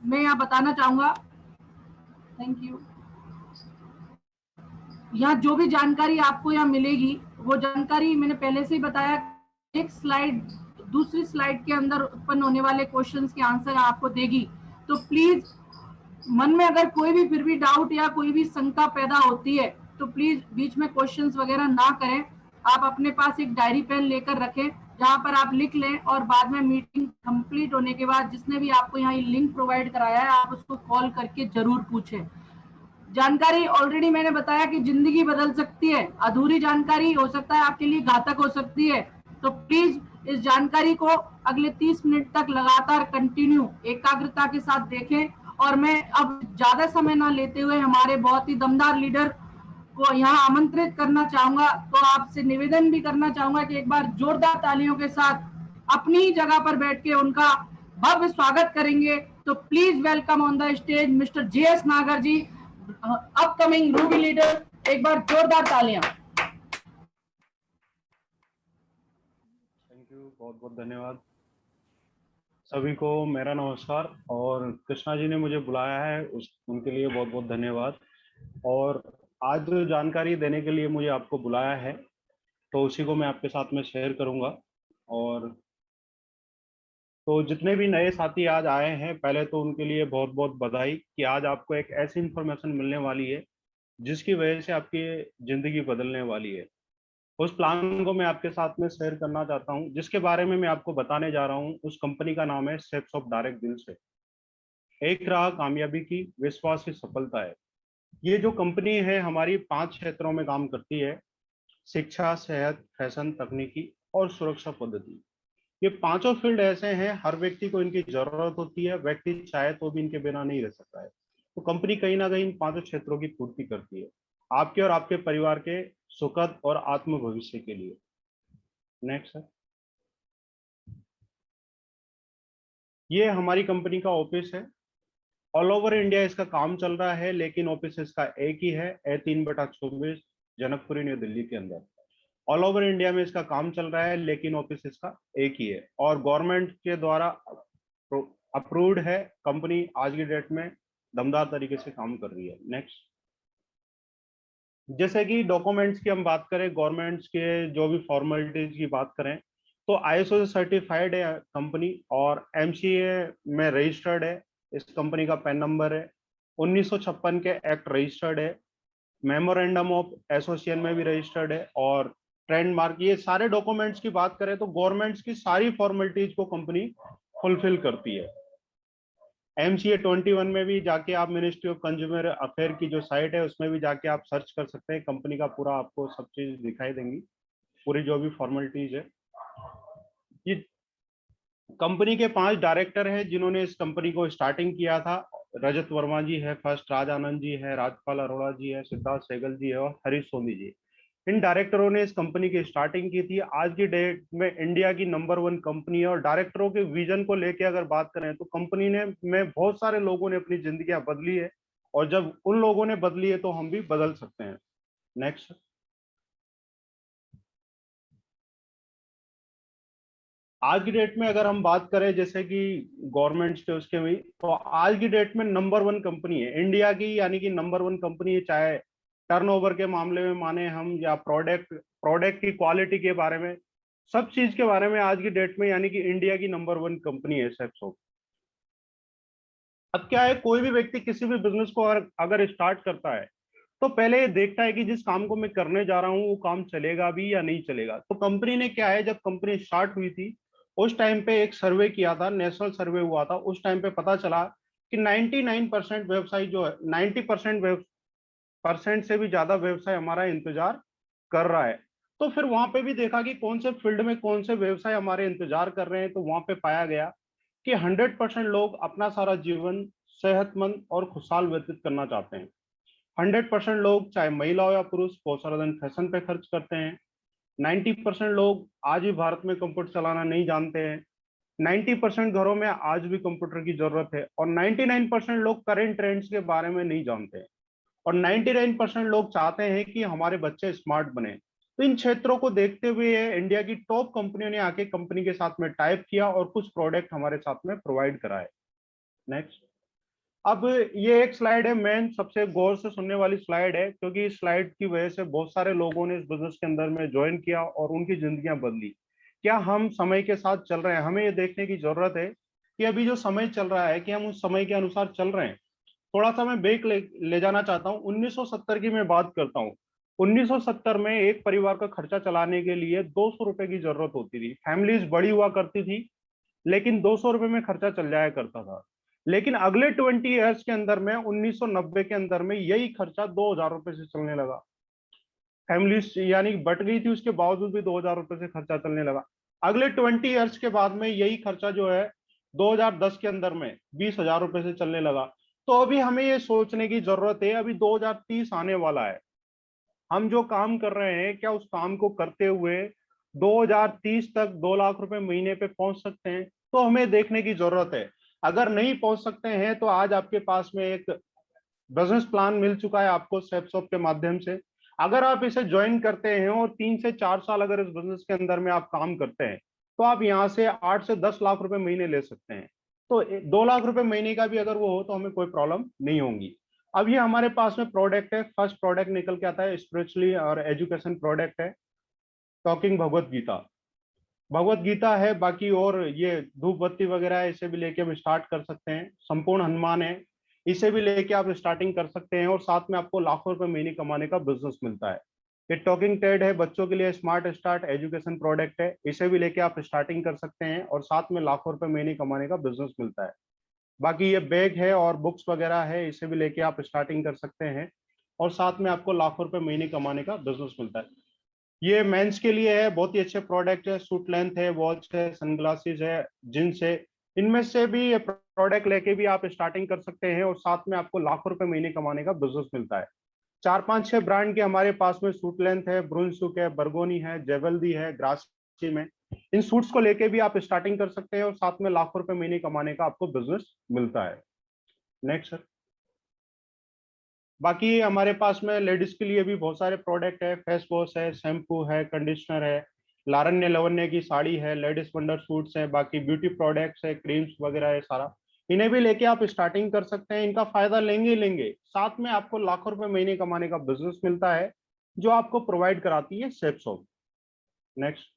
मैं यहाँ बताना चाहूंगा, थैंक यू, यहाँ जो भी जानकारी आपको यहाँ मिलेगी वो जानकारी मैंने पहले से ही बताया। एक स्लाइड दूसरी स्लाइड के अंदर उत्पन्न होने वाले क्वेश्चंस के आंसर आपको देगी, तो प्लीज मन में अगर कोई भी फिर भी डाउट या कोई भी शंका पैदा होती है तो प्लीज बीच में क्वेश्चंस वगैरह ना करें। आप अपने पास एक डायरी पेन लेकर रखें जहां पर आप लिख लें, और बाद में मीटिंग कंप्लीट होने के बाद जिसने भी आपको यहाँ लिंक प्रोवाइड कराया है आप उसको कॉल करके जरूर पूछें। जानकारी ऑलरेडी मैंने बताया कि जिंदगी बदल सकती है, अधूरी जानकारी हो सकता है आपके लिए घातक हो सकती है। तो प्लीज इस जानकारी को अगले 30 मिनट तक लगातार कंटिन्यू एकाग्रता के साथ देखें। और मैं अब ज्यादा समय ना लेते हुए हमारे बहुत ही दमदार लीडर को यहाँ आमंत्रित करना चाहूंगा। तो आपसे निवेदन भी करना चाहूंगा कि एक बार जोरदार तालियों के साथ अपनी ही जगह पर बैठ के उनका भव्य स्वागत करेंगे। तो please welcome on the stage mister JS नागर जी, अपकमिंग रूबी लीडर। एक बार जोरदार तालियां। थैंक यू, बहुत बहुत धन्यवाद सभी को। मेरा नमस्कार, और कृष्णा जी ने मुझे बुलाया है उनके लिए बहुत बहुत धन्यवाद। और आज जो जानकारी देने के लिए मुझे आपको बुलाया है तो उसी को मैं आपके साथ में शेयर करूंगा। और तो जितने भी नए साथी आज आए हैं, पहले तो उनके लिए बहुत बहुत बधाई कि आज आपको एक ऐसी इंफॉर्मेशन मिलने वाली है जिसकी वजह से आपकी जिंदगी बदलने वाली है। उस प्लान को मैं आपके साथ में शेयर करना चाहता हूं, जिसके बारे में मैं आपको बताने जा रहा हूं। उस कंपनी का नाम है स्टेप्स ऑफ डायरेक्ट दिल से। एक राह कामयाबी की, विश्वास की सफलता है। ये जो कंपनी है हमारी 5 क्षेत्रों में काम करती है: शिक्षा, सेहत, फैशन, तकनीकी और सुरक्षा पद्धति। ये पांचों फील्ड ऐसे हैं, हर व्यक्ति को इनकी जरूरत होती है, व्यक्ति चाहे तो भी इनके बिना नहीं रह सकता है। तो कंपनी कहीं ना कहीं इन पांचों क्षेत्रों की पूर्ति करती है, आपके और आपके परिवार के सुखद और आत्म भविष्य के लिए। Next sir. ये हमारी कंपनी का ऑफिस है। ऑल ओवर इंडिया इसका काम चल रहा है, लेकिन ऑफिस इसका एक ही है, A3/24, जनकपुरी, न्यू दिल्ली के अंदर। ऑल ओवर इंडिया में इसका काम चल रहा है, लेकिन ऑफिस इसका एक ही है, और गवर्नमेंट के द्वारा अप्रूव्ड है। कंपनी आज की डेट में दमदार तरीके से काम कर रही है। नेक्स्ट। जैसे कि डॉक्यूमेंट्स की हम बात करें, गवर्नमेंट्स के जो भी फॉर्मेलिटीज की बात करें, तो ISO से सर्टिफाइड है कंपनी, और MCA में रजिस्टर्ड है। इस कंपनी का पैन नंबर है 1956 के एक्ट रजिस्टर्ड है। मेमोरेंडम ऑफ एसोसिएशन में भी रजिस्टर्ड है, और ट्रेडमार्क। ये सारे डॉक्यूमेंट्स की बात करें तो गवर्नमेंट्स की सारी फॉर्मेलिटीज को कंपनी फुलफिल करती है। MCA 21 में भी जाके आप मिनिस्ट्री ऑफ कंज्यूमर अफेयर की जो साइट है उसमें भी जाके आप सर्च कर सकते हैं। कंपनी का पूरा आपको सब चीज दिखाई देंगी, पूरी जो भी फॉर्मेलिटीज है। ये कंपनी के 5 डायरेक्टर हैं जिन्होंने इस कंपनी को स्टार्टिंग किया था। रजत वर्मा जी है फर्स्ट, राज आनंद जी है, राजपाल अरोड़ा जी है, सिद्धार्थ सहगल जी है, और हरीश सोनी जी। इन डायरेक्टरों ने इस कंपनी की स्टार्टिंग की थी। आज की डेट में इंडिया की नंबर 1 कंपनी है। और डायरेक्टरों के विजन को लेके अगर बात करें तो कंपनी ने में बहुत सारे लोगों ने अपनी जिंदगियां बदली है, और जब उन लोगों ने बदली है तो हम भी बदल सकते हैं। नेक्स्ट। आज की डेट में अगर हम बात करें जैसे कि गवर्नमेंट के उसके भी, तो आज की डेट में नंबर 1 कंपनी है इंडिया की, यानी कि नंबर 1 कंपनी है। चाहे टर्नओवर के मामले में माने हम, या प्रोडक्ट की क्वालिटी के बारे में, सब चीज के बारे में आज की डेट में यानी कि इंडिया की नंबर 1 कंपनी है सेप्सो। अब क्या है, कोई भी व्यक्ति किसी भी बिजनेस को अगर स्टार्ट करता है तो पहले ये देखता है कि जिस काम को मैं करने जा रहा हूँ वो काम चलेगा भी या नहीं चलेगा। तो कंपनी ने क्या है, जब कंपनी स्टार्ट हुई थी उस टाइम पे एक सर्वे किया था, नेशनल सर्वे हुआ था। उस टाइम पे पता चला कि 99% व्यवसाय जो है, 90% से भी ज्यादा व्यवसाय हमारा इंतजार कर रहा है। तो फिर वहां पे भी देखा कि कौन से फील्ड में कौन से व्यवसाय हमारे इंतजार कर रहे हैं। तो वहां पे पाया गया कि 100% लोग अपना सारा जीवन सेहतमंद और खुशहाल व्यतीत करना चाहते हैं। 100% लोग, चाहे महिला हो या पुरुष, बहुत सारा दिन फैशन पे खर्च करते हैं। 90% लोग आज भी भारत में कंप्यूटर चलाना नहीं जानते हैं। 90% घरों में आज भी कंप्यूटर की जरूरत है, और 99% लोग करंट ट्रेंड्स के बारे में नहीं जानते हैं। और 99% लोग चाहते हैं कि हमारे बच्चे स्मार्ट बने। तो इन क्षेत्रों को देखते हुए इंडिया की टॉप कंपनियों ने आके कंपनी के साथ में टाइप किया और कुछ प्रोडक्ट हमारे साथ में प्रोवाइड कराए। नेक्स्ट। अब ये एक स्लाइड है, मेन सबसे गौर से सुनने वाली स्लाइड है, क्योंकि इस स्लाइड की वजह से बहुत सारे लोगों ने इस बिजनेस के अंदर में ज्वाइन किया और उनकी जिंदगियां बदली। क्या हम समय के साथ चल रहे हैं? हमें ये देखने की जरूरत है कि अभी जो समय चल रहा है कि हम उस समय के अनुसार चल रहे हैं। थोड़ा सा मैं ब्रेक ले जाना चाहता हूँ। 1970 की मैं बात करता हूँ। 1970 में एक परिवार का खर्चा चलाने के लिए 200 रुपए की जरूरत होती थी। फैमिलीज बड़ी हुआ करती थी, लेकिन 200 रुपए में खर्चा चल जाया करता था। लेकिन अगले 20 ईयर्स के अंदर में 1990 के अंदर में यही खर्चा 2000 रुपए से चलने लगा। फैमिली यानी बट गई थी, उसके बावजूद भी 2000 रुपए से खर्चा चलने लगा। अगले 20 ईयर्स के बाद में यही खर्चा जो है 2010 के अंदर में 20,000 रुपए से चलने लगा। तो अभी हमें ये सोचने की जरूरत है, अभी 2030 आने वाला है। हम जो काम कर रहे हैं, क्या उस काम को करते हुए 2030 तक 2 लाख रुपए महीने पे पहुंच सकते हैं? तो हमें देखने की जरूरत है। अगर नहीं पहुंच सकते हैं तो आज आपके पास में एक बिजनेस प्लान मिल चुका है आपको स्टेप्सऑप के माध्यम से। अगर आप इसे ज्वाइन करते हैं और 3 से 4 साल अगर इस बिजनेस के अंदर में आप काम करते हैं, तो आप यहाँ से 8 से 10 लाख रुपए महीने ले सकते हैं। तो 2 लाख रुपए महीने का भी अगर वो हो तो हमें कोई प्रॉब्लम नहीं होगी। अब ये हमारे पास में प्रोडक्ट है, फर्स्ट प्रोडक्ट निकल के आता है, स्पिरिचुअली और एजुकेशन प्रोडक्ट है, टॉकिंग भगवत गीता। भगवत गीता है, बाकी और ये धूप बत्ती वगैरह है, इसे भी लेके हम स्टार्ट कर सकते हैं। संपूर्ण हनुमान है, इसे भी लेके आप स्टार्टिंग कर सकते हैं और साथ में आपको लाखों रुपए महीने कमाने का बिजनेस मिलता है। ये टॉकिंग टेड है, बच्चों के लिए स्मार्ट स्टार्ट एजुकेशन प्रोडक्ट है, इसे भी लेके आप स्टार्टिंग कर सकते हैं और साथ में लाखों रुपए महीने कमाने का बिजनेस मिलता है। बाकी ये बैग है और बुक्स वगैरह है, इसे भी लेके आप स्टार्टिंग कर सकते हैं और साथ में आपको लाखों रुपए महीने कमाने का बिजनेस मिलता है। ये मेंस के लिए है, बहुत ही अच्छे प्रोडक्ट है, सूट लेंथ है, वॉच है, सनग्लासेस है, जींस है। इनमें से भी ये प्रोडक्ट लेके भी आप स्टार्टिंग कर सकते हैं और साथ में आपको लाखों रुपए महीने कमाने का बिजनेस मिलता है। 4 5 6 ब्रांड के हमारे पास में सूट लेंथ है, ब्रुनसुक है, बर्गोनी है, जेवल्दी है, ग्रासी में। इन सूट्स को लेके भी आप स्टार्टिंग कर सकते हैं और साथ में लाखों रुपए महीने कमाने का आपको बिजनेस मिलता है। Next sir. बाकी हमारे पास में लेडीज के लिए भी बहुत सारे प्रोडक्ट है, फेस वॉश है, शैम्पू है, कंडीशनर है, लारण्य लवण्य की साड़ी है, लेडीज वंडर सूट्स है, बाकी ब्यूटी प्रोडक्ट्स है, क्रीम्स वगैरह है सारा। इन्हें भी लेके आप स्टार्टिंग कर सकते हैं, इनका फायदा लेंगे लेंगे, साथ में आपको लाखों रुपए महीने कमाने का बिजनेस मिलता है जो आपको प्रोवाइड कराती है सेप्सो। नेक्स्ट।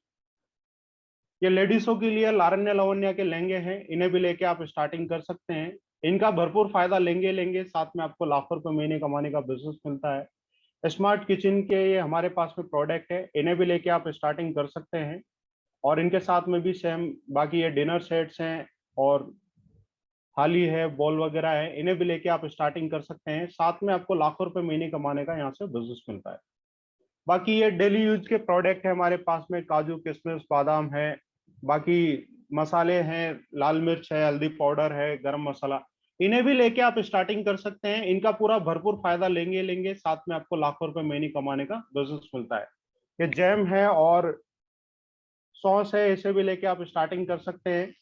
ये लेडीजों के लिए लारण्य लवण्य के लहंगे हैं, इन्हें भी लेके आप स्टार्टिंग कर सकते हैं। इनका भरपूर फायदा लेंगे लेंगे, साथ में आपको लाखों रुपए महीने कमाने का बिजनेस मिलता है। स्मार्ट किचन के ये हमारे पास में प्रोडक्ट है, इन्हें भी लेके आप स्टार्टिंग कर सकते हैं और इनके साथ में भी सेम बाकी ये डिनर सेट्स हैं और थाली है, बॉल वगैरह है, इन्हें भी लेके आप स्टार्टिंग कर सकते हैं। साथ में आपको लाखों रुपए महीने कमाने का यहाँ से बिजनेस मिलता है। बाकी ये डेली यूज के प्रोडक्ट है हमारे पास में, काजू किशमिश बादाम है, बाकी मसाले हैं, लाल मिर्च है, हल्दी पाउडर है, गरम मसाला। इन्हें भी लेके आप स्टार्टिंग कर सकते हैं, इनका पूरा भरपूर फायदा लेंगे लेंगे, साथ में आपको लाखों रुपए महीने कमाने का बिजनेस मिलता है। ये जैम है और सॉस है, इसे भी लेके आप स्टार्टिंग कर सकते हैं।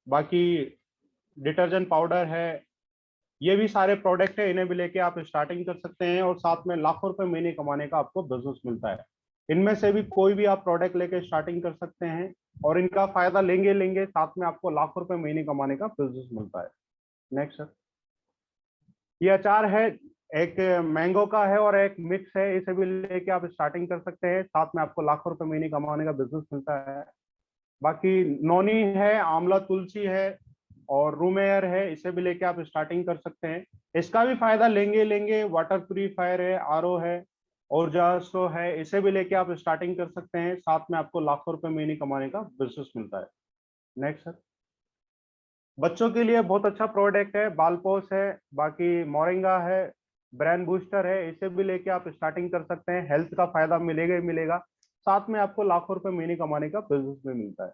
बाकी डिटर्जेंट पाउडर है, ये भी सारे प्रोडक्ट है, इन्हें भी लेके आप स्टार्टिंग कर सकते हैं और साथ में लाखों रुपए महीने कमाने का आपको बिजनेस मिलता है। इनमें से भी कोई भी आप प्रोडक्ट लेके स्टार्टिंग कर सकते हैं और इनका फायदा लेंगे लेंगे, साथ में आपको लाखों रुपए महीने कमाने का बिजनेस मिलता है। Next sir. ये अचार है, एक मैंगो का है और एक मिक्स है, इसे भी लेके आप स्टार्टिंग कर सकते हैं, साथ में आपको लाखों रुपए महीने कमाने का बिजनेस मिलता है। बाकी नोनी है, आंवला तुलसी है और रूम एयर है, इसे भी लेके आप स्टार्टिंग कर सकते हैं। इसका भी फायदा लेंगे लेंगे, वाटर प्यूरिफायर है, आरओ है, और जासो है, इसे भी लेके आप स्टार्टिंग कर सकते हैं, साथ में आपको लाखों रुपए महीने कमाने का बिजनेस मिलता है। Next sir. बच्चों के लिए बहुत अच्छा प्रोडक्ट है, बालपोस है, बाकी मोरिंगा है, ब्रेन बूस्टर है, इसे भी लेके आप स्टार्टिंग कर सकते हैं। हेल्थ का फायदा मिलेगा ही मिलेगा, साथ में आपको लाखों रुपए महीने कमाने का बिजनेस में मिलता है।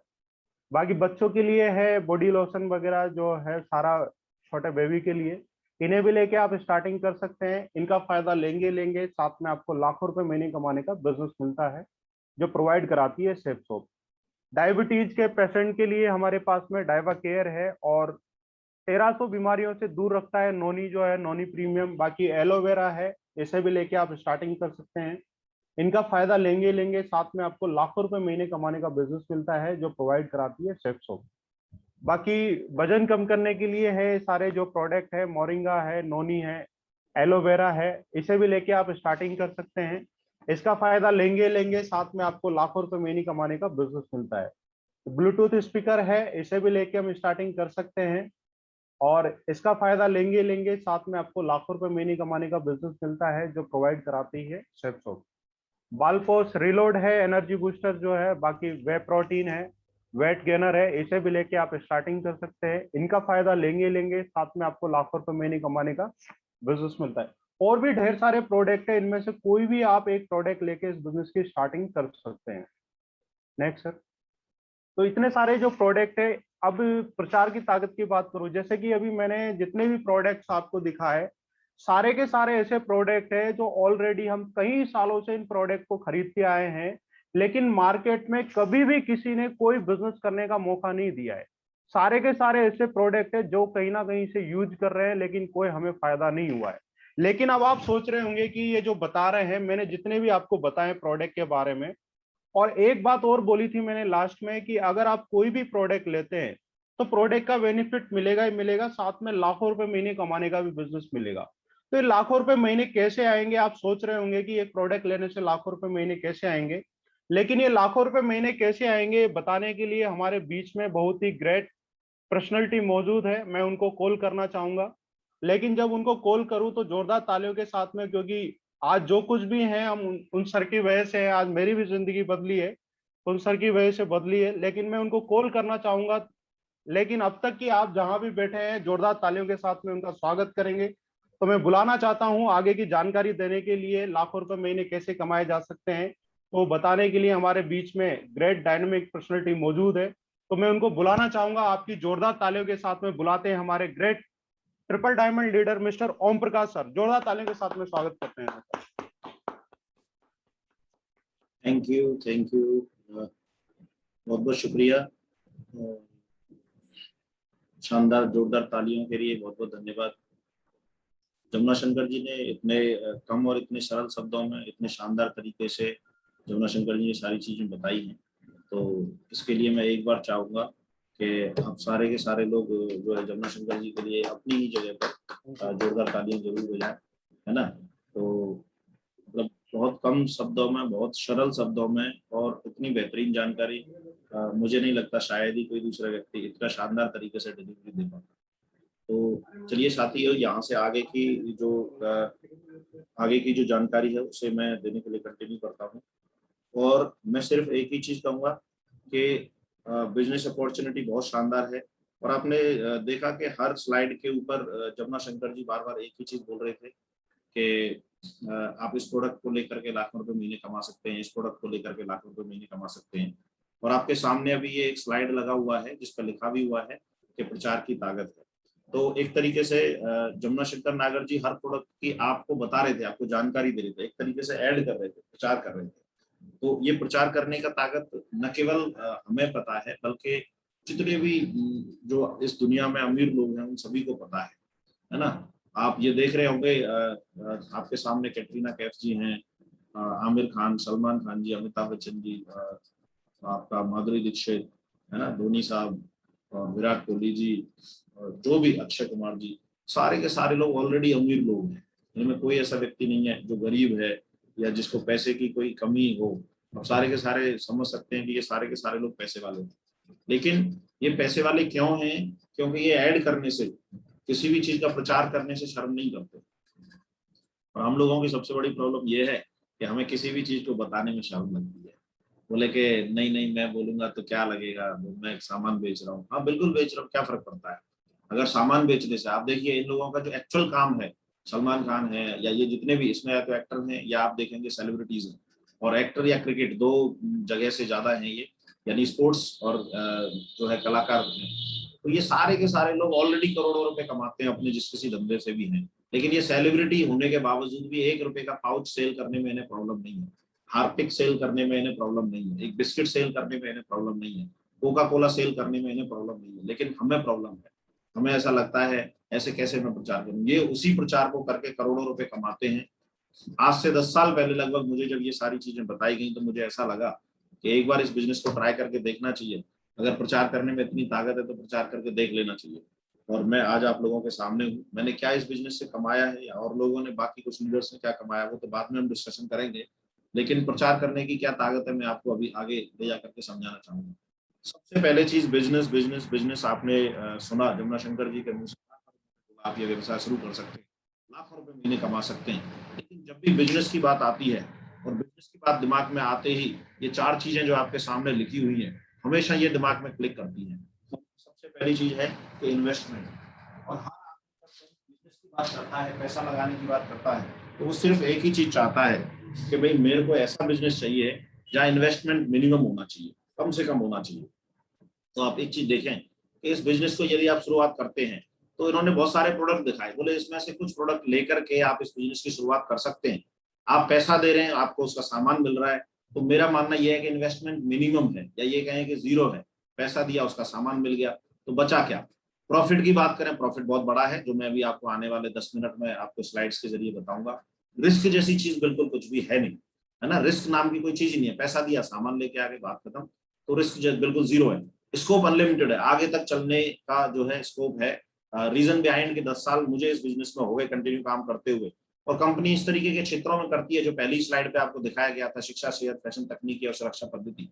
बाकी बच्चों के लिए है बॉडी लोशन वगैरह जो है सारा, छोटे बेबी के लिए, इन्हें भी लेके आप स्टार्टिंग कर सकते हैं। इनका फायदा लेंगे लेंगे, साथ में आपको लाखों रुपए महीने कमाने का बिजनेस मिलता है जो प्रोवाइड कराती है सेफ सोप। डायबिटीज के पेशेंट के लिए हमारे पास में डाइवा केयर है और 1300 बीमारियों से दूर रखता है नोनी, जो है नोनी प्रीमियम। बाकी एलोवेरा है, इसे भी लेके आप स्टार्टिंग कर सकते हैं। इनका फायदा लेंगे लेंगे, साथ में आपको लाखों रुपए महीने कमाने का बिजनेस मिलता है जो प्रोवाइड कराती है सेफ सोप। बाकी वजन कम करने के लिए है सारे जो प्रोडक्ट है, मोरिंगा है, नोनी है, एलोवेरा है, इसे भी लेके आप स्टार्टिंग कर सकते हैं। इसका फायदा लेंगे लेंगे साथ में आपको लाखों रुपए महीने कमाने का बिजनेस मिलता है। ब्लूटूथ स्पीकर है, इसे भी लेके हम स्टार्टिंग कर सकते हैं और इसका फायदा लेंगे लेंगे साथ में आपको लाखों रुपए महीने कमाने का बिजनेस मिलता है, जो प्रोवाइड कराती है सेप्सो। बालफोर्स रिलोड है, एनर्जी बूस्टर जो है, बाकी वे प्रोटीन है, वेट गेनर है, इसे भी लेके आप स्टार्टिंग कर सकते हैं। इनका फायदा लेंगे लेंगे साथ में आपको लाखों रुपए महीने कमाने का बिजनेस मिलता है। और भी ढेर सारे प्रोडक्ट है, इनमें से कोई भी आप एक प्रोडक्ट लेके इस बिजनेस की स्टार्टिंग कर सकते हैं। Next sir. तो इतने सारे जो प्रोडक्ट है, अब प्रचार की ताकत की बात करूं, जैसे कि अभी मैंने जितने भी प्रोडक्ट्स आपको दिखाए, सारे के सारे ऐसे प्रोडक्ट है जो ऑलरेडी हम कई सालों से इन प्रोडक्ट को खरीदते आए हैं, लेकिन मार्केट में कभी भी किसी ने कोई बिजनेस करने का मौका नहीं दिया है। सारे के सारे ऐसे प्रोडक्ट है जो कहीं ना कहीं से यूज कर रहे हैं, लेकिन कोई हमें फायदा नहीं हुआ है। लेकिन अब आप सोच रहे होंगे कि ये जो बता रहे हैं, मैंने जितने भी आपको बताए प्रोडक्ट के बारे में, और एक बात और बोली थी मैंने लास्ट में कि अगर आप कोई भी प्रोडक्ट लेते हैं तो प्रोडक्ट का बेनिफिट मिलेगा ही मिलेगा, साथ में लाखों रुपए महीने कमाने का भी बिजनेस मिलेगा। तो ये लाखों रुपए महीने कैसे आएंगे, आप सोच रहे होंगे कि एक प्रोडक्ट लेने से लाखों रुपए महीने कैसे आएंगे। लेकिन ये लाखों रुपए महीने कैसे आएंगे बताने के लिए हमारे बीच में बहुत ही ग्रेट पर्सनैलिटी मौजूद है, मैं उनको कॉल करना चाहूंगा। लेकिन जब उनको कॉल करूं तो जोरदार तालियों के साथ में, क्योंकि आज जो कुछ भी है हम उन सर की वजह से है, आज मेरी भी जिंदगी बदली है, उन सर की वजह से बदली है, लेकिन मैं उनको कॉल करना चाहूंगा। लेकिन अब तक कि आप जहां भी बैठे हैं जोरदार तालियों के साथ में उनका स्वागत करेंगे। तो मैं बुलाना चाहता हूं आगे की जानकारी देने के लिए, लाखों रुपए महीने कैसे कमाए जा सकते हैं, तो बताने के लिए हमारे बीच में ग्रेट डायनेमिक पर्सनैलिटी मौजूद है। तो मैं उनको बुलाना चाहूंगा, आपकी जोरदार तालियों के साथ में बुलाते हैं हमारे great triple diamond leader mister Om Prakash sir. जोरदार तालियों के साथ में स्वागत करते हैं। थैंक यू, थैंक यू, बहुत बहुत शुक्रिया। शानदार जोरदार तालियों के लिए बहुत बहुत धन्यवाद। जमुना शंकर जी ने इतने कम और इतने सरल शब्दों में इतने शानदार तरीके से जमुना शंकर जी ने सारी चीजें बताई हैं, तो इसके लिए मैं एक बार चाहूंगा कि आप सारे के सारे लोग जो है जमुना शंकर जी के लिए अपनी ही जगह पर जोरदार तालियां जरूर बजाएं, है ना। तो मतलब बहुत कम शब्दों में, बहुत सरल शब्दों में और इतनी बेहतरीन जानकारी मुझे नहीं लगता शायद ही कोई दूसरा व्यक्ति इतना शानदार तरीके से डिलीवरी दे पाता। तो चलिए साथियों, यहाँ से आगे की जो जानकारी है उसे मैं देने के लिए कंटिन्यू करता हूँ। और मैं सिर्फ एक ही चीज कहूँगा कि बिजनेस अपॉर्चुनिटी बहुत शानदार है। और आपने देखा कि हर स्लाइड के ऊपर जमुना शंकर जी बार बार एक ही चीज बोल रहे थे कि आप इस प्रोडक्ट को लेकर के लाखों रुपए महीने कमा सकते हैं, इस प्रोडक्ट को लेकर के लाखों रुपए महीने कमा सकते हैं। और आपके सामने अभी ये एक स्लाइड लगा हुआ है जिस पर लिखा भी हुआ है कि प्रचार की ताकत है। तो एक तरीके से जमुना शंकर नागर जी हर प्रोडक्ट की आपको बता रहे थे, आपको जानकारी दे रहे थे, एक तरीके से ऐड कर रहे थे, प्रचार कर रहे थे। तो ये प्रचार करने का ताकत न केवल हमें पता है, बल्कि जितने भी जो इस दुनिया में अमीर लोग हैं उन सभी को पता है ना। आप ये देख रहे होंगे आपके सामने कैटरीना कैफ जी हैं, आमिर खान, सलमान खान जी, अमिताभ बच्चन जी, आपका माधुरी दीक्षित, है ना, धोनी साहब, विराट कोहली जी, जो भी अक्षय कुमार जी, सारे के सारे लोग ऑलरेडी अमीर लोग हैं। इनमें कोई ऐसा व्यक्ति नहीं है जो गरीब है या जिसको पैसे की कोई कमी हो। अब सारे के सारे समझ सकते हैं कि ये सारे के सारे लोग पैसे वाले हैं। लेकिन ये पैसे वाले क्यों हैं? क्योंकि ये ऐड करने से, किसी भी चीज का प्रचार करने से शर्म नहीं करते। और हम लोगों की सबसे बड़ी प्रॉब्लम ये है कि हमें किसी भी चीज को बताने में शर्म लगती है। बोले कि नहीं नहीं मैं बोलूंगा तो क्या लगेगा, मैं एक सामान बेच रहा हूँ। हाँ बिल्कुल बेच रहा हूँ, क्या फर्क पड़ता है। अगर सामान बेचने से, आप देखिए इन लोगों का जो एक्चुअल काम है, सलमान खान है या ये जितने भी इसमें या तो एक्टर हैं या आप देखेंगे सेलिब्रिटीज हैं, और एक्टर या क्रिकेट दो जगह से ज्यादा है ये, यानी स्पोर्ट्स और जो है कलाकार हैं। तो ये सारे के सारे लोग ऑलरेडी करोड़ों रुपए कमाते हैं अपने जिस किसी धंधे से भी हैं। लेकिन ये सेलिब्रिटी होने के बावजूद भी 1 रुपए का पाउच सेल करने में इन्हें प्रॉब्लम नहीं है, हार्पिक सेल करने में इन्हें प्रॉब्लम नहीं है, एक बिस्किट सेल करने में इन्हें प्रॉब्लम नहीं है, कोका कोला सेल करने में इन्हें प्रॉब्लम नहीं है। लेकिन हमें प्रॉब्लम है। हमें ऐसा लगता है ऐसे कैसे मैं प्रचार करूं। ये उसी प्रचार को करके करोड़ों रुपए कमाते हैं। आज से 10 साल पहले लगभग मुझे जब ये सारी चीजें बताई गई तो मुझे ऐसा लगा कि एक बार इस बिजनेस को ट्राई करके देखना चाहिए। अगर प्रचार करने में इतनी ताकत है तो प्रचार करके देख लेना चाहिए। और मैं आज आप लोगों के सामने हूँ। मैंने क्या इस बिजनेस से कमाया है या और लोगों ने, बाकी कुछ लीडर्स ने क्या कमाया, वो तो बाद में हम डिस्कशन करेंगे, लेकिन प्रचार करने की क्या ताकत है मैं आपको अभी आगे ले जा करके समझाना चाहूंगा। सबसे पहले चीज बिजनेस बिजनेस बिजनेस। आपने सुना जमुना शंकर जी के मुंह से, आप ये व्यवसाय शुरू कर सकते हैं, लाखों रुपए महीने कमा सकते हैं। लेकिन जब भी बिजनेस की बात आती है और बिजनेस की बात दिमाग में आते ही ये चार चीजें जो आपके सामने लिखी हुई हैं हमेशा ये दिमाग में क्लिक करती हैं। सबसे पहली चीज है कि इन्वेस्टमेंट। और हर बिजनेस की बात करता है, पैसा लगाने की बात करता है, तो वो सिर्फ एक ही चीज चाहता है कि भाई मेरे को ऐसा बिजनेस चाहिए जहाँ इन्वेस्टमेंट मिनिमम होना चाहिए, कम से कम होना चाहिए। तो आप एक चीज देखें कि इस बिजनेस को यदि आप शुरुआत करते हैं तो इन्होंने बहुत सारे प्रोडक्ट दिखाए, बोले इसमें से कुछ प्रोडक्ट लेकर के आप इस बिजनेस की शुरुआत कर सकते हैं। आप पैसा दे रहे हैं, आपको उसका सामान मिल रहा है, तो मेरा मानना यह है कि इन्वेस्टमेंट मिनिमम है, या ये कहें कि जीरो है। पैसा दिया, उसका सामान मिल गया, तो बचा क्या। प्रॉफिट की बात करें, प्रॉफिट बहुत बड़ा है, जो मैं अभी आपको आने वाले 10 मिनट में आपको स्लाइड्स के जरिए बताऊंगा। रिस्क जैसी चीज बिल्कुल कुछ भी है नहीं, है ना। रिस्क नाम की कोई चीज ही नहीं है। पैसा दिया, सामान लेके आगे, बात खत्म। तो रिस्क बिल्कुल जीरो है। स्कोप अनलिमिटेड है, आगे तक चलने का जो है स्कोप है। रीजन बिहाइंड के 10 साल मुझे इस बिजनेस में हो गए कंटिन्यू काम करते हुए। और कंपनी इस तरीके के क्षेत्रों में करती है जो पहली स्लाइड पे आपको दिखाया गया था, शिक्षा, सेहत, फैशन, तकनीकी और सुरक्षा पद्धति।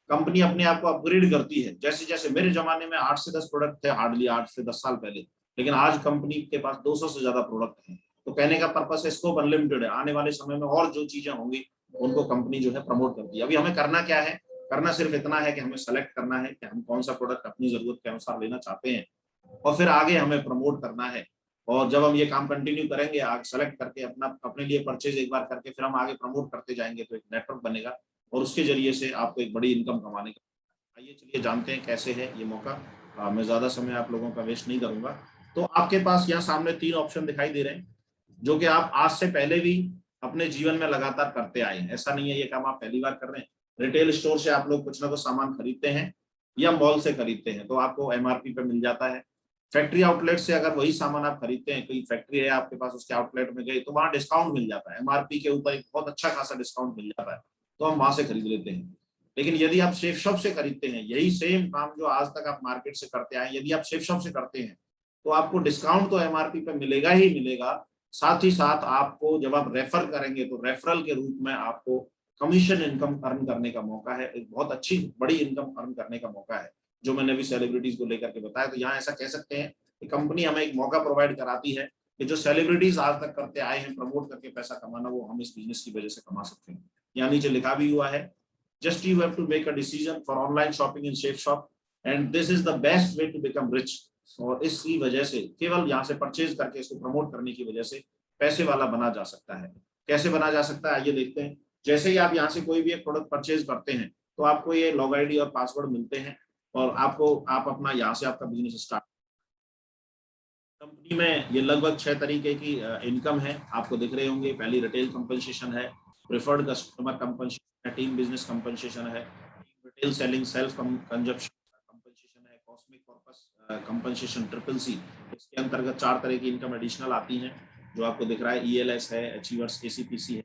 कंपनी अपने आप को अपग्रेड करती है। जैसे जैसे मेरे जमाने में 8 से 10 प्रोडक्ट थे, हार्डली 8 से 10 साल पहले, लेकिन आज कंपनी के पास 200 से ज्यादा प्रोडक्ट हैं। तो कहने का पर्पस है स्कोप अनलिमिटेड है। आने वाले समय में और जो चीजें होंगी उनको कंपनी जो है प्रमोट करती है। अभी हमें करना क्या है, करना सिर्फ इतना है कि हमें सेलेक्ट करना है कि हम कौन सा प्रोडक्ट अपनी जरूरत के अनुसार लेना चाहते हैं, और फिर आगे हमें प्रमोट करना है। और जब हम ये काम कंटिन्यू करेंगे, आगे सेलेक्ट करके अपने लिए परचेज एक बार करके फिर हम आगे प्रमोट करते जाएंगे, तो एक नेटवर्क बनेगा और उसके जरिए से आपको एक बड़ी इनकम कमाने का। आइए चलिए जानते हैं कैसे है ये मौका। मैं ज्यादा समय आप लोगों का वेस्ट नहीं करूंगा। तो आपके पास यहाँ सामने 3 ऑप्शन दिखाई दे रहे हैं जो कि आप आज से पहले भी अपने जीवन में लगातार करते आए हैं। ऐसा नहीं है ये काम आप पहली बार कर रहे हैं। रिटेल स्टोर से आप लोग कुछ ना कुछ सामान खरीदते हैं या मॉल से खरीदते हैं तो आपको एमआरपी पे मिल जाता है। फैक्ट्री आउटलेट से अगर वही सामान आप खरीदते हैं, कोई फैक्ट्री है आपके पास, उसके आउटलेट में गए तो वहां डिस्काउंट मिल जाता है, एमआरपी के ऊपर एक बहुत अच्छा खासा डिस्काउंट मिल जाता है, तो हम वहां से खरीद लेते हैं। लेकिन यदि आप सेफ शॉप से खरीदते हैं, यही सेम काम जो आज तक आप मार्केट से करते आए, यदि आप सेफ शॉप से करते हैं तो आपको डिस्काउंट तो एमआरपी पे मिलेगा ही मिलेगा, साथ ही साथ आपको जब आप रेफर करेंगे तो रेफरल के रूप में आपको कमीशन इनकम अर्न करने का मौका है। एक बहुत अच्छी बड़ी इनकम अर्न करने का मौका है, जो मैंने भी सेलिब्रिटीज को लेकर के बताया। तो यहाँ ऐसा कह सकते हैं कि कंपनी हमें एक मौका प्रोवाइड कराती है कि जो सेलिब्रिटीज आज तक करते आए हैं प्रमोट करके पैसा कमाना, वो हम इस बिजनेस की वजह से कमा सकते हैं। यहाँ नीचे लिखा भी हुआ है, just you have to make a decision for online shopping in safe shop and this is the best way to become rich। और इसकी वजह से केवल यहाँ से परचेज करके इसको प्रमोट करने की वजह से पैसे वाला बना जा सकता है। कैसे बना जा सकता है आइए देखते हैं। जैसे ही आप यहाँ से कोई भी एक प्रोडक्ट परचेज करते हैं तो आपको ये लॉग आईडी और पासवर्ड मिलते हैं और आप अपना यहाँ से आपका बिजनेस स्टार्ट। कंपनी में ये लगभग 6 तरीके की इनकम है, आपको दिख रहे होंगे। पहली रिटेल कंपनसेशन है, प्रेफर्ड कस्टमर कंपनसेशन है, टीम बिजनेस कंपनसेशन है, retail selling self consumption compensation है, कॉस्मिक पर्पस कंपनसेशन CCC। इसके अंतर्गत 4 तरह की इनकम एडिशनल आती हैं जो आपको दिख रहा है। ELS है, अचीवर्स ACPC है,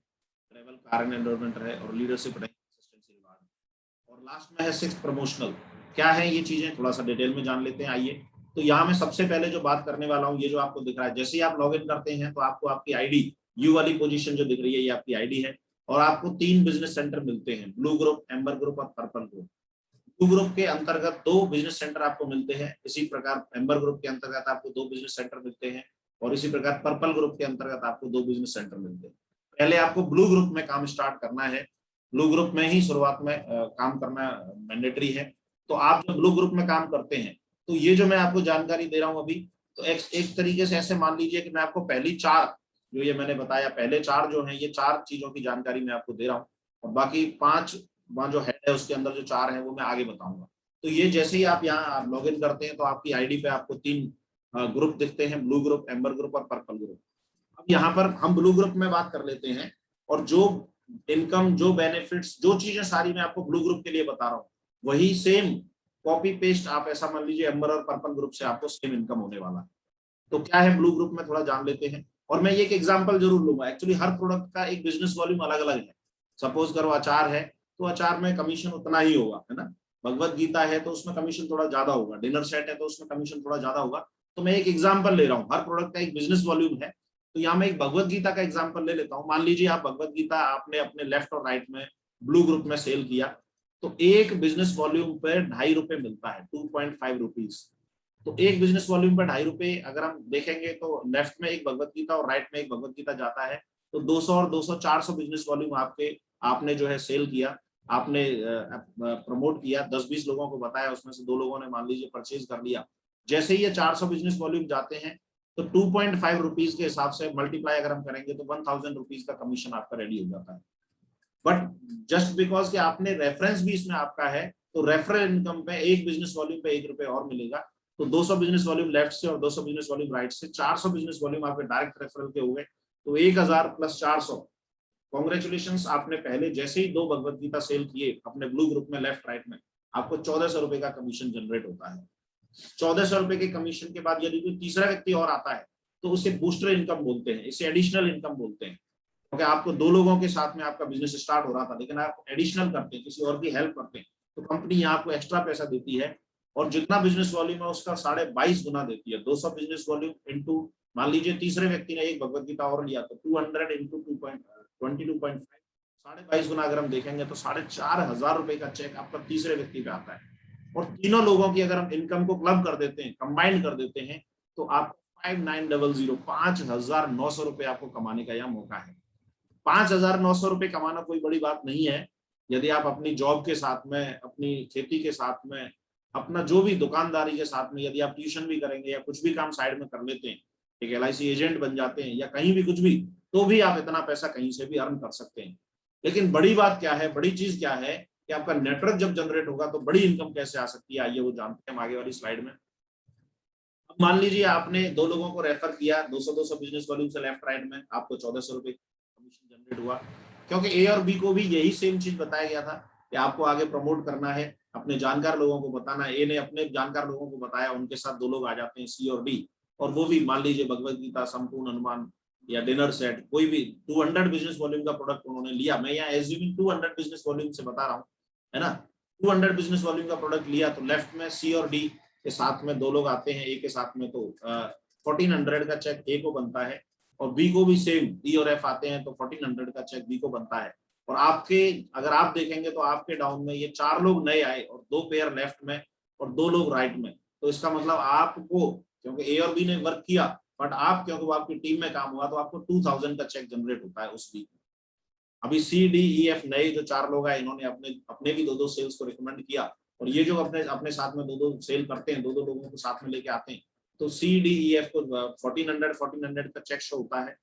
ट्रेवल कार एंड एंडोर्समेंट है और लीडरशिप असिस्टेंसी रिवार्ड। और लास्ट में है 6 प्रमोशनल। क्या है ये चीजें, थोड़ा सा डिटेल में जान लेते हैं आइए। तो यहाँ मैं सबसे पहले जो बात करने वाला हूँ, ये जो आपको दिख रहा है, जैसे ही आप लॉग इन करते हैं तो आपको आपकी आईडी, यू वाली पोजीशन जो दिख रही है ये आपकी आईडी है। और आपको 3 बिजनेस सेंटर मिलते हैं, ब्लू ग्रुप, एम्बर ग्रुप और पर्पल ग्रुप। ब्लू ग्रुप के अंतर्गत 2 बिजनेस सेंटर आपको मिलते हैं, इसी प्रकार एम्बर ग्रुप के अंतर्गत आपको 2 बिजनेस सेंटर मिलते हैं और इसी प्रकार पर्पल ग्रुप के अंतर्गत आपको 2 बिजनेस सेंटर मिलते हैं। पहले आपको ब्लू ग्रुप में काम स्टार्ट करना है, ब्लू ग्रुप में ही शुरुआत में काम करना मैंडेटरी है। तो आप जब ब्लू ग्रुप में काम करते हैं तो ये जो मैं आपको जानकारी दे रहा हूं अभी, तो एक तरीके से ऐसे मान लीजिए कि मैं आपको पहली 4 जो ये मैंने बताया, पहले 4 जो हैं ये 4 चीजों की जानकारी मैं आपको दे रहा हूँ और बाकी 5 वहाँ जो हेड है उसके अंदर जो 4 हैं वो मैं आगे बताऊंगा। तो ये जैसे ही आप यहाँ लॉग इन करते हैं तो आपकी आईडी पे आपको 3 ग्रुप दिखते हैं, ब्लू ग्रुप, एम्बर ग्रुप और पर्पल ग्रुप। अब यहाँ पर हम ब्लू ग्रुप में बात कर लेते हैं और जो इनकम, जो बेनिफिट्स, जो चीजें सारी मैं आपको ब्लू ग्रुप के लिए बता रहा हूँ वही सेम कॉपी पेस्ट आप ऐसा मान लीजिए एम्बर और पर्पल ग्रुप से आपको सेम इनकम होने वाला है। तो क्या है ब्लू ग्रुप में थोड़ा जान लेते हैं और मैं ये एक एग्जांपल जरूर लूंगा। एक्चुअली हर प्रोडक्ट का एक बिजनेस वॉल्यूम अलग अलग है। सपोज करो अचार है तो अचार में कमीशन उतना ही होगा, है ना। भगवत गीता है तो उसमें कमीशन थोड़ा ज्यादा होगा, डिनर सेट है तो उसमें कमीशन थोड़ा ज्यादा होगा। तो मैं एक एग्जांपल ले रहा हूँ, हर प्रोडक्ट का एक बिजनेस वॉल्यूम है, तो यहाँ मैं एक भगवत गीता का एग्जांपल ले लेता हूँ। मान लीजिए आप भगवत गीता आपने अपने लेफ्ट और राइट में ब्लू ग्रुप में सेल किया, तो एक बिजनेस वॉल्यूम पे 2.5 रुपए मिलता है, 2.5 रुपीज। तो एक बिजनेस वॉल्यूम पर 2.5 रुपए अगर हम देखेंगे तो लेफ्ट में एक भगवत गीता और राइट में एक भगवत गीता जाता है, तो 200 और 200 400 बिजनेस वॉल्यूम आपने जो है सेल किया, आपने प्रमोट किया, 10-20 लोगों को बताया, उसमें से 2 लोगों ने मान लीजिए परचेज कर लिया। जैसे ही ये 400 बिजनेस वॉल्यूम जाते हैं तो 2.5 रुपीज के हिसाब से मल्टीप्लाई अगर हम करेंगे तो 1000 रुपीज का कमीशन आपका रेडी हो जाता है। बट जस्ट बिकॉज कि आपने रेफरेंस भी इसमें आपका है, तो रेफरल इनकम पे एक बिजनेस वॉल्यूम पे 1 रुपए और मिलेगा। तो 200 बिजनेस वॉल्यूम लेफ्ट से और 200 बिजनेस वॉल्यूम राइट से, 400 बिजनेस वॉल्यूम आपके डायरेक्ट रेफरल के हो गए, तो 1000 प्लस 400, कॉन्ग्रेचुलेशंस, आपने पहले जैसे ही 2 भगवत गीता सेल किए अपने ब्लू ग्रुप में लेफ्ट राइट में, आपको 1400 रुपए का कमीशन जनरेट होता है। 1400 रुपए के कमीशन के बाद यदि कोई तीसरा व्यक्ति और आता है तो उसे बूस्टर इनकम बोलते हैं, इसे एडिशनल इनकम बोलते हैं। क्योंकि आपको 2 लोगों के साथ में आपका बिजनेस स्टार्ट हो रहा था, लेकिन आप एडिशनल करते हैं, किसी और की हेल्प करते हैं, तो कंपनी यहाँ आपको एक्स्ट्रा पैसा देती है और जितना बिजनेस वॉल्यूम है उसका 22.5 गुना देती है। 200 बिजनेस वॉल्यूम इंटू, मान लीजिए तीसरे व्यक्ति ने एक भगवत गीता और लिया तो 200 इंटू 22.5, 22.5 गुना अगर हम देखेंगे तो 4500 रुपए का चेक आपका तीसरे व्यक्ति पे आता है। और तीनों लोगों की अगर हम इनकम को क्लब कर देते हैं, कंबाइंड कर देते हैं, तो आपको 5900 5900 रुपए आपको कमाने का यहाँ मौका है। 5900 रुपए कमाना कोई बड़ी बात नहीं है। यदि आप अपनी जॉब के साथ में, अपनी खेती के साथ में, अपना जो भी दुकानदारी के साथ में, यदि आप ट्यूशन भी करेंगे या कुछ भी काम साइड में कर लेते हैं, एक LIC एजेंट बन जाते हैं या कहीं भी कुछ भी, तो भी आप इतना पैसा कहीं से भी अर्न कर सकते हैं। लेकिन बड़ी बात क्या है, बड़ी चीज क्या है कि आपका नेटवर्क जब जनरेट होगा तो बड़ी इनकम कैसे आ सकती है, आइए वो जानते हैं हम आगे वाली स्लाइड में। अब मान लीजिए आपने 2 लोगों को रेफर किया, 200 बिजनेस वॉल्यूम से लेफ्ट राइट में, आपको 1400 रुपए कमीशन जनरेट हुआ। क्योंकि A और B को भी यही सेम चीज बताया गया था कि आपको आगे प्रमोट करना है, अपने जानकार लोगों को बताना है। A ने अपने जानकार लोगों को बताया, उनके साथ 2 लोग आ जाते हैं C और D, और वो भी मान लीजिए भगवत गीता, संपूर्ण हनुमान या डिनर सेट, कोई भी 200 बिजनेस वॉल्यूम का प्रोडक्ट उन्होंने लिया। मैं यहाँ एज्यूमिंग 200 बिजनेस वॉल्यूम से बता रहा हूँ, है ना। 200 बिजनेस वॉल्यूम का प्रोडक्ट लिया तो लेफ्ट में C और D के साथ में 2 लोग आते हैं A के साथ में, तो 1400 का चेक A को बनता है, और B को भी सेम E और F आते हैं तो 1400 का चेक B को बनता है। और आपके, अगर आप देखेंगे तो आपके डाउन में ये 4 लोग नए आए और 2 पेयर लेफ्ट में और 2 लोग राइट में, तो इसका मतलब आपको, क्योंकि A और B ने वर्क किया, बट आप, क्योंकि वो आपकी टीम में काम हुआ, तो आपको 2000 का चेक जनरेट होता है उस वीक में। अभी C D E F नए जो 4 लोग आए, इन्होंने अपने भी 2-2 सेल्स को रिकमेंड किया, और ये जो अपने साथ में 2-2 सेल करते हैं, 2-2 लोगों को साथ में लेके आते हैं, तो C D E F को 1400 का चेक शो होता है,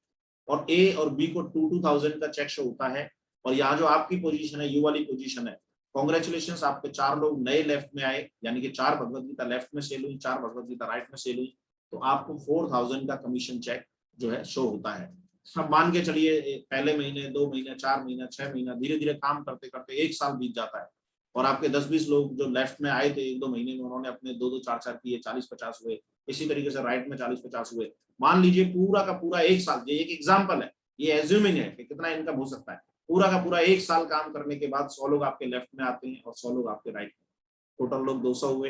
और A और B को 2000 का चेक शो होता है। और यहाँ जो आपकी पोजीशन है, यू वाली पोजीशन है, कॉन्ग्रेचुलेशन, आपके 4 लोग नए लेफ्ट में आए, यानी कि 4 भगवत गीता लेफ्ट में सेल हुई, 4 भगवत गीता राइट में सेल हुई, तो आपको 4000 का कमीशन चेक जो है शो होता है। सब मान के चलिए, पहले महीने, 2 महीने, 4 महीना, 6 महीना, धीरे धीरे काम करते करते 1 साल बीत जाता है, और आपके 10-20 लोग जो लेफ्ट में आए थे 1-2 महीने में, उन्होंने अपने 2-2, 4-4 किए, 40-50 हुए। इसी तरीके से राइट में 40-50 हुए। मान लीजिए पूरा का पूरा 1 साल, ये एक एग्जाम्पल है, ये एज्यूमिंग है कि कितना इनकम हो सकता है। पूरा का पूरा 1 साल काम करने के बाद 100 लोग आपके लेफ्ट में आते हैं और 100 लोग आपके राइट में, टोटल लोग 200 हुए।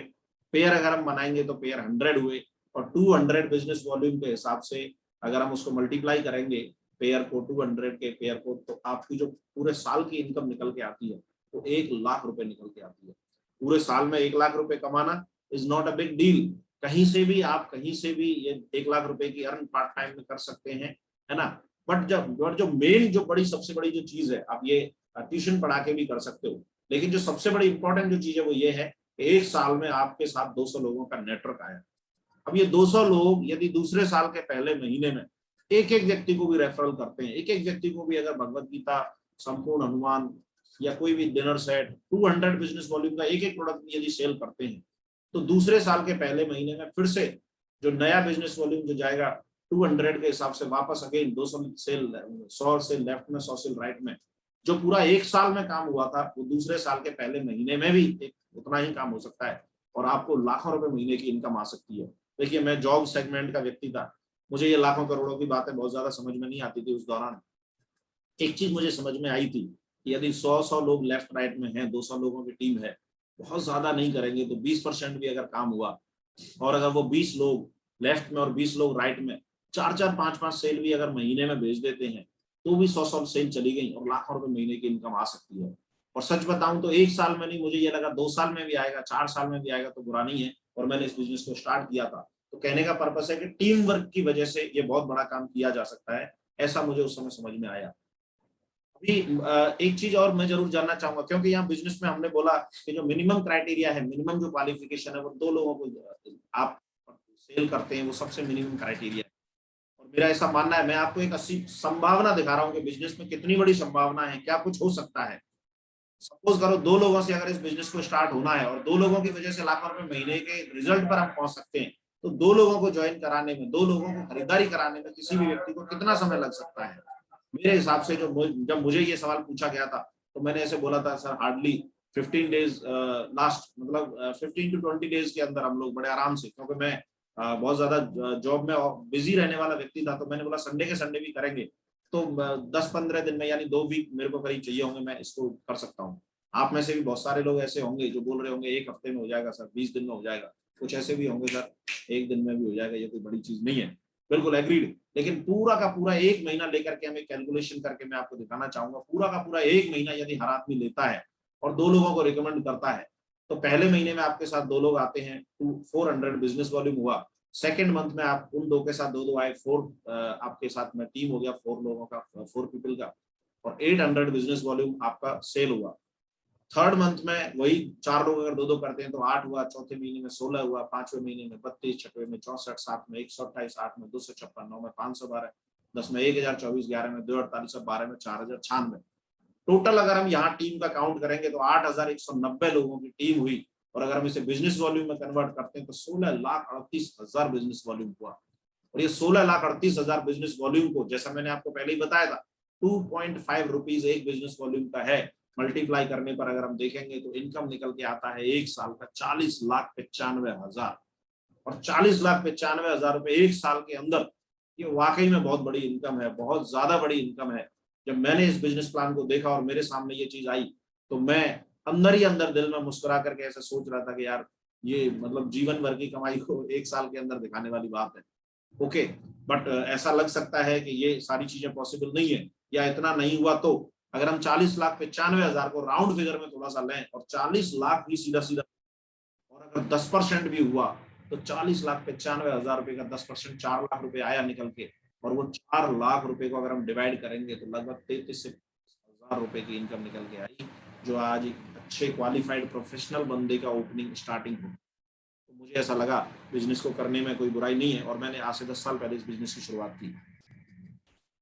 पेयर अगर हम बनाएंगे तो पेयर 100 हुए, और 200 बिजनेस वॉल्यूम के हिसाब से अगर हम उसको मल्टीप्लाई करेंगे पेयर को, 200 के पेयर को, तो आपकी जो पूरे साल की इनकम निकल के आती है तो 1 लाख रुपए निकल के आती है। पूरे साल में 1 लाख रुपए कमाना is not a big deal. कहीं से भी आप, कहीं से भी ये 1 लाख रुपए की अर्न पार्ट टाइम में कर सकते हैं, है ना। बट जो मेन, जो बड़ी, सबसे बड़ी जो चीज है, आप ये ट्यूशन पढ़ा के भी कर सकते हो, लेकिन जो सबसे बड़ी इंपॉर्टेंट जो चीज है वो ये है कि 1 साल में आपके साथ 200 लोगों का नेटवर्क आया। अब ये 200 लोग यदि दूसरे साल के पहले महीने में एक एक व्यक्ति को भी रेफरल करते हैं, एक एक व्यक्ति को भी अगर भगवत गीता, संपूर्ण हनुमान या कोई भी डिनर सेट, 200 बिजनेस वॉल्यूम का एक एक प्रोडक्ट यदि सेल करते हैं, तो दूसरे साल के पहले महीने में फिर से जो नया बिजनेस वॉल्यूम जो जाएगा 200 के हिसाब से वापस अगेन 200 सेल, 100 से लेफ्ट में, 100 से राइट में, जो पूरा 1 साल में काम हुआ था वो दूसरे साल के पहले महीने में भी उतना ही काम हो सकता है, और आपको लाखों रुपए महीने की इनकम आ सकती है। देखिए, मैं जॉब सेगमेंट का व्यक्ति था, मुझे ये लाखों करोड़ों की बातें बहुत ज्यादा समझ में नहीं आती थी। उस दौरान एक चीज मुझे समझ में आई थी कि यदि 100 लोग लेफ्ट राइट में हैं, 200 लोगों की टीम है, बहुत ज्यादा नहीं करेंगे तो 20% भी अगर काम हुआ, और अगर वो 20 लोग लेफ्ट में और 20 लोग राइट में 4-4, 5-5 सेल भी अगर महीने में भेज देते हैं तो भी 100 सेल चली गई और लाखों रुपए महीने की इनकम आ सकती है। और सच बताऊं तो 1 साल में नहीं, मुझे ये लगा 2 साल में भी आएगा, 4 साल में भी आएगा तो बुरा नहीं है। और मैंने इस बिजनेस को स्टार्ट किया था। तो कहने का पर्पस है कि टीम वर्क की वजह से ये बहुत बड़ा काम किया जा सकता है, ऐसा मुझे उस समय समझ में आया। अभी एक चीज और मैं जरूर जानना चाहूंगा, क्योंकि यहाँ बिजनेस में हमने बोला कि जो मिनिमम क्राइटेरिया है, मिनिमम जो क्वालिफिकेशन है वो 2 लोगों को आप सेल करते हैं, वो सबसे मिनिमम क्राइटेरिया है। और मेरा ऐसा मानना है, मैं आपको एक 80 संभावना दिखा रहा हूँ कि बिजनेस में कितनी बड़ी संभावना है, क्या कुछ हो सकता है। सपोज करो 2 लोगों से अगर इस बिजनेस को स्टार्ट होना है और 2 लोगों की वजह से लाखों रुपए महीने के रिजल्ट पर हम पहुंच सकते हैं, तो 2 लोगों को ज्वाइन कराने में, 2 लोगों को खरीदारी कराने में किसी भी व्यक्ति को कितना समय लग सकता है। मेरे हिसाब से जब मुझे ये सवाल पूछा गया था तो मैंने ऐसे बोला था, सर हार्डली 15 डेज लास्ट, मतलब 15 to 20 डेज के अंदर हम लोग बड़े आराम से, क्योंकि मैं बहुत ज्यादा जॉब में बिजी रहने वाला व्यक्ति था, तो मैंने बोला संडे के संडे भी करेंगे तो 10-15 दिन में, यानी 2 वीक मेरे को करीब चाहिए होंगे, मैं इसको कर सकता हूँ। आप में से भी बहुत सारे लोग ऐसे होंगे जो बोल रहे होंगे 1 हफ्ते में हो जाएगा सर, 20 दिन में हो जाएगा। कुछ ऐसे भी होंगे सर 1 दिन में भी हो जाएगा, ये कोई बड़ी चीज नहीं है। बिल्कुल एग्रीड। लेकिन पूरा का पूरा 1 महीना लेकर के, हमें कैलकुलेशन करके मैं आपको दिखाना चाहूंगा, पूरा का पूरा 1 महीना यदि हर आदमी लेता है और 2 लोगों को रिकमेंड करता है, तो पहले महीने में आपके साथ 2 लोग आते हैं, 400 बिजनेस वॉल्यूम हुआ। सेकेंड मंथ में आप उन 2 के साथ 2 आए, 4 आपके साथ में टीम हो गया 4 लोगों का, 4 पीपल का, और 800 बिजनेस वॉल्यूम आपका सेल हुआ। थर्ड मंथ में वही 4 लोग अगर 2 करते हैं तो 8 हुआ, चौथे महीने में 16 हुआ, 5वें महीने में 32, 6वें में 64, 7 में 128, 8 में 256, 9 में 512, 10 में 1024, 11 में 248, 12 में 4096। टोटल अगर हम यहाँ टीम का काउंट करेंगे तो 8190 लोगों की टीम हुई। और अगर हम इसे बिजनेस वॉल्यूम में कन्वर्ट करते हैं तो 16,38,000 बिजनेस वॉल्यूम हुआ। और ये 16,38,000 बिजनेस वॉल्यूम को, जैसा मैंने आपको पहले ही बताया था, 2.5 रुपीज एक बिजनेस वॉल्यूम का है। मल्टीप्लाई करने पर अगर हम देखेंगे तो इनकम निकल के आता है 1 साल का 40,95,000। और 40,95,000 रुपए 1 साल के अंदर, ये वाकई में बहुत बड़ी इनकम है, बहुत ज्यादा बड़ी इनकम है। जब मैंने इस बिजनेस प्लान को देखा और मेरे सामने ये चीज आई तो मैं अंदर ही अंदर दिल में मुस्कुरा करके ऐसा सोच रहा था कि यार ये मतलब जीवन भर की कमाई को 1 साल के अंदर दिखाने वाली बात है। ओके, बट ऐसा लग सकता है कि ये सारी चीजें पॉसिबल नहीं है, या इतना नहीं हुआ तो अगर हम 40,95,000 को राउंड फिगर में थोड़ा सा लें और 40 लाख भी सीधा सीधा, और अगर 10% भी हुआ तो 40,95,000 रुपए का 10%, 4 लाख रुपए आया निकल के। और वो 4 लाख रुपए को अगर हम डिवाइड करेंगे तो लगभग 33 से 50,000 रुपए की इनकम निकल के आई, जो आज एक अच्छे क्वालिफाइड प्रोफेशनल बंदे का ओपनिंग स्टार्टिंग हो। तो मुझे ऐसा लगा बिजनेस को करने में कोई बुराई नहीं है, और मैंने आज से 10 साल पहले इस बिजनेस की शुरुआत की।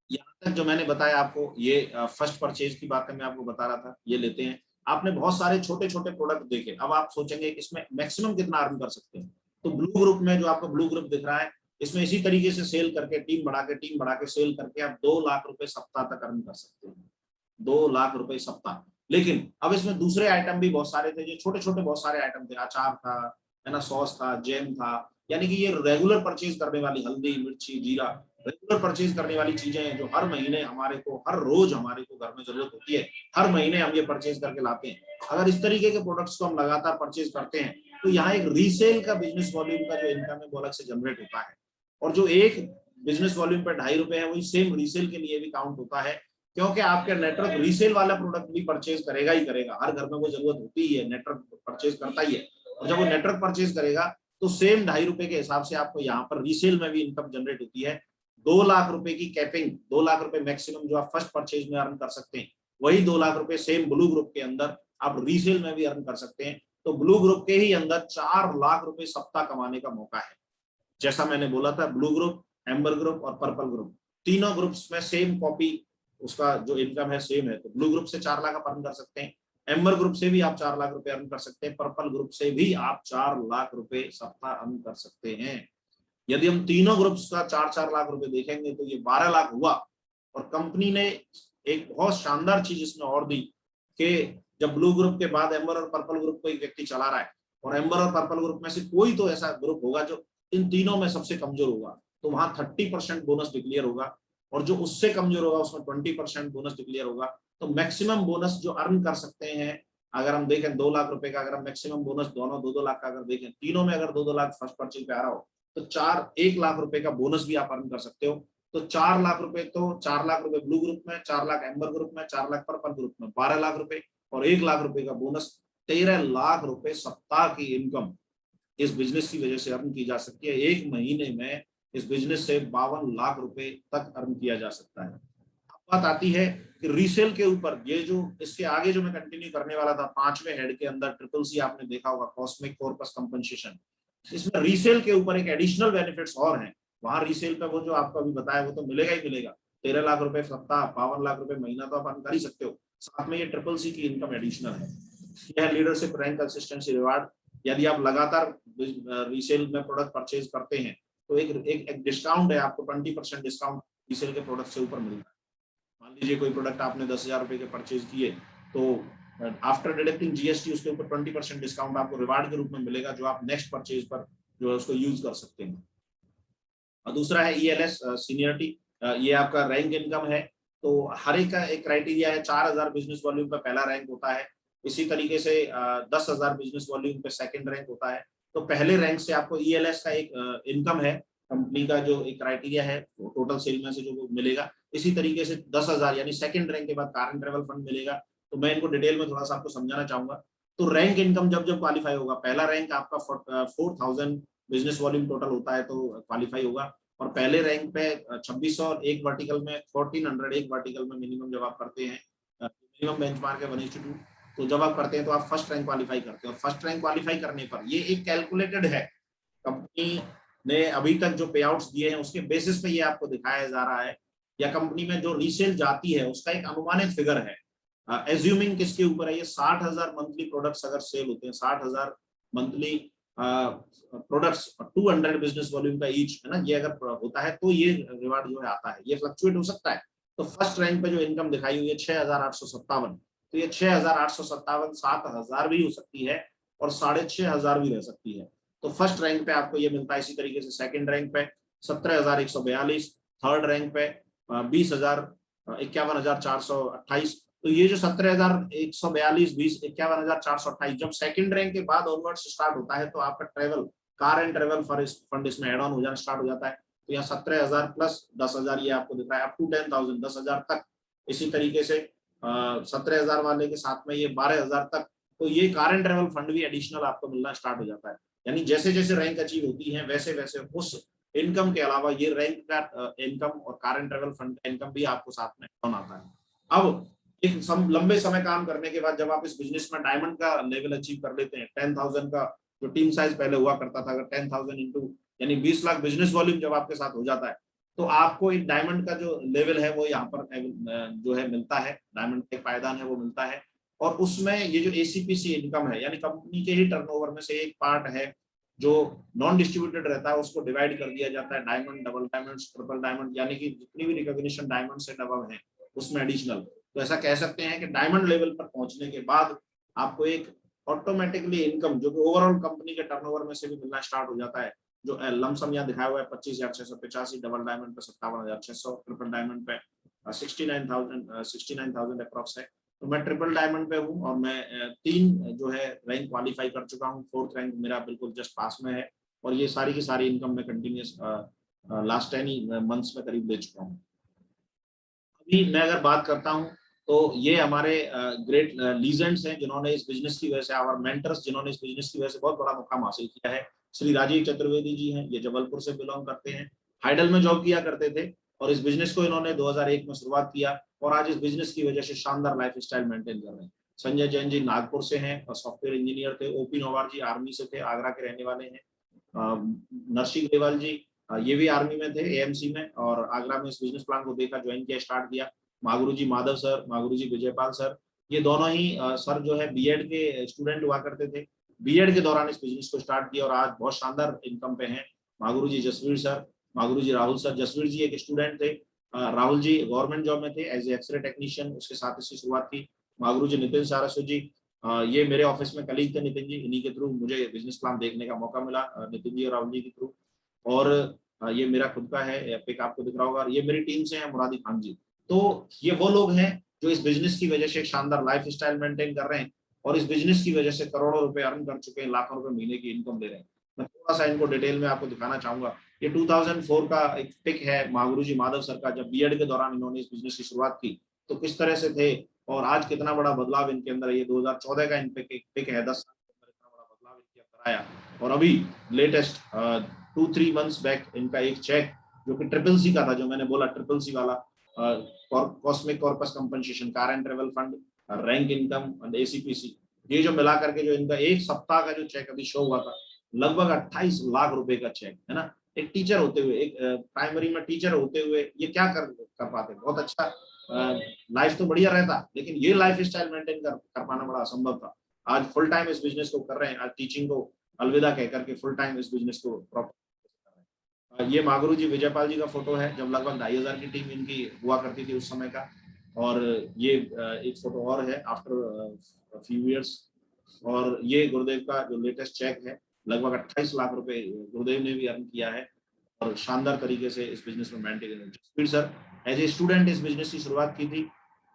यहाँ तक जो मैंने बताया आपको, ये फर्स्ट परचेज की बात है, मैं आपको बता रहा था, ये लेते हैं। आपने बहुत सारे छोटे छोटे प्रोडक्ट देखे, अब आप सोचेंगे इसमें मैक्सिमम कितना अर्न कर सकते हैं। तो ब्लू ग्रुप में, जो आपको ब्लू ग्रुप दिख रहा है, इसमें इसी तरीके से सेल करके, टीम बढ़ा के सेल करके आप 2 लाख रुपए सप्ताह तक अर्न कर सकते हैं। 2 लाख रुपए सप्ताह। लेकिन अब इसमें दूसरे आइटम भी बहुत सारे थे, जो छोटे छोटे बहुत सारे आइटम थे, अचार था, है ना, सॉस था, जैम था, यानी कि ये रेगुलर परचेज करने वाली हल्दी, मिर्ची, जीरा, रेगुलर परचेज करने वाली चीजें हैं, जो हर महीने हमारे को, हर रोज हमारे को घर में जरूरत होती है, हर महीने हम ये परचेज करके लाते हैं। अगर इस तरीके के प्रोडक्ट्स को हम लगातार परचेज करते हैं तो यहाँ एक रीसेल का बिजनेस वॉल्यूम का जो इनकम है वो अलग से जनरेट होता है। और जो एक बिजनेस वॉल्यूम पे 2.5 रुपए है, वही सेम रीसेल के लिए भी काउंट होता है, क्योंकि आपके नेटवर्क रीसेल वाला प्रोडक्ट भी परचेज करेगा ही करेगा। हर घर में वो जरूरत होती ही है, नेटवर्क परचेज करता ही है। और जब वो नेटवर्क परचेज करेगा तो सेम 2.5 रुपए के हिसाब से आपको यहाँ पर रीसेल में भी इनकम जनरेट होती है। 2 लाख रुपए की कैपिंग, 2 लाख रुपए मैक्सिमम जो आप फर्स्ट परचेज में अर्न कर सकते हैं, वही 2 लाख रुपए सेम ब्लू ग्रुप के अंदर आप रीसेल में भी अर्न कर सकते हैं। तो ब्लू ग्रुप के ही अंदर 4 लाख रुपए सप्ताह कमाने का मौका है। जैसा मैंने बोला था, ब्लू ग्रुप, एम्बर ग्रुप और पर्पल ग्रुप, तीनों ग्रुप्स में सेम कॉपी, उसका जो इनकम है सेम है। तो ब्लू ग्रुप से 4 लाख आप अर्न कर सकते हैं, एम्बर ग्रुप से भी आप 4 लाख रुपए अर्न कर सकते हैं, पर्पल ग्रुप से भी आप 4 लाख रुपए सप्ताह अर्न कर सकते हैं। यदि हम तीनों ग्रुप्स का 4-4 लाख रुपए देखेंगे तो ये 12 लाख हुआ। और कंपनी ने एक बहुत शानदार चीज इसमें और दी कि जब ब्लू ग्रुप के बाद एम्बर और पर्पल ग्रुप को एक व्यक्ति चला रहा है, और एम्बर और पर्पल ग्रुप में से कोई तो ऐसा ग्रुप होगा जो इन तीनों में सबसे कमजोर होगा, तो वहां 30% बोनस डिक्लेयर होगा, और जो उससे कमजोर होगा उसमें 20% बोनस डिक्लेयर होगा। तो मैक्सिमम बोनस जो अर्न कर सकते हैं अगर हम देखें 2 लाख रुपए का, अगर हम मैक्सिमम बोनस दोनों 2-2 लाख का अगर देखें, तीनों में अगर 2-2 लाख फर्स्ट परचेज पे आ रहा हो तो 1 लाख रुपए का बोनस भी आप अर्न कर सकते हो। तो 4 लाख रुपए, तो 4 लाख रुपए ब्लू ग्रुप में, 4 लाख एम्बर ग्रुप में, 4 लाख पर्पल ग्रुप में, 12 लाख रुपए और 1 लाख रुपए का बोनस, 13 लाख रुपए सप्ताह की इनकम इस बिजनेस की वजह से अर्न की जा सकती है। एक महीने में इस बिजनेस से 52 लाख रुपए तक अर्न किया जा सकता है। बात आती है कि रीसेल के ऊपर, ये जो इसके आगे जो मैं कंटिन्यू करने वाला था 5वें हेड के अंदर, ट्रिपल सी आपने देखा होगा, कॉस्मिक कॉर्पस कंपनसेशन, इसमें रीसेल के ऊपर एक एडिशनल बेनिफिट्स और हैं। वहां रीसेल पे वो जो आपको अभी बताया वो तो मिलेगा ही मिलेगा, 13 लाख रुपए सप्ताह, 52 लाख रुपए महीना तो आप अर्न कर ही सकते हो। साथ में ये ट्रिपल सी की इनकम एडिशनल है। यह लीडरशिप रैंक कंसिस्टेंसी रिवार्ड, यदि आप लगातार रीसेल में प्रोडक्ट परचेज करते हैं तो एक डिस्काउंट है, आपको 20% डिस्काउंट रीसेल के प्रोडक्ट से ऊपर मिलता है। मान लीजिए कोई प्रोडक्ट आपने 10,000 रुपए के परचेज किए तो आफ्टर डिडक्टिंग जीएसटी उसके ऊपर 20% डिस्काउंट आपको रिवार्ड के रूप में मिलेगा, जो आप नेक्स्ट परचेज पर जो है उसको यूज कर सकते हैं। और दूसरा है ईएलएस सीनियरिटी, ये आपका रैंक इनकम है। तो हर एक का एक क्राइटेरिया है, 4,000 बिजनेस वॉल्यूम पे पहला रैंक होता है, इसी तरीके से 10,000 बिजनेस वॉल्यूम पे सेकंड रैंक होता है। तो पहले रैंक से आपको ईएलएस का एक इनकम है, कंपनी का जो एक क्राइटेरिया है टोटल सेल में से जो मिलेगा। इसी तरीके से 10,000 यानी सेकंड रैंक के बाद कार एंड ट्रेवल फंड मिलेगा। तो मैं इनको डिटेल में थोड़ा सा आपको समझाना चाहूंगा। तो रैंक इनकम जब जब क्वालिफाई होगा, पहला रैंक आपका 4,000 बिजनेस वॉल्यूम टोटल होता है तो क्वालिफाई होगा, और पहले रैंक पे 2600 और एक वर्टिकल में 1400 एक वर्टिकल में मिनिमम जब आप करते हैं, मिनिमम बेंचमार्क है 1:2, तो जब आप करते हैं तो आप फर्स्ट रैंक क्वालिफाई करते हैं। और फर्स्ट रैंक क्वालिफाई करने पर ये एक कैलकुलेटेड है, कंपनी ने अभी तक जो पे आउट्स दिए हैं उसके बेसिस पे ये आपको दिखाया जा रहा है, या कंपनी में जो रीसेल जाती है उसका एक अनुमानित फिगर है। एज्यूमिंग किसके ऊपर है, ये 60,000 मंथली प्रोडक्ट्स अगर सेल होते हैं, 60,000 मंथली प्रोडक्ट्स, 200 बिजनेस वॉल्यूम का ईच है ना, ये अगर होता है तो ये रिवार्ड जो है आता है। ये फ्लक्चुएट हो सकता है। तो फर्स्ट रैंक पे जो इनकम दिखाई हुई है 6,857, तो ये 6,857 7,000 भी हो सकती है और 6,500 भी रह सकती है। तो फर्स्ट रैंक पे आपको ये मिलता है। इसी तरीके से सेकंड रैंक पे 17,142, थर्ड रैंक पे 51,428। तो ये जो 17,142, 51,428 जब सेकंड रैंक के बाद ऑनवर्ड्स स्टार्ट होता है तो आपका travel, car and travel fund इसमें एड ऑन हो जाना स्टार्ट हो जाता है। तो यहाँ 17,000 प्लस 10,000 ये आपको दिख रहा है, अप टू 10,000, 10,000 तक। इसी तरीके से 17,000 वाले के साथ में ये 12,000 तक। तो ये कार एंड ट्रेवल फंड भी एडिशनल आपको मिलना स्टार्ट हो जाता है। यानी जैसे जैसे रैंक अचीव होती है वैसे वैसे उस इनकम के अलावा ये रैंक का इनकम और कार एंड ट्रेवल फंड का इनकम भी आपको साथ में ऑन आता है। अब एक लंबे समय काम करने के बाद जब आप इस बिजनेस में डायमंड का लेवल अचीव कर लेते हैं, 10,000 का जो टीम साइज पहले हुआ करता था, अगर 10,000 इंटू यानी 20 लाख बिजनेस वॉल्यूम जब आपके साथ हो जाता है तो आपको एक डायमंड का जो लेवल है वो यहाँ पर जो है मिलता है, डायमंड का पायदान है वो मिलता है। और उसमें ये जो एसीपीसी इनकम है, यानी कंपनी के ही टर्नओवर में से एक पार्ट है जो नॉन डिस्ट्रीब्यूटेड रहता है, उसको डिवाइड कर दिया जाता है diamond, double diamond, triple diamond, यानी कि जितनी भी रिकॉग्निशन डायमंड से डबल है उसमें एडिशनल। तो ऐसा कह सकते हैं कि डायमंड लेवल पर पहुंचने के बाद आपको एक ऑटोमेटिकली इनकम जो कि ओवरऑल कंपनी के टर्नओवर में से भी मिलना स्टार्ट हो जाता है। जो लमसम यहाँ दिखाया हुआ है 25,685, डबल डायमंड पे 57,600, ट्रिपल डायमंड पे 69,000 अप्रॉक्स है। तो मैं ट्रिपल डायमंड पे हूँ और मैं 3 जो है रैंक क्वालिफाई कर चुका हूँ, 4th रैंक मेरा बिल्कुल जस्ट पास में है। और ये सारी की सारी इनकम मैं कंटिन्यूस लास्ट 10 मंथ्स में करीब ले चुका हूँ। अभी मैं अगर बात करता हूँ तो ये हमारे ग्रेट लीजेंड्स हैं जिन्होंने इस बिजनेस की वजह से, और मेंटर्स जिन्होंने इस बिजनेस की वजह से बहुत बड़ा मुकाम हासिल किया है। श्री राजीव चतुर्वेदी जी हैं, ये जबलपुर से बिलोंग करते हैं, हाइडल में जॉब किया करते थे और इस बिजनेस को इन्होंने 2001 में शुरुआत किया और आज इस बिजनेस की वजह से शानदार लाइफ स्टाइल मेंटेन कर रहे हैं। संजय जैन जी नागपुर से हैं और सॉफ्टवेयर इंजीनियर थे। ओपी नोवार जी आर्मी से थे, आगरा के रहने वाले हैं। नरसिंह ग्रेवाल जी ये भी आर्मी में थे, एएमसी में, और आगरा में इस बिजनेस प्लान को देखा, ज्वाइन किया, स्टार्ट किया। मागुरुजी माधव सर, मागुरुजी विजयपाल सर, ये दोनों ही सर जो है बीएड के स्टूडेंट हुआ करते थे, बीएड के दौरान इस बिजनेस को स्टार्ट किया और आज बहुत शानदार इनकम पे हैं। मागुरुजी जसवीर सर, मागुरुजी राहुल सर। जसवीर जी एक स्टूडेंट थे, राहुल जी गवर्नमेंट जॉब में थे एज ए एक्सरे टेक्नीशियन, उसके साथ इसकी शुरुआत की। मागुरुजी नितिन सारस्वत जी, ये मेरे ऑफिस में कलीग थे नितिन जी, इन्हीं के थ्रू मुझे बिजनेस प्लान देखने का मौका मिला, नितिन जी और राहुल जी के थ्रू। और ये मेरा खुद का है, पिक आपको दिख रहा होगा। ये मेरी टीम से है, मुरादी खान जी। तो ये वो लोग हैं जो इस बिजनेस की वजह से एक शानदार लाइफ स्टाइल मेंटेन कर रहे हैं। और इस बिजनेस की वजह से करोड़ों रुपए अर्न कर चुके हैं, लाखों रुपए महीने की इनकम दे रहे हैं। मैं थोड़ा सा इनको डिटेल में आपको दिखाना चाहूंगा। ये 2004 का एक पिक है महागुरुजी माधव सर का, जब बीएड के दौरान इन्होंने इस बिजनेस की शुरुआत की तो किस तरह से थे और आज कितना बड़ा बदलाव इनके अंदर है। ये 2014 का इन पिक है, 10 साल के अंदर इतना बड़ा बदलाव इनके अंदर आया। और अभी लेटेस्ट 2-3 मंथ्स बैक इनका एक चेक जो कि CCC का था, जो मैंने बोला CCC वाला, cosmic corpus compensation, car and travel fund, rank income and ACPC, ये जो मिला करके जो इनका एक सप्ताह का जो चेक अभी शो हुआ था, लगभग 28 लाख रुपए का चेक है ना। एक टीचर होते हुए, एक प्राइमरी में टीचर होते हुए ये क्या कर पाते, बहुत अच्छा लाइफ तो बढ़िया रहता, लेकिन ये लाइफ स्टाइल मेंटेन कर पाना बड़ा असंभव था। आज फुल टाइम इस बिजनेस को कर रहे हैं, आज टीचिंग को अलविदा कह करके फुल टाइम इस बिजनेस को प्रॉपर कर रहे हैं। ये महागुरु जी विजयपाल जी का फोटो है, जब लगभग 2500 की टीम इनकी हुआ करती थी उस समय का। और ये एक फोटो और है आफ्टर फ्यू इयर्स। और ये गुरुदेव का जो लेटेस्ट चेक है, लगभग 28 लाख रुपए गुरुदेव ने भी अर्न किया है और शानदार तरीके से इस बिजनेस में maintain. Jasveer sir as a student इस बिजनेस की शुरुआत की थी,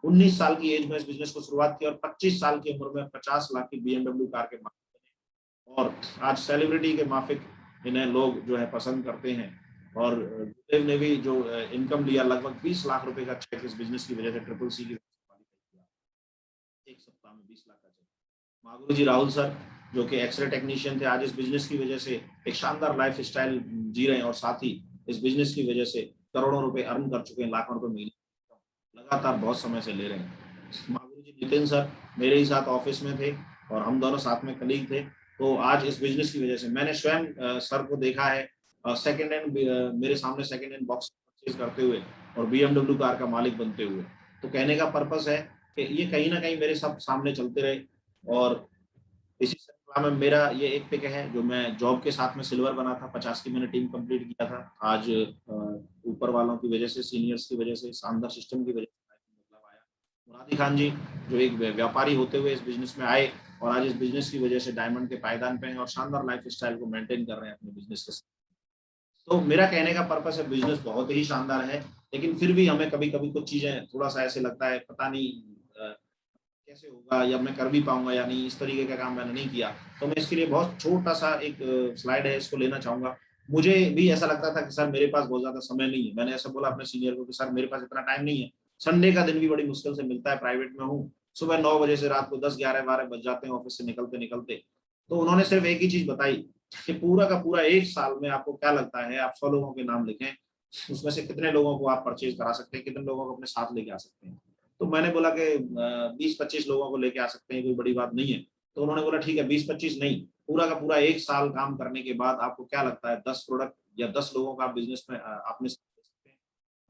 19 साल की एज में इस बिजनेस को शुरुआत की और 25 साल की उम्र में 50 लाख की BMW कार के मालिक बने। और आज सेलिब्रिटी के माफिक इन्हें लोग जो है पसंद करते हैं। और गुरुदेव ने भी जो इनकम लिया, लगभग 20 लाख रुपए का चेक इस बिजनेस की वजह से CCC की एक सप्ताह में 20 लाख का चेक। महागुरु जी राहुल सर जो कि एक्सरे टेक्नीशियन थे, आज इस बिजनेस की वजह से एक शानदार लाइफ स्टाइल जी रहे हैं और साथ ही इस बिजनेस की वजह से करोड़ों रुपए अर्न कर चुके हैं, लाखों रुपए महीने लगातार बहुत समय से ले रहे हैं। महागुरु जी नितिन सर मेरे ही साथ ऑफिस में थे और हम दोनों साथ में कलीग थे। तो आज इस बिजनेस की वजह से मैंने स्वयं सर को देखा है सेकेंड हैंड, मेरे सामने सेकेंड हैंड बॉक्स परचेज करते हुए और BMW कार का मालिक बनते हुए। तो कहने का पर्पस है कि ये कहीं ना कहीं मेरे सब सामने चलते रहे। और इसी श्रृंखला में मेरा ये एक पिक है जो मैं जॉब के साथ में सिल्वर बना था, 50 की मैंने टीम कंप्लीट किया था। आज ऊपर वालों की वजह से, सीनियर्स की वजह से, शानदार सिस्टम की वजह से बदलाव आया। मुरादी खान जी जो एक व्यापारी होते हुए इस बिजनेस में आए और आज इस बिजनेस की वजह से डायमंड के पायदान पे हैं और शानदार लाइफ स्टाइल को मेंटेन कर रहे हैं अपने बिजनेस के साथ। तो मेरा कहने का पर्पस है, बिजनेस बहुत ही शानदार है, लेकिन फिर भी हमें कभी कभी कुछ चीजें थोड़ा सा ऐसे लगता है पता नहीं कैसे होगा या मैं कर भी पाऊंगा या नहीं, इस तरीके का काम मैंने नहीं किया। तो मैं इसके लिए बहुत छोटा सा एक स्लाइड है, इसको लेना चाहूंगा। मुझे भी ऐसा लगता था कि सर मेरे पास बहुत ज्यादा समय नहीं है, मैंने ऐसा बोला अपने सीनियर को कि सर मेरे पास इतना टाइम नहीं है, संडे का दिन भी बड़ी मुश्किल से मिलता है, प्राइवेट में हूँ, सुबह 9 बजे से रात को 10, 11, 12 बज जाते हैं ऑफिस से निकलते निकलते। तो उन्होंने सिर्फ एक ही चीज बताई कि पूरा का पूरा एक साल में आपको क्या लगता है, आप 100 लोगों के नाम लिखें, उसमें से कितने लोगों को आप परचेज करा सकते हैं, कितने लोगों को अपने साथ लेके आ सकते हैं। तो मैंने बोला कि 20-25 लोगों को लेके आ सकते हैं, कोई बड़ी बात नहीं है। तो उन्होंने बोला ठीक है 20-25 नहीं, पूरा का पूरा एक साल काम करने के बाद आपको क्या लगता है 10 प्रोडक्ट या 10 लोगों का आप बिजनेस में आपने सकते हैं।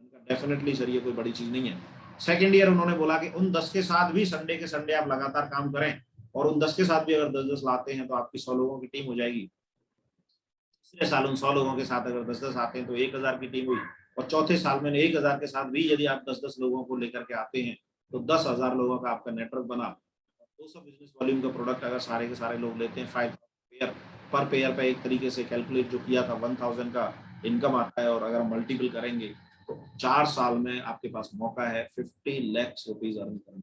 उनका डेफिनेटली सर ये कोई बड़ी चीज नहीं है। सेकेंड ईयर उन्होंने बोला कि उन 10 के साथ भी संडे के संडे आप लगातार काम करें और उन 10 के साथ भी अगर 10-10 लाते हैं तो आपकी 100 लोगों की टीम हो जाएगी। तीसरे साल उन 100 लोगों के साथ अगर 10-10 आते हैं तो 1000 की टीम हुई और चौथे साल में 1000 के साथ भी यदि आप 10-10 लोगों को लेकर के आते हैं तो 10,000 लोगों का आपका नेटवर्क बना। 200 बिजनेस वॉल्यूम का प्रोडक्ट अगर सारे के सारे लोग लेते हैं, 5 पेयर पर पेयर पे एक तरीके से कैलकुलेट जो किया था 1000 का इनकम आता है और अगर मल्टीपल करेंगे तो 4 साल में आपके पास मौका है 50 लाख रुपीज अर्न करने।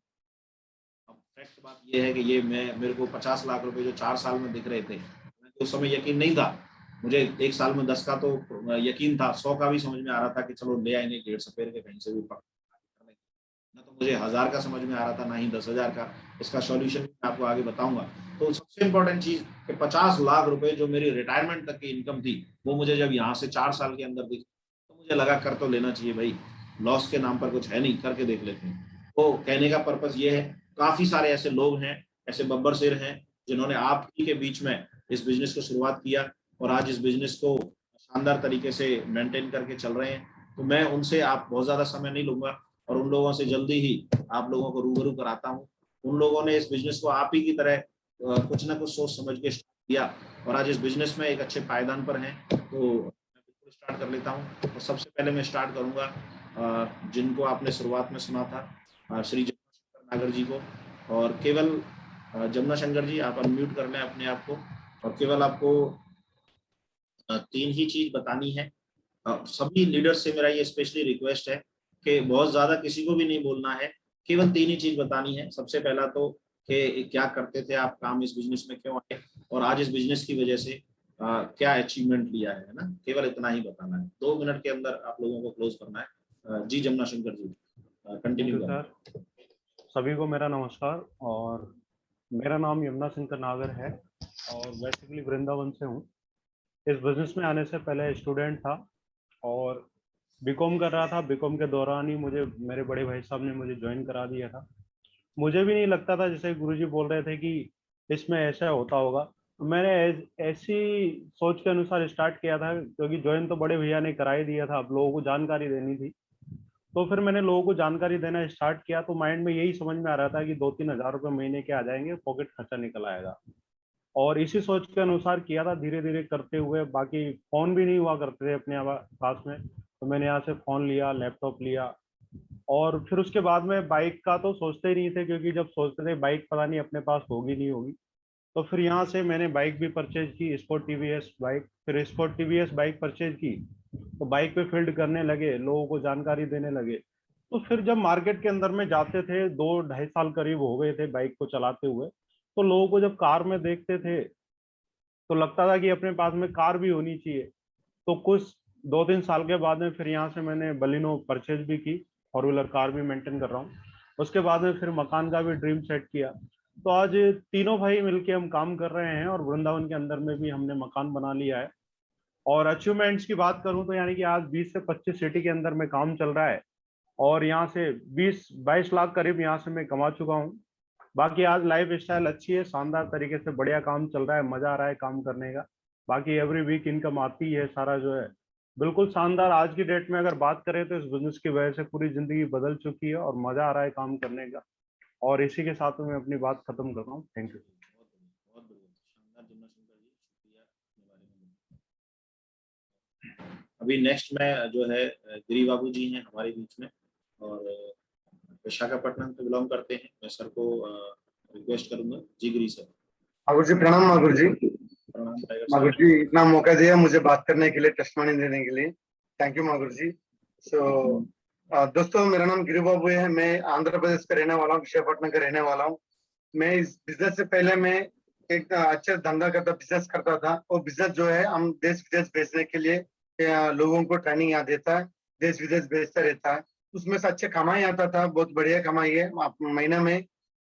अब फैक्ट बात ये है कि ये मेरे को 50 लाख रुपए जो 4 साल में दिख रहे थे, उस समय यकीन नहीं था। मुझे एक साल में 10 का तो यकीन था, 100 का भी समझ में आ रहा था कि चलो ले आएंगे 1.5 पेड़ के कहीं से भी ना। तो मुझे 1000 का समझ में आ रहा था ना ही 10,000 का। इसका सॉल्यूशन मैं आपको आगे बताऊंगा। तो सबसे इंपॉर्टेंट चीज कि 50 लाख रुपए जो मेरी रिटायरमेंट तक की इनकम थी वो मुझे जब यहाँ से 4 साल के अंदर दिखी तो मुझे लगा कर तो लेना चाहिए भाई, लॉस के नाम पर कुछ है नहीं, करके देख लेते हैं। तो कहने का पर्पस ये है, काफी सारे ऐसे लोग हैं, ऐसे बब्बर शेर हैं जिन्होंने आप ही के बीच में इस बिजनेस को शुरुआत किया और आज इस बिजनेस को शानदार तरीके से मेंटेन करके चल रहे हैं। तो मैं उनसे आप बहुत ज्यादा समय नहीं लूंगा और उन लोगों से जल्दी ही आप लोगों को रूबरू कराता हूँ। उन लोगों ने इस बिजनेस को आप ही की तरह कुछ ना कुछ सोच समझ के स्टार्ट किया और आज इस बिजनेस में एक अच्छे पायदान पर हैं। तो मैं बिल्कुल स्टार्ट कर लेता हूँ। तो सबसे पहले मैं स्टार्ट करूंगा जिनको आपने शुरुआत में सुना था, श्री जमुना नागर जी को। और केवल जमुना शंकर जी आप अनम्यूट कर लें अपने आप को और केवल आपको 3 ही चीज बतानी है। सभी लीडर्स से मेरा ये स्पेशली रिक्वेस्ट है कि बहुत ज्यादा किसी को भी नहीं बोलना है, केवल 3 ही चीज बतानी है। सबसे पहला तो कि क्या करते थे आप काम, इस बिजनेस में क्यों आए, और आज इस बिजनेस की वजह से क्या अचीवमेंट लिया है ना, केवल इतना ही बताना है। 2 मिनट के अंदर आप लोगों को क्लोज करना है। जी जमुना शंकर जी, कंटिन्यू करें। सर, सभी को मेरा नमस्कार। और मेरा नाम यमुना शंकर नागर है और बेसिकली वृंदावन से हूँ। इस बिजनेस में आने से पहले स्टूडेंट था और बीकॉम कर रहा था। बीकॉम के दौरान ही मुझे मेरे बड़े भाई साहब ने मुझे ज्वाइन करा दिया था। मुझे भी नहीं लगता था, जैसे गुरुजी बोल रहे थे कि इसमें ऐसा होता होगा, तो मैंने ऐसी सोच के अनुसार स्टार्ट किया था, क्योंकि ज्वाइन तो बड़े भैया ने करा ही दिया था, अब लोगों को जानकारी देनी थी। तो फिर मैंने लोगों को जानकारी देना स्टार्ट किया, तो माइंड में यही समझ में आ रहा था कि 2-3 हज़ार रुपये महीने के आ जाएंगे, पॉकेट खर्चा निकल आएगा। और इसी सोच के अनुसार किया था, धीरे धीरे करते हुए। बाकी फोन भी नहीं हुआ करते थे अपने पास में, तो मैंने यहाँ से फोन लिया, लैपटॉप लिया। और फिर उसके बाद में बाइक का तो सोचते ही नहीं थे, क्योंकि जब सोचते थे बाइक पता नहीं अपने पास होगी नहीं होगी। तो फिर यहाँ से मैंने बाइक भी परचेज की, स्पोर्ट टीवीएस बाइक। फिर स्पोर्ट टीवीएस बाइक परचेज की, तो बाइक पे फील्ड करने लगे, लोगों को जानकारी देने लगे। तो फिर जब मार्केट के अंदर में जाते थे, 2-2.5 साल करीब हो गए थे बाइक को चलाते हुए, तो लोगों को जब कार में देखते थे तो लगता था कि अपने पास में कार भी होनी चाहिए। तो कुछ 2-3 साल के बाद में फिर यहाँ से मैंने बलिनो परचेज भी की, 4 व्हीलर कार भी मेंटेन कर रहा हूँ। उसके बाद में फिर मकान का भी ड्रीम सेट किया। तो आज तीनों भाई मिलके हम काम कर रहे हैं और वृंदावन के अंदर में भी हमने मकान बना लिया है। और अचीवमेंट्स की बात करूं तो यानी कि आज 20 से 25 सिटी के अंदर में काम चल रहा है और यहाँ से 20-22 लाख करीब यहाँ से मैं कमा चुका हूँ। बाकी आज लाइफ स्टाइल अच्छी है, शानदार तरीके से बढ़िया काम चल रहा है, मजा आ रहा है काम करने का। बाकी एवरी वीक इनकम आती है, सारा जो है बिल्कुल शानदार। आज की डेट में अगर बात करें तो इस बिजनेस की वजह से पूरी जिंदगी बदल चुकी है और मजा आ रहा है काम करने का। और इसी के साथ में मैं अपनी बात खत्म कर रहा हूँ। Thank you. बहुत बढ़िया, शानदार जमुना शंकर जी, शुक्रिया अपने बारे में। अभी नेक्स्ट में जो है गिरी बाबू जी हैं हमारे बीच में, और विशाखापट्टनम से बिलोंग करते हैं। मैं सर को रिक्वेस्ट करूंगा। जी गिरी सर। मागुर जी प्रणाम। मागुर जी, प्रणाम टाइगर मागुर सर। जी इतना मौका दिया मुझे बात करने के लिए, टेस्टमनी देने के लिए, थैंक यू मागुर जी। दोस्तों, मेरा नाम गिरी बाबू है। मैं आंध्र प्रदेश का रहने वाला हूँ, विशाखापट्टनम का रहने वाला हूँ। मैं इस बिजनेस से पहले मैं एक अच्छा धंधा करता, बिजनेस करता था। वो बिजनेस जो है हम देश विदेश भेजने के लिए लोगों को ट्रेनिंग यहाँ देता है, देश विदेश भेजता रहता है। उसमें से अच्छे कमाई आता था, बहुत बढ़िया कमाई है। महीना में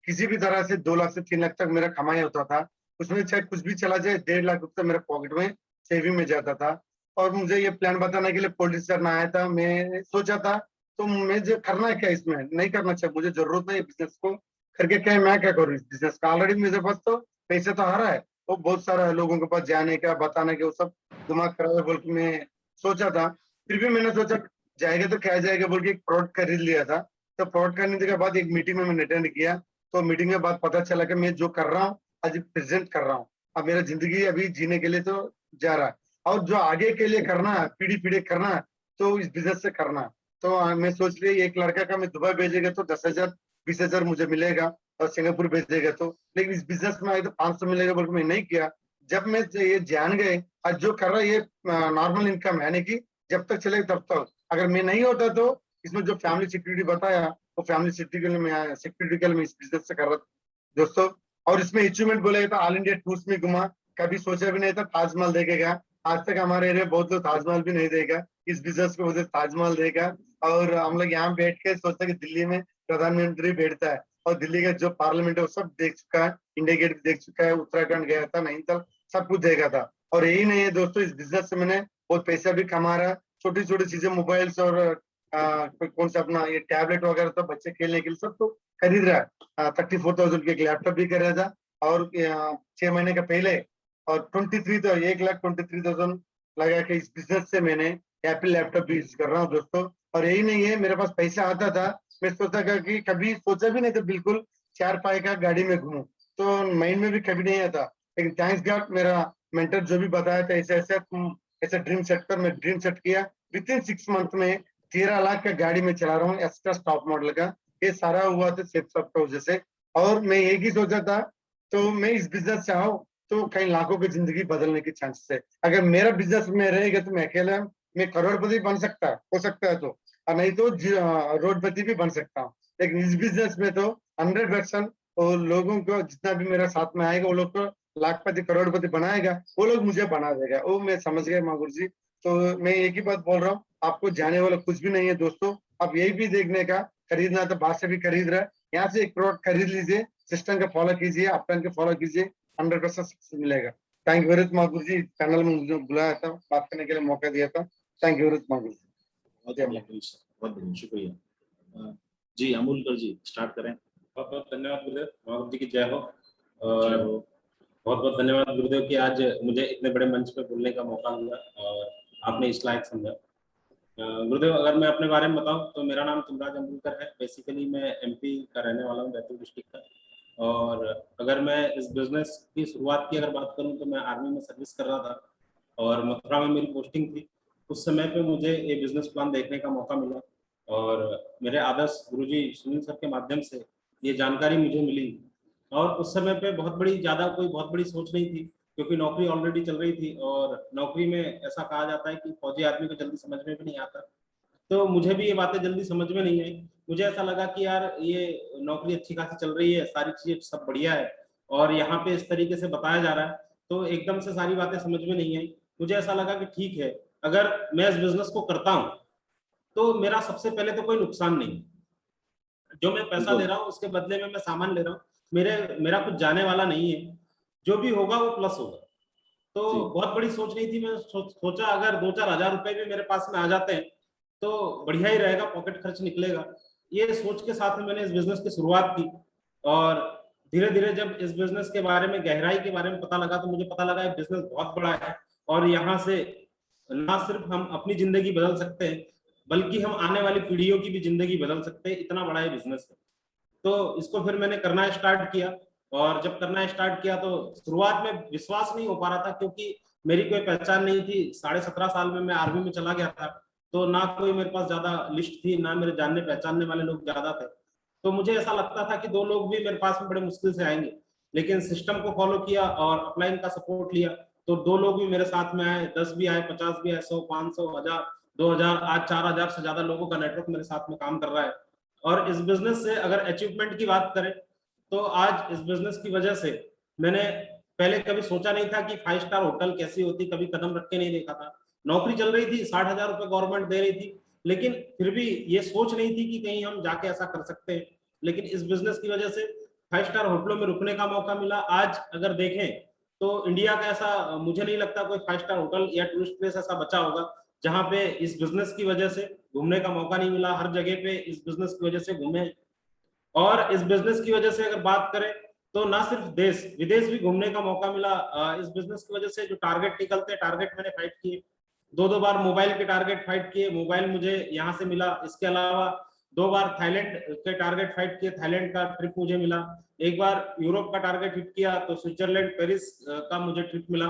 किसी भी तरह से 2 लाख से 3 लाख तक मेरा कमाई होता था। उसमें चाहे कुछ भी चला जाए, 1.5 लाख रुपये मेरे पॉकेट में सेविंग में जाता था। और मुझे ये प्लान बताने के लिए पॉलिटिक्स करना आया था। मैं सोचा था तो मुझे करना है क्या, इसमें नहीं करना चाहिए, मुझे जरूरत नहीं है बिजनेस को करके, क्या मैं क्या करूँ इस बिजनेस का। ऑलरेडी मेरे पास तो पैसे तो आ रहा है, वो बहुत सारा है लोगों के पास जाने का, बताने का, वो सब दिमाग खराब है बोल के मैं सोचा था। फिर भी मैंने सोचा जाएगा तो क्या जाएगा बोल के एक प्रोडक्ट खरीद लिया था। तो प्रोडक्ट खरीदने के बाद एक मीटिंग में मैंने अटेंड किया। तो मीटिंग के बाद पता चला कि मैं जो कर रहा हूँ आज प्रेजेंट कर रहा हूँ, अब मेरा जिंदगी अभी जीने के लिए तो जा रहा है, और जो आगे के लिए करना है, पीढ़ी पीढ़ी करना है, तो इस बिजनेस से करना है। तो मैं सोच रही एक लड़का का मैं दुबई भेजेगा तो 10,000 20,000 मुझे मिलेगा, और सिंगापुर भेजेगा तो, लेकिन इस बिजनेस में आए तो 500 मिलेगा बोल के मैं नहीं किया। जब मैं ये जान गए आज जो कर रहा है ये नॉर्मल इनकम है, यानी कि जब तक चलेगा तब तक। अगर मैं नहीं होता तो इसमें जो फैमिली सिक्योरिटी बताया, वो फैमिली सिक्योरिटी के लिए मैं इस बिजनेस से कर रहा था दोस्तों। और इसमें अचीवमेंट बोलेगा तो ऑल इंडिया टूर्स में घुमा, कभी सोचा भी नहीं था ताजमहल देखेगा। आज तक हमारे एरिया बहुत लोग ताजमहल भी नहीं देगा, इस बिजनेस की वजह से ताजमहल देगा। और हम लोग यहाँ बैठ के सोचते हैं कि दिल्ली में प्रधानमंत्री बैठता है, और दिल्ली का जो पार्लियामेंट है वो सब देख चुका है, इंडिया गेट भी देख चुका है, उत्तराखंड गया था, नैनीताल सब कुछ देखा था। और यही नहीं है दोस्तों, इस बिजनेस से मैंने बहुत पैसा भी कमा रहा है। छोटी छोटी चीजें, मोबाइल्स और कौन सा अपना ये टैबलेट वगैरह तो बच्चे खेलने के लिए सब तो खरीद रहा है। 34,000 के लैपटॉप भी खरीदा था, और 6 महीने का पहले, और 23 तो 1,23,000 लगा के इस बिजनेस से मैंने एप्पल लैपटॉप भी यूज कर रहा हूँ दोस्तों। और यही नहीं है, मेरे पास पैसा आता था, मैं सोचा कि कभी सोचा भी नहीं था बिल्कुल 4 पाए का गाड़ी में घूमूं, तो माइंड में भी कभी नहीं आता। लेकिन थैंक्स गॉड, मेरा मेंटर जो भी बताया था ऐसे ऐसे तुम ऐसे ड्रीम सेट कर, मैं ड्रीम सेट किया। विद इन 6 मंथ में 13 लाख का गाड़ी में चला रहा हूँ, एक्स्ट्रा टॉप मॉडल का। ये सारा हुआ था सेफ सॉफ्ट वजह से। और मैं एक ही सोचा था, तो मैं इस बिजनेस से आऊँ तो कई लाखों की जिंदगी बदलने की चांसेस है। अगर मेरा बिजनेस में रहेगा तो मैं अकेला, मैं करोड़पति बन सकता हो सकता है, तो और नहीं तो रोडपति भी बन सकता हूँ। लेकिन इस बिजनेस में तो 100% और लोगों को जितना भी मेरा साथ में आएगा वो लोग को लाखपति करोड़पति बनाएगा, वो लोग मुझे बना देगा। वो मैं समझ गया माँ गुरुजी। तो मैं एक ही बात बोल रहा हूँ, आपको जाने वाला कुछ भी नहीं है दोस्तों। आप यही भी देखने का, खरीदना तो बाहर से भी खरीद रहा है, यहाँ से एक प्रोडक्ट खरीद लीजिए, सिस्टम का फॉलो कीजिए, अपलाइन का फॉलो कीजिए, 100% सक्सेस मिलेगा। थैंक यू वेरी मच माँ गुरुजी, पैनल में मुझे बुलाया था, बात करने के लिए मौका दिया था। थैंक यू वेरी मच माँ गुरुजी। बहुत बहुत शुक्रिया। जी अमूलकर जी स्टार्ट करें। बहुत बहुत धन्यवाद गुरुदेव, महागुरु जी की जय हो। और बहुत बहुत धन्यवाद गुरुदेव कि आज मुझे इतने बड़े मंच पे बोलने का मौका मिला और आपने इस लायक समझा। गुरुदेव अगर मैं अपने बारे में बताऊं तो मेरा नाम तुमराज अमूलकर है। बेसिकली मैं एमपी का रहने वाला हूं, बैतूल डिस्ट्रिक्ट का। और अगर मैं इस बिजनेस की शुरुआत की अगर बात करूं तो मैं आर्मी में सर्विस कर रहा था और मथुरा में मेरी पोस्टिंग थी। उस समय पे मुझे ये बिजनेस प्लान देखने का मौका मिला और मेरे आदर्श गुरुजी सुनील सर के माध्यम से ये जानकारी मुझे मिली। और उस समय पे बहुत बड़ी सोच नहीं थी, क्योंकि नौकरी ऑलरेडी चल रही थी और नौकरी में ऐसा कहा जाता है कि फौजी आदमी को जल्दी समझ में भी नहीं आता। तो मुझे भी ये बातें जल्दी समझ में नहीं आई। मुझे ऐसा लगा कि यार ये नौकरी अच्छी खासी चल रही है, सारी चीजें सब बढ़िया है और यहाँ पे इस तरीके से बताया जा रहा है, तो एकदम से सारी बातें समझ में नहीं आई। मुझे ऐसा लगा कि ठीक है, अगर मैं इस बिजनेस को करता हूँ तो मेरा सबसे पहले तो कोई नुकसान नहीं, जो मैं पैसा दे रहा हूँ उसके बदले में मैं सामान ले रहा हूँ, मेरा कुछ जाने वाला नहीं है, जो भी होगा वो प्लस होगा। तो बहुत बड़ी सोच नहीं थी। मैं सोचा अगर 2-4 हजार रुपए भी मेरे पास में आ जाते हैं तो बढ़िया ही रहेगा, पॉकेट खर्च निकलेगा। ये सोच के साथ में मैंने इस बिजनेस की शुरुआत की और धीरे धीरे जब इस बिजनेस के बारे में, गहराई के बारे में पता लगा तो मुझे पता लगा ये बिजनेस बहुत बड़ा है और यहाँ से ना सिर्फ हम अपनी जिंदगी बदल सकते हैं बल्कि हम आने वाली पीढ़ियों की भी जिंदगी बदल सकते हैं, इतना बड़ा ये बिजनेस है। तो इसको फिर मैंने करना स्टार्ट किया और जब करना स्टार्ट किया तो शुरुआत में विश्वास नहीं हो पा रहा था, क्योंकि मेरी कोई पहचान नहीं थी। 17.5 साल में मैं आर्मी में चला गया था, तो ना कोई मेरे पास ज्यादा लिस्ट थी, ना मेरे जानने पहचानने वाले लोग ज्यादा थे। तो मुझे ऐसा लगता था कि 2 लोग भी मेरे पास में बड़े मुश्किल से आएंगे, लेकिन सिस्टम को फॉलो किया और अपलाइन का सपोर्ट लिया तो 2 लोग भी मेरे साथ में आए, 10 भी आए, 50 भी आए, 100, 500, 1000, 2000, आज 4000 से ज्यादा लोगों का नेटवर्क मेरे साथ में काम कर रहा है। और इस बिजनेस से अगर अचीवमेंट की बात करें तो आज इस बिजनेस की वजह से मैंने पहले कभी सोचा नहीं था कि 5 स्टार होटल कैसी होती, कभी कदम रख के नहीं देखा था। नौकरी चल रही थी, 60,000 रुपए गवर्नमेंट दे रही थी, लेकिन फिर भी ये सोच नहीं थी कि कहीं हम जाके ऐसा कर सकते हैं। लेकिन इस बिजनेस की वजह से 5 स्टार होटलों में रुकने का मौका मिला। आज अगर देखें तो इंडिया का ऐसा मुझे नहीं लगता कोई 5 स्टार होटल या टूरिस्ट प्लेस ऐसा बचा होगा जहां पे इस बिजनेस की वजह से घूमने का मौका नहीं मिला। हर जगह पे इस बिजनेस की वजह से घूमे और इस बिजनेस की वजह से अगर बात करें तो ना सिर्फ देश विदेश भी घूमने का मौका मिला। इस बिजनेस की वजह से जो टारगेट निकलते हैं, टारगेट मैंने फाइट किए, 2-2 बार मोबाइल के टारगेट फाइट किए, मोबाइल मुझे यहाँ से मिला। इसके अलावा 2 बार थाईलैंड के टारगेट फाइट किए, थाईलैंड का ट्रिप मुझे मिला। एक बार यूरोप का टारगेट हिट किया तो स्विट्जरलैंड, पेरिस का मुझे ट्रिप मिला।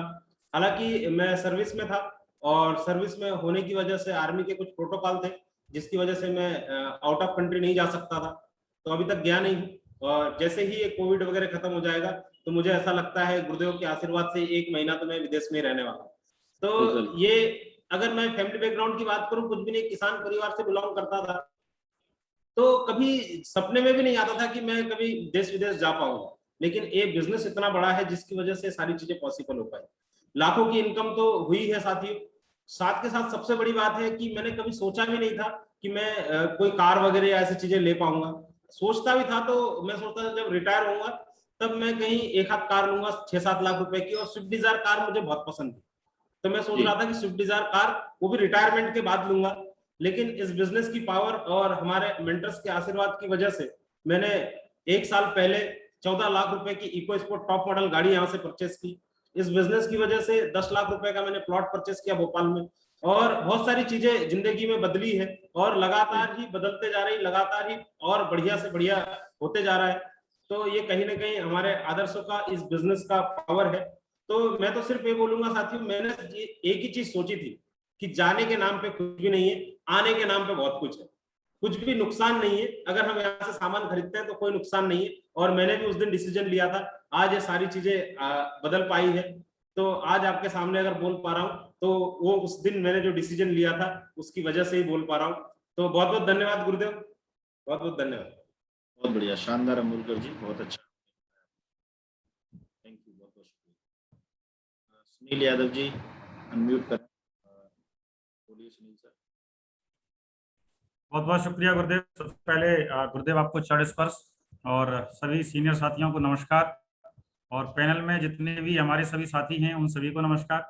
हालांकि मैं सर्विस में था और सर्विस में होने की वजह से आर्मी के कुछ प्रोटोकॉल थे जिसकी वजह से मैं आउट ऑफ कंट्री नहीं जा सकता था, तो अभी तक गया नहीं। और जैसे ही ये कोविड वगैरह खत्म हो जाएगा तो मुझे ऐसा लगता है गुरुदेव के आशीर्वाद से 1 महीना तो मैं विदेश में रहने वाला हूँ। तो ये अगर मैं फैमिली बैकग्राउंड की बात करूं, कुछ भी नहीं, किसान परिवार से बिलोंग करता था, तो कभी सपने में भी नहीं आता था कि मैं कभी देश विदेश जा पाऊंगा। लेकिन ये बिजनेस इतना बड़ा है जिसकी वजह से सारी चीजें पॉसिबल हो पाई। लाखों की इनकम तो हुई है साथियों। साथ के साथ सबसे बड़ी बात है कि मैंने कभी सोचा भी नहीं था कि मैं कोई कार वगैरह या ऐसी चीजें ले पाऊंगा। सोचता भी था तो मैं सोचता था जब रिटायर होऊंगा तब मैं कहीं एक हाथ कार लूंगा 6-7 लाख रुपए की, और स्विफ्ट डिजायर कार मुझे बहुत पसंद थी, तो मैं सोच रहा था कि स्विफ्ट डिजायर कार वो भी रिटायरमेंट के बाद लूंगा। लेकिन इस बिजनेस की पावर और हमारे मेंटर्स के आशीर्वाद की वजह से मैंने 1 साल पहले 14 लाख रुपए की इको स्पोर्ट टॉप मॉडल गाड़ी यहाँ से परचेस की। इस बिजनेस की वजह से 10 लाख रुपए का मैंने प्लॉट परचेस किया भोपाल में, और बहुत सारी चीजें जिंदगी में बदली है और लगातार ही बदलते जा रही, लगातार ही और बढ़िया से बढ़िया होते जा रहा है। तो ये कहीं ना कहीं हमारे आदर्शों का, इस बिजनेस का पावर है। तो मैं तो सिर्फ ये बोलूंगा साथियों, मैंने एक ही चीज सोची थी कि जाने के नाम पे कुछ भी नहीं है, आने के नाम पे बहुत कुछ है। कुछ भी नुकसान नहीं है, अगर हम यहाँ से सामान खरीदते हैं तो कोई नुकसान नहीं है। और मैंने भी उस दिन डिसीजन लिया था, आज ये सारी चीजें बदल पाई है। तो आज आपके सामने अगर बोल पा रहा हूँ तो वो उस दिन मैंने जो डिसीजन लिया था उसकी वजह से ही बोल पा रहा हूँ। तो बहुत बहुत धन्यवाद गुरुदेव, बहुत बहुत धन्यवाद। बहुत बढ़िया, शानदार अमूलकर जी, बहुत अच्छा। सुनील यादव जी अनम्यूट करें। बोलिए सुनील सर। बहुत बहुत शुक्रिया गुरुदेव। सबसे पहले गुरुदेव आपको चरण स्पर्श और सभी सीनियर साथियों को नमस्कार, और पैनल में जितने भी हमारे सभी साथी हैं उन सभी को नमस्कार।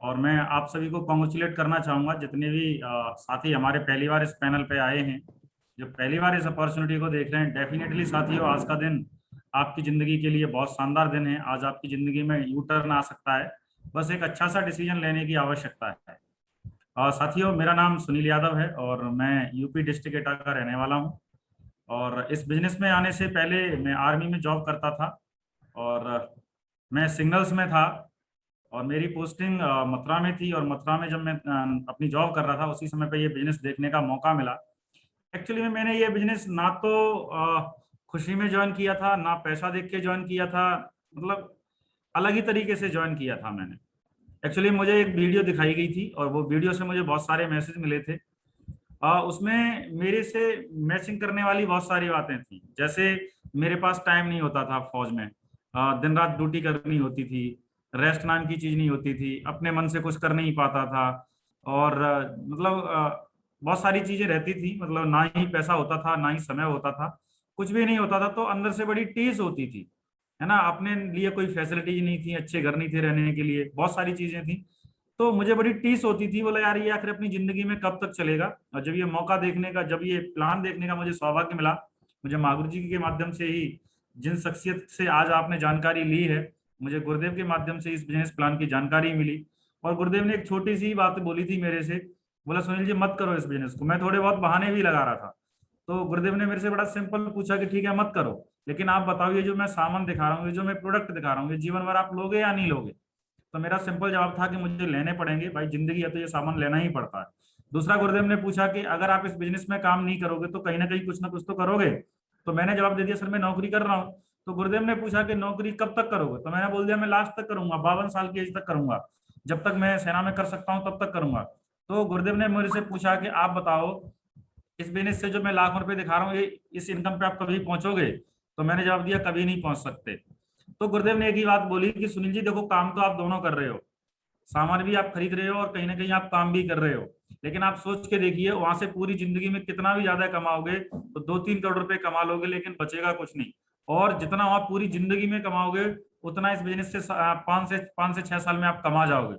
और मैं आप सभी को कॉन्ग्रेचुलेट करना चाहूँगा, जितने भी साथी हमारे पहली बार इस पैनल पे आए हैं, जो पहली बार इस अपॉर्चुनिटी को देख रहे हैं। डेफिनेटली साथियों, आज का दिन आपकी ज़िंदगी के लिए बहुत शानदार दिन है। आज आपकी ज़िंदगी में यू टर्न आ सकता है, बस एक अच्छा सा डिसीजन लेने की आवश्यकता है। साथियों, मेरा नाम सुनील यादव है और मैं यूपी डिस्ट्रिक्ट एटा का रहने वाला हूँ। और इस बिजनेस में आने से पहले मैं आर्मी में जॉब करता था और मैं सिग्नल्स में था, और मेरी पोस्टिंग मथुरा में थी। और मथुरा में जब मैं अपनी जॉब कर रहा था, उसी समय पे ये बिजनेस देखने का मौका मिला। एक्चुअली में मैंने ये बिजनेस ना तो खुशी में ज्वाइन किया था, ना पैसा देख के ज्वाइन किया था, मतलब अलग ही तरीके से ज्वाइन किया था मैंने। एक्चुअली मुझे एक वीडियो दिखाई गई थी और वो वीडियो से मुझे बहुत सारे मैसेज मिले थे। उसमें मेरे से मैचिंग करने वाली बहुत सारी बातें थी। जैसे मेरे पास टाइम नहीं होता था फौज में, दिन रात ड्यूटी करनी होती थी, रेस्ट नाम की चीज नहीं होती थी, अपने मन से कुछ कर नहीं पाता था, और बहुत सारी चीजें रहती थी। मतलब ना ही पैसा होता था, ना ही समय होता था, कुछ भी नहीं होता था। तो अंदर से बड़ी टीस होती थी, है ना। अपने लिए कोई फैसिलिटीज नहीं थी, अच्छे घर नहीं थे रहने के लिए, बहुत सारी चीजें थी। तो मुझे बड़ी टीस होती थी, बोला यार ये आखिर अपनी जिंदगी में कब तक चलेगा। और जब ये मौका देखने का, जब ये प्लान देखने का मुझे सौभाग्य मिला, मुझे माँ गुरु जी के माध्यम से ही, जिन शख्सियत से आज आपने जानकारी ली है, मुझे गुरुदेव के माध्यम से इस बिजनेस प्लान की जानकारी मिली। और गुरुदेव ने एक छोटी सी बात बोली थी मेरे से, बोला सुनील जी मत करो इस बिजनेस को। मैं थोड़े बहुत बहाने भी लगा रहा था, तो गुरुदेव ने मेरे से बड़ा सिंपल पूछा कि ठीक है मत करो, लेकिन आप बताओ ये जो मैं सामान दिखा रहा हूँ, ये जो मैं प्रोडक्ट दिखा रहा हूँ, ये जीवन भर आप लोगे या नहीं लोगे। तो मेरा सिंपल जवाब था कि मुझे लेने पड़ेंगे भाई, जिंदगी है तो ये सामान लेना ही पड़ता है। दूसरा, गुरुदेव ने पूछा कि अगर आप इस बिजनेस में काम नहीं करोगे तो कहीं ना कहीं कुछ ना कुछ तो करोगे। तो मैंने जवाब दे दिया सर मैं नौकरी कर रहा हूँ। तो गुरुदेव ने पूछा कि नौकरी कब तक करोगे, तो मैंने बोल दिया मैं लास्ट तक करूंगा, 52 साल की एज तक करूंगा, जब तक मैं सेना में कर सकता हूँ तब तक करूंगा। तो गुरुदेव ने मुझसे पूछा कि आप बताओ इस बिजनेस से जो मैं लाखों रुपए दिखा रहा हूँ, ये इस इनकम पे आप कभी पहुंचोगे। तो मैंने जवाब दिया कभी नहीं पहुंच सकते। तो गुरुदेव ने एक ही बात बोली कि सुनील जी देखो, काम तो आप दोनों कर रहे हो, सामान भी आप खरीद रहे हो और कहीं ना कहीं आप काम भी कर रहे हो, लेकिन आप सोच के देखिए वहां से पूरी जिंदगी में कितना भी ज्यादा कमाओगे तो 2-3 करोड़ रुपए कमा लोगे, लेकिन बचेगा कुछ नहीं। और जितना वहां पूरी जिंदगी में कमाओगे उतना इस बिजनेस से 5 से 6 साल में आप कमा जाओगे।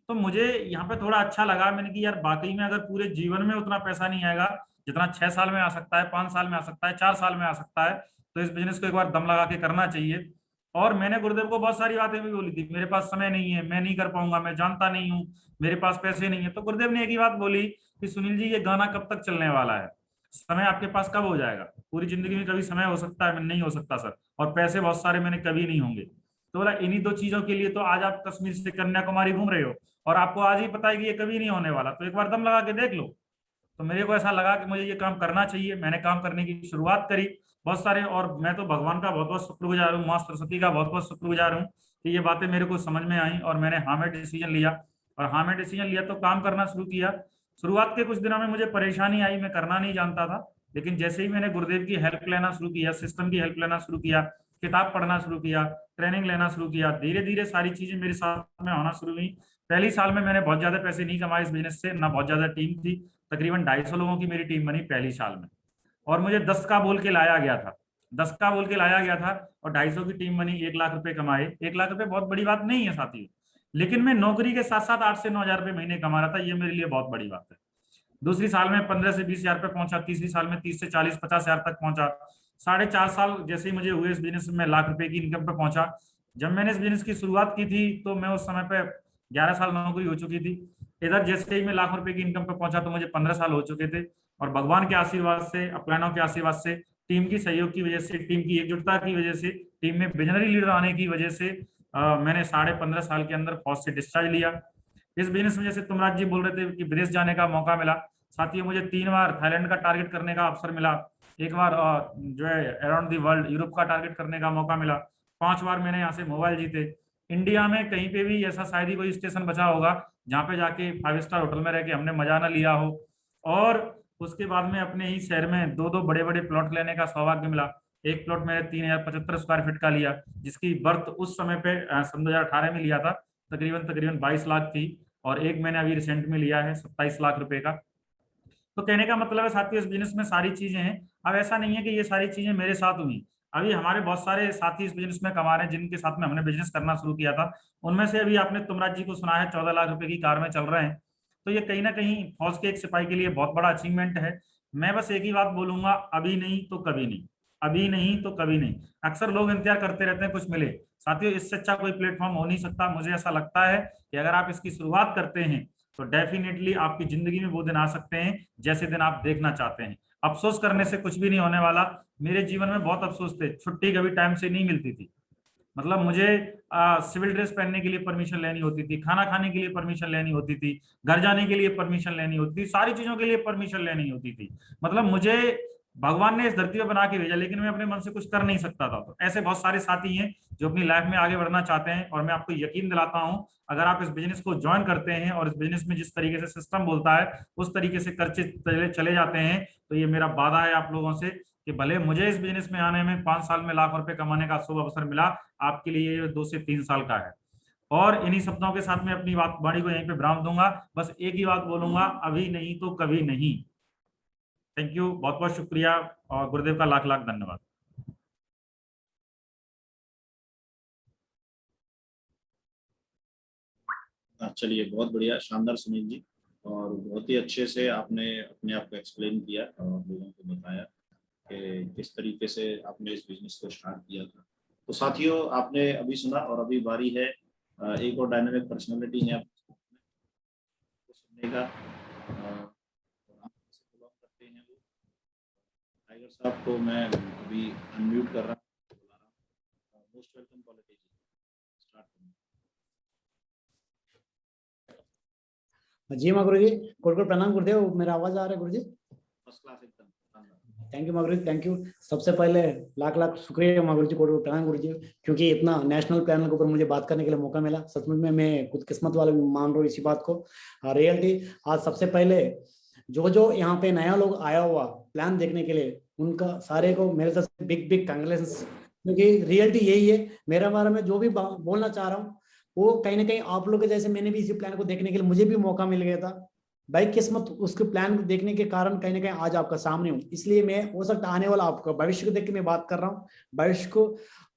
तो मुझे यहाँ पे थोड़ा अच्छा लगा। मैंने कि यार वाकई में अगर पूरे जीवन में उतना पैसा नहीं आएगा जितना 6 साल में आ सकता है, 5 साल में आ सकता है, 4 साल में आ सकता है, तो इस बिजनेस को एक बार दम लगा के करना चाहिए। और मैंने गुरुदेव को बहुत सारी बातें भी बोली थी, मेरे पास समय नहीं है, मैं नहीं कर पाऊंगा, मैं जानता नहीं हूँ, मेरे पास पैसे नहीं है। तो गुरुदेव ने एक ही बात बोली कि सुनील जी ये गाना कब तक चलने वाला है, समय आपके पास कब हो जाएगा। पूरी जिंदगी में कभी समय हो सकता है, नहीं हो सकता सर, और पैसे बहुत सारे मैंने कभी नहीं होंगे। तो बोला इन्हीं 2 चीजों के लिए तो आज आप कश्मीर से कन्याकुमारी घूम रहे हो और आपको आज ही पता है कि ये कभी नहीं होने वाला, तो एक बार दम लगा के देख लो। तो मेरे को ऐसा लगा कि मुझे ये काम करना चाहिए। मैंने काम करने की शुरुआत करी बहुत सारे, और मैं तो भगवान का बहुत बहुत शुक्रगुजार हूँ, माँ सरस्वती का बहुत बहुत शुक्रगुजार हूँ कि ये बातें मेरे को समझ में आई और मैंने हाँ में डिसीजन लिया। और हाँ में डिसीजन लिया तो काम करना शुरू किया। शुरुआत के कुछ दिनों में मुझे परेशानी आई, मैं करना नहीं जानता था, लेकिन जैसे ही मैंने गुरुदेव की हेल्प लेना शुरू किया, सिस्टम की हेल्प लेना शुरू किया, किताब पढ़ना शुरू किया, ट्रेनिंग लेना शुरू किया, धीरे धीरे सारी चीजें मेरे साथ में होना शुरू हुई। पहली साल में मैंने बहुत ज्यादा पैसे नहीं कमाए इस बिजनेस से, ना बहुत ज्यादा टीम थी, तकरीबन 250 लोगों की मेरी टीम बनी पहली साल में। और मुझे 10 का बोल के लाया गया था, 10 का बोल के लाया गया था और 250 की टीम बनी, 1 लाख रुपए कमाए। 1 लाख रुपए बहुत बड़ी बात नहीं है साथियों, लेकिन मैं नौकरी के साथ साथ 8 से 9 हजार रुपए महीने कमा रहा था, ये मेरे लिए बहुत बड़ी बात है। दूसरी साल में 15 से 20 हजार पे पहुंचा, तीसरी साल में 30 से 40-50 हजार तक पहुंचा। 4.5 साल जैसे ही मुझे हुए इस बिजनेस में, लाख रुपए की इनकम पे पहुंचा। जब मैंने इस बिजनेस की शुरुआत की थी तो मैं उस समय पे 11 साल नौकरी हो चुकी थी। इधर जैसे ही मैं लाख रुपए की इनकम पे पहुंचा तो मुझे 15 साल हो चुके थे। और भगवान के आशीर्वाद से, अपलानों के आशीर्वाद से, टीम की सहयोग की वजह से, टीम की एकजुटता की वजह से, टीम में विजनरी लीडर आने की वजह से मैंने 15.5 साल के अंदर फौज से डिस्चार्ज लिया। इस बिजनेस में जैसे तुमराज जी बोल रहे थे कि विदेश जाने का मौका मिला, साथियों मुझे 3 बार थाईलैंड का टारगेट करने का अवसर मिला, 1 बार जो है अराउंड दी वर्ल्ड यूरोप का टारगेट करने का मौका मिला, 5 बार मैंने यहाँ से मोबाइल जीते। इंडिया में कहीं पे भी ऐसा शायद ही कोई स्टेशन बचा होगा जहाँ पे जाके 5 स्टार होटल में रह के हमने मजा ना लिया हो। और उसके बाद में अपने ही शहर में 2-2 बड़े बड़े प्लॉट लेने का सौभाग्य मिला। एक प्लॉट मैंने 3075 स्क्वायर फीट का लिया, जिसकी बर्थ उस समय पे सन 2018 में लिया था, तकरीबन 22 लाख थी, और एक मैंने अभी रिसेंट में लिया है 27 लाख रुपए का। तो कहने का मतलब है साथियों, इस बिजनेस में सारी चीजें हैं। अब ऐसा नहीं है कि ये सारी चीजें मेरे साथ हुई, अभी हमारे बहुत सारे साथी इस बिजनेस में कमा रहे हैं, जिनके साथ में हमने बिजनेस करना शुरू किया था। उनमें से अभी आपने तुमराज जी को सुना है, 14 लाख रुपए की कार में चल रहे हैं। तो ये कहीं ना कहीं फौज के एक सिपाही के लिए बहुत बड़ा अचीवमेंट है। मैं बस एक ही बात बोलूंगा, अभी नहीं तो कभी नहीं, अभी नहीं तो कभी नहीं। अक्सर लोग इंतजार करते रहते हैं कुछ मिले। साथियों, इससे अच्छा कोई प्लेटफॉर्म हो नहीं सकता। मुझे ऐसा लगता है कि अगर आप इसकी शुरुआत करते हैं तो डेफिनेटली आपकी जिंदगी में वो दिन आ सकते हैं जैसे दिन आप देखना चाहते हैं। अफसोस करने से कुछ भी नहीं होने वाला। मेरे जीवन में बहुत अफसोस थे, छुट्टी कभी टाइम से नहीं मिलती थी। मतलब मुझे सिविल ड्रेस पहनने के लिए परमिशन लेनी होती थी, खाना खाने के लिए परमिशन लेनी होती थी, घर जाने के लिए परमिशन लेनी होती थी, सारी चीजों के लिए परमिशन लेनी होती थी। मतलब मुझे भगवान ने इस धरती पर बना के भेजा, लेकिन मैं अपने मन से कुछ कर नहीं सकता था। तो ऐसे बहुत सारे साथी हैं जो अपनी लाइफ में आगे बढ़ना चाहते हैं, और मैं आपको यकीन दिलाता हूं, अगर आप इस बिजनेस को ज्वाइन करते हैं और इस बिजनेस में जिस तरीके से सिस्टम बोलता है उस तरीके से करते चले जाते हैं, तो ये मेरा वादा है आप लोगों से कि भले मुझे इस बिजनेस में आने में 5 साल में लाख रुपए कमाने का शुभ अवसर मिला, आपके लिए ये 2 से 3 साल का है। और इन्हीं शब्दों के साथ में अपनी वाणी को यहीं पे विराम दूंगा। बस एक ही बात बोलूंगा, अभी नहीं तो कभी नहीं। थैंक यू, बहुत बहुत शुक्रिया, और गुरुदेव का लाख लाख धन्यवाद। चलिए, बहुत बढ़िया, शानदार सुनील जी, और बहुत ही अच्छे से आपने अपने आप को एक्सप्लेन किया और लोगों को बताया कि किस तरीके से आपने इस बिजनेस को स्टार्ट किया था। तो साथियों, आपने अभी सुना, और अभी बारी है एक और डायनामिक पर्सनालिटी है सुनने का। करते हैं वो टाइगर साहब को मैं अभी अनम्यूट कर रहा हूँ। मोस्ट वेलकम क्वालिटी जी, स्टार्ट करें। जी माँ गुरु जी, कोट कोट प्रणाम गुरुदेव। मेरा आवाज आ रहा है गुरु जी? फर्स्ट क्लास एकदम। थैंक यू माँ गुरु जी, थैंक यू। सबसे पहले लाख लाख शुक्रिया माँ गुरु जी, कोट कोट प्रणाम गुरु जी, क्योंकि इतना नेशनल पैनल के ऊपर मुझे बात करने के लिए मौका मिला। सचमुच में मैं खुद किस्मत वाला मान रहा हूँ इसी बात को। रियलिटी आज सबसे पहले जो यहाँ पे नया लोग आया हुआ प्लान देखने के लिए, उनका सारे को मेरे तरफ से बिग बिग कांग्रेचुलेशंस, क्योंकि रियलिटी यही है। मेरे बारे में जो भी बोलना चाह रहा हूँ वो कहीं ना कहीं आप लोग के जैसे मैंने भी इसी प्लान को देखने के लिए मुझे भी मौका मिल गया था भाई। किस्मत उसके प्लान को देखने के कारण कहीं ना कहीं आज आपका सामने हूँ। इसलिए मैं हो सकता आने वाला आपका भविष्य को देख के मैं बात कर रहा हूँ, भविष्य को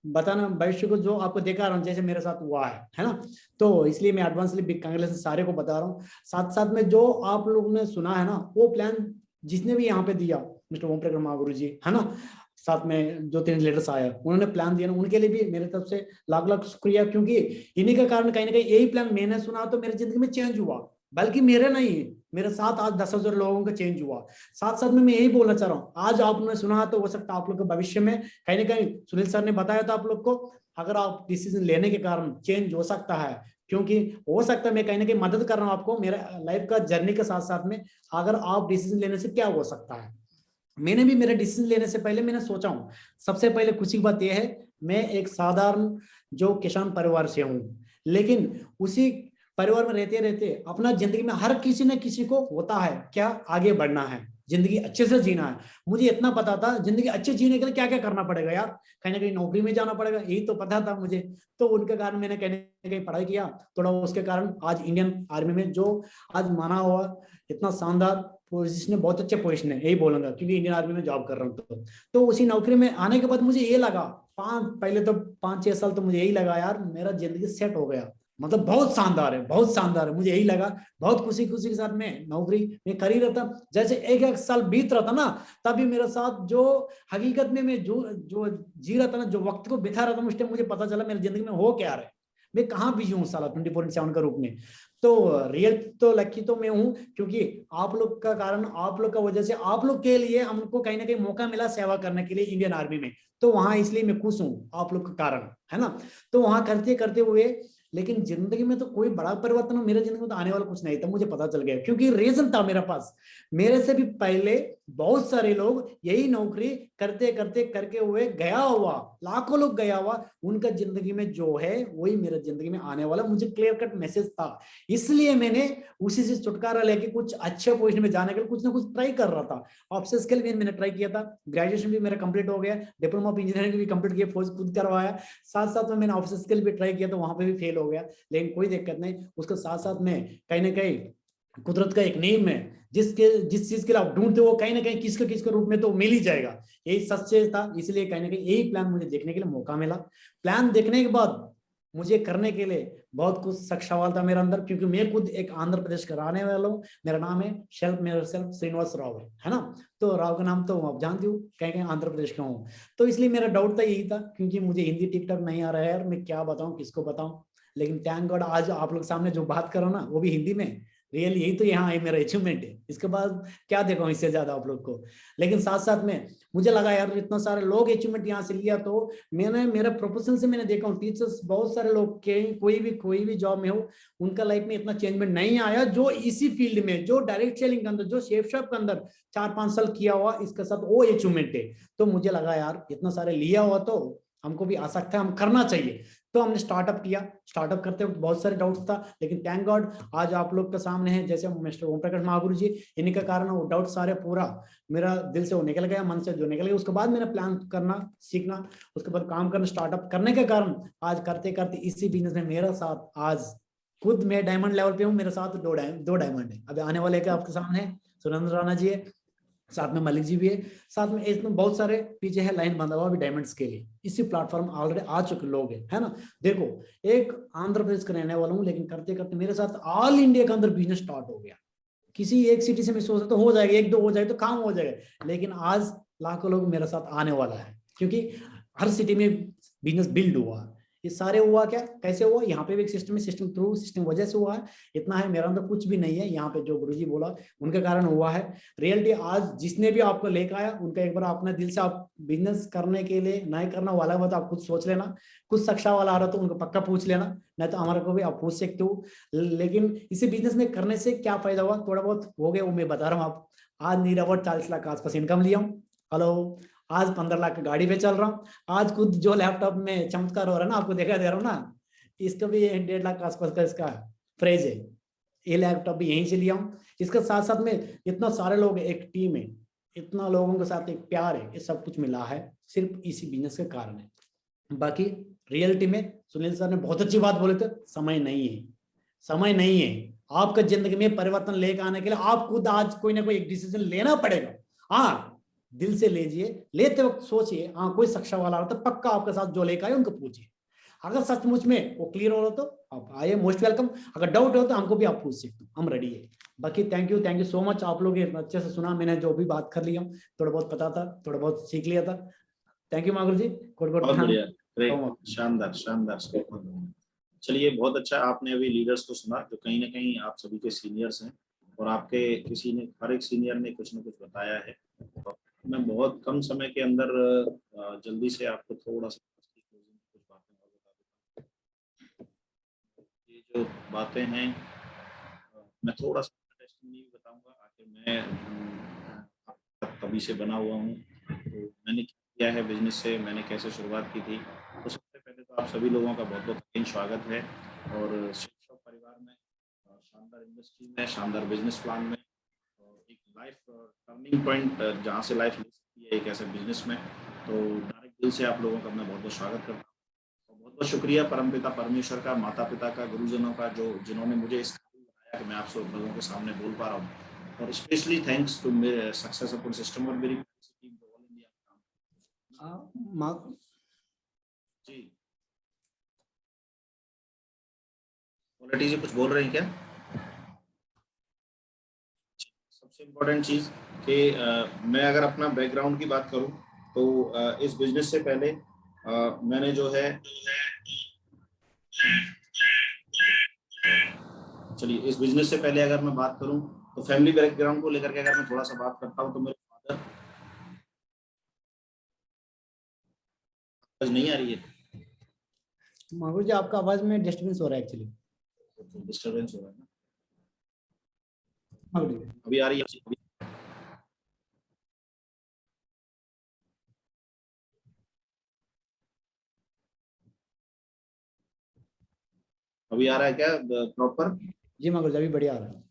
बताना, भविष्य को जो आपको देखा रहा हूँ जैसे मेरे साथ हुआ है ना। तो इसलिए मैं एडवांसली बिग कांग्रेचुलेशन सारे को बता रहा हूँ। साथ साथ में जो आप लोगों ने सुना है ना, वो प्लान जिसने भी यहाँ पे दिया, मिस्टर ओम प्रकाश महागुरु जी है ना, साथ में जो 3 लीडर्स आया उन्होंने प्लान दिया ना, उनके लिए भी मेरे तरफ से लाख लाख शुक्रिया। क्योंकि इन्हीं के कारण कहीं ना कहीं यही प्लान मैंने सुना तो मेरी जिंदगी में चेंज हुआ, बल्कि मेरे नहीं, मेरे साथ आज 10,000 लोगों का चेंज हुआ। साथ साथ में मैं यही बोलना चाह रहा हूँ, आज आपने सुना तो हो सकता है आप लोग के भविष्य में कहीं ना कहीं, सुनील सर ने बताया था आप लोग को, अगर आप डिसीजन लेने के कारण चेंज हो सकता है। क्योंकि हो सकता है मैं कहीं ना कहीं मदद कर रहा हूँ आपको मेरा लाइफ का जर्नी के साथ साथ में, अगर आप डिसीजन लेने से क्या हो सकता है। मैंने भी मेरे डिसीजन लेने से पहले मैंने सोचा हूँ, सबसे पहले खुशी की बात यह है मैं एक साधारण जो किसान परिवार से हूँ, लेकिन उसी परिवार में रहते रहते अपना जिंदगी में हर किसी न किसी को होता है क्या, आगे बढ़ना है, जिंदगी अच्छे से जीना है। मुझे इतना पता था जिंदगी अच्छे जीने के लिए क्या क्या करना पड़ेगा यार, कहीं ना कहीं नौकरी में जाना पड़ेगा, यही तो पता था मुझे। तो उनके कारण मैंने कहीं पढ़ाई किया थोड़ा, उसके कारण आज इंडियन आर्मी में जो आज माना हुआ इतना शानदार पोजीशन है, बहुत अच्छे पोजीशन है, यही बोलूंगा क्योंकि इंडियन आर्मी में जॉब कर रहा हूँ। तो उसी नौकरी में आने के बाद मुझे ये लगा, पहले तो 5-6 साल तो मुझे यही लगा यार मेरा जिंदगी सेट हो गया, मतलब बहुत शानदार है, बहुत शानदार है, मुझे यही लगा। बहुत खुशी खुशी के साथ में नौकरी में कर ही रहा था। जैसे एक साल बीत रहा था ना, तभी मेरे साथ जो हकीकत में मैं जो जी रहा था ना, जो वक्त को बिता रहा था, उस टाइम मुझे पता चला मेरी जिंदगी में हो क्या रहा है, मैं कहाँ बिजी हूँ साला 24/7 का रूप में। तो रियल तो लकी तो मैं हूँ, क्योंकि आप लोग का कारण, आप लोग का वजह से, आप लोग के लिए हमको कहीं ना कहीं मौका मिला सेवा करने के लिए इंडियन आर्मी में। तो वहां इसलिए मैं खुश हूँ आप लोग के कारण, है ना। तो वहां करते करते हुए, लेकिन जिंदगी में तो कोई बड़ा परिवर्तन मेरे जिंदगी में तो आने वाला कुछ नहीं था, मुझे पता चल गया। क्योंकि रीजन था मेरे पास, मेरे से भी पहले बहुत सारे लोग यही नौकरी करते करते करके हुए गया हुआ, लाखों लोग गया हुआ, उनका जिंदगी में जो है वही मेरा जिंदगी में आने वाला, मुझे क्लियर कट मैसेज था। इसलिए मैंने उसी से छुटकारा लेके कुछ अच्छे पोजीशन में जाने के लिए कुछ ना कुछ ट्राई कर रहा था। ऑफिस के लिए मैंने ट्राई किया था, ग्रेजुएशन भी मेरा कंप्लीट हो गया, डिप्लोमा ऑफ इंजीनियरिंग भी कंप्लीट किया, खुद करवाया, साथ साथ में मैंने ऑफिस के लिए भी ट्राई किया, तो वहां पे भी फेल हो गया, लेकिन कोई दिक्कत नहीं। उसके साथ साथ में कहीं ना कहीं कुदरत का एक नियम है, जिस चीज के लिए आप ढूंढते हो कहीं ना कहीं किसके रूप में तो मिल ही जाएगा, यही सच्चे था। इसलिए कहीं ना कहीं यही प्लान मुझे देखने के लिए मौका मिला। प्लान देखने के बाद मुझे करने के लिए बहुत कुछ सख्त सवाल था मेरे अंदर, क्योंकि मैं खुद एक आंध्र प्रदेश का रहने वाला हूँ। मेरा नाम है मेरा सेल्फ श्रीनिवास राव है ना, तो राव का नाम तो आप जानते हो, कहीं कहीं आंध्र प्रदेश का हूँ। तो इसलिए मेरा डाउट था यही था, क्योंकि मुझे हिंदी ठीक ठाक नहीं आ रहा है यार, मैं क्या बताऊं किसको बताऊं। लेकिन थैंक गॉड आज आप लोग सामने जो बात करो ना वो भी हिंदी में, रियल यही तो यहाँ है मेरा अचीवमेंट है। इसके बाद क्या देखो इससे ज्यादा आप लोग को। लेकिन साथ साथ में मुझे लगा यार इतना सारे लोग अचीवमेंट यहाँ से लिया, तो मैंने मेरे प्रोफेशन से मैंने देखा हूँ टीचर्स बहुत सारे लोग के कोई भी जॉब में हो, उनका लाइफ में इतना चेंजमेंट नहीं आया जो इसी फील्ड में, जो डायरेक्ट सेलिंग के अंदर, जो शेफ शॉप के अंदर 4-5 साल किया हुआ, इसके साथ वो अचीवमेंट है। तो मुझे लगा यार इतना सारे लिया हुआ तो हमको भी आ सकता है, हम करना चाहिए। तो हमने स्टार्टअप किया। स्टार्टअप करते वक्त बहुत सारे डाउट्स था, लेकिन थैंक गॉड आज आप लोग के सामने है, जैसे मिस्टर ओम प्रकाश महागुरु जी, इन्हीं के कारण वो डाउट सारे पूरा मेरा दिल से वो निकल गया, मन से जो निकल गया। उसके बाद मैंने प्लान करना सीखना, उसके बाद काम करना, स्टार्टअप करने के कारण आज करते करते इसी बिजनेस में मेरा साथ आज खुद मैं डायमंड लेवल पे हूँ, मेरे साथ दो डायमंड है। अभी आने वाले के आपके सामने है सुरेंद्र राणा जी है, साथ में मलिक जी भी है, साथ में इसमें बहुत सारे पीछे है लाइन बंधा हुआ अभी डायमंड्स के लिए। इसी प्लेटफॉर्म ऑलरेडी आ चुके लोग हैं, है ना। देखो एक आंध्र प्रदेश का रहने वाला हूँ, लेकिन करते करते मेरे साथ ऑल इंडिया के अंदर बिजनेस स्टार्ट हो गया। किसी एक सिटी से मैं सोचता तो हो जाएगा, 1-2 हो जाए तो काम हो जाएगा, लेकिन आज लाखों लोग मेरे साथ आने वाला है, क्योंकि हर सिटी में बिजनेस बिल्ड हुआ। ये सारे हुआ क्या, कैसे हुआ, यहाँ पे भी एक सिस्टम है, सिस्टम थ्रू सिस्टम वजह से हुआ है। इतना है, मेरा अंदर कुछ भी नहीं है, यहाँ पे जो गुरुजी बोला उनके कारण हुआ है। रियलिटी आज जिसने भी आपको लेकर आया उनका एक बार अपने दिल से आप बिजनेस करने के लिए नहीं करना वाला हुआ तो आप खुद सोच लेना। कुछ सक्षा वाला आ रहा तो उनको पक्का पूछ लेना, नहीं तो हमारे को भी आप पूछ सकते हो। लेकिन इसे बिजनेस में करने से क्या फायदा हुआ, थोड़ा बहुत हो गया वो मैं बता रहा हूँ आप। आज नीरा 40 लाख के आसपास इनकम लिया हूँ। हेलो, आज 15 लाख की गाड़ी पे चल रहा हूँ। आज खुद जो लैपटॉप में चमत्कार हो रहा है ना, आपको देखा दे रहा हूँ ना, इसका भी 1.5 लाख के आसपास का इसका प्राइस है। ये लैपटॉप भी यहीं से लिया हूँ। इसके साथ साथ में इतना सारे लोग, एक टीम है, इतना लोगों के साथ एक प्यार है, ये सब कुछ मिला है सिर्फ इसी बिजनेस के कारण है। बाकी रियलिटी में सुनील सर ने बहुत अच्छी बात बोले थे, समय नहीं है, समय नहीं है। आपका जिंदगी में परिवर्तन लेकर आने के लिए आप खुद आज कोई ना कोई एक डिसीजन लेना पड़ेगा। हाँ, दिल से लीजिए, लेते वक्त सोचिए, हाँ कोई सक्षा वाला हो तो पक्का आपके साथ जो लेकर आए उनको पूछिए। अगर सचमुच में वो क्लियर हो रहा तो आप आइए, मोस्ट वेलकम। अगर डाउट हो तो हमको भी आप पूछ सकते हो, हम रेडी है। बाकी थैंक यू सो मच। आप लोग अच्छे से सुना, मैंने जो भी बात कर लिया थोड़ा बहुत पता था, थोड़ा बहुत सीख लिया था। थैंक यू महागुरु जी। बहुत बढ़िया, शानदार शानदार। चलिए बहुत अच्छा, आपने अभी लीडर्स को सुना जो कहीं ना कहीं आप सभी के सीनियर्स हैं, और आपके किसी ने, हर एक सीनियर ने कुछ ना कुछ बताया है। मैं बहुत कम समय के अंदर जल्दी से आपको थोड़ा सा कुछ बातें और बता देता हूँ। ये जो बातें हैं मैं थोड़ा सा टेस्टिमनी बताऊंगा, आखिर मैं तभी से बना हुआ हूँ, तो मैंने किया है बिजनेस से, मैंने कैसे शुरुआत की थी। तो सबसे पहले तो आप सभी लोगों का बहुत बहुत स्वागत है, और शिक्षा परिवार में, शानदार इंडस्ट्री में, शानदार बिजनेस प्लान में, एक लाइफ टर्निंग पॉइंट जहाँ से लाइफ ले सकती है एक ऐसे बिजनेस में। तो डायरेक्ट दिल से आप लोगों का मैं बहुत बहुत स्वागत करता हूँ, और बहुत बहुत शुक्रिया परमपिता परमेश्वर का, माता पिता का, गुरुजनों का, जो जिन्होंने मुझे इस काबिल बनाया कि मैं आप सब लोगों के सामने बोल पा रहा हूँ। और स्पेशली थैंक्स टू मेरे सक्सेस सपोर्ट सिस्टम और मेरी टीम को ऑल इंडिया जी। क्वालिटी जी कुछ बोल रहे हैं क्या? सबसे इम्पोर्टेंट चीज कि मैं अगर अपना बैकग्राउंड की बात करूं तो इस बिजनेस से पहले मैंने जो है, चलिए इस बिजनेस से पहले अगर मैं बात करूं तो फैमिली बैकग्राउंड को लेकर के अगर मैं थोड़ा सा बात करता हूं तो मेरे फादर, नहीं आ रही है महागुरु जी, आपका आवाज में डिस्टर्बेंस हो रहा है एक्चुअली। डिस्टर्बेंस हो रहा है ना? महागुरु जी अभी आ रही है? अभी आ रहा है क्या प्रॉपर? जी माँ गुरुजी, अभी बढ़िया आ रहा है।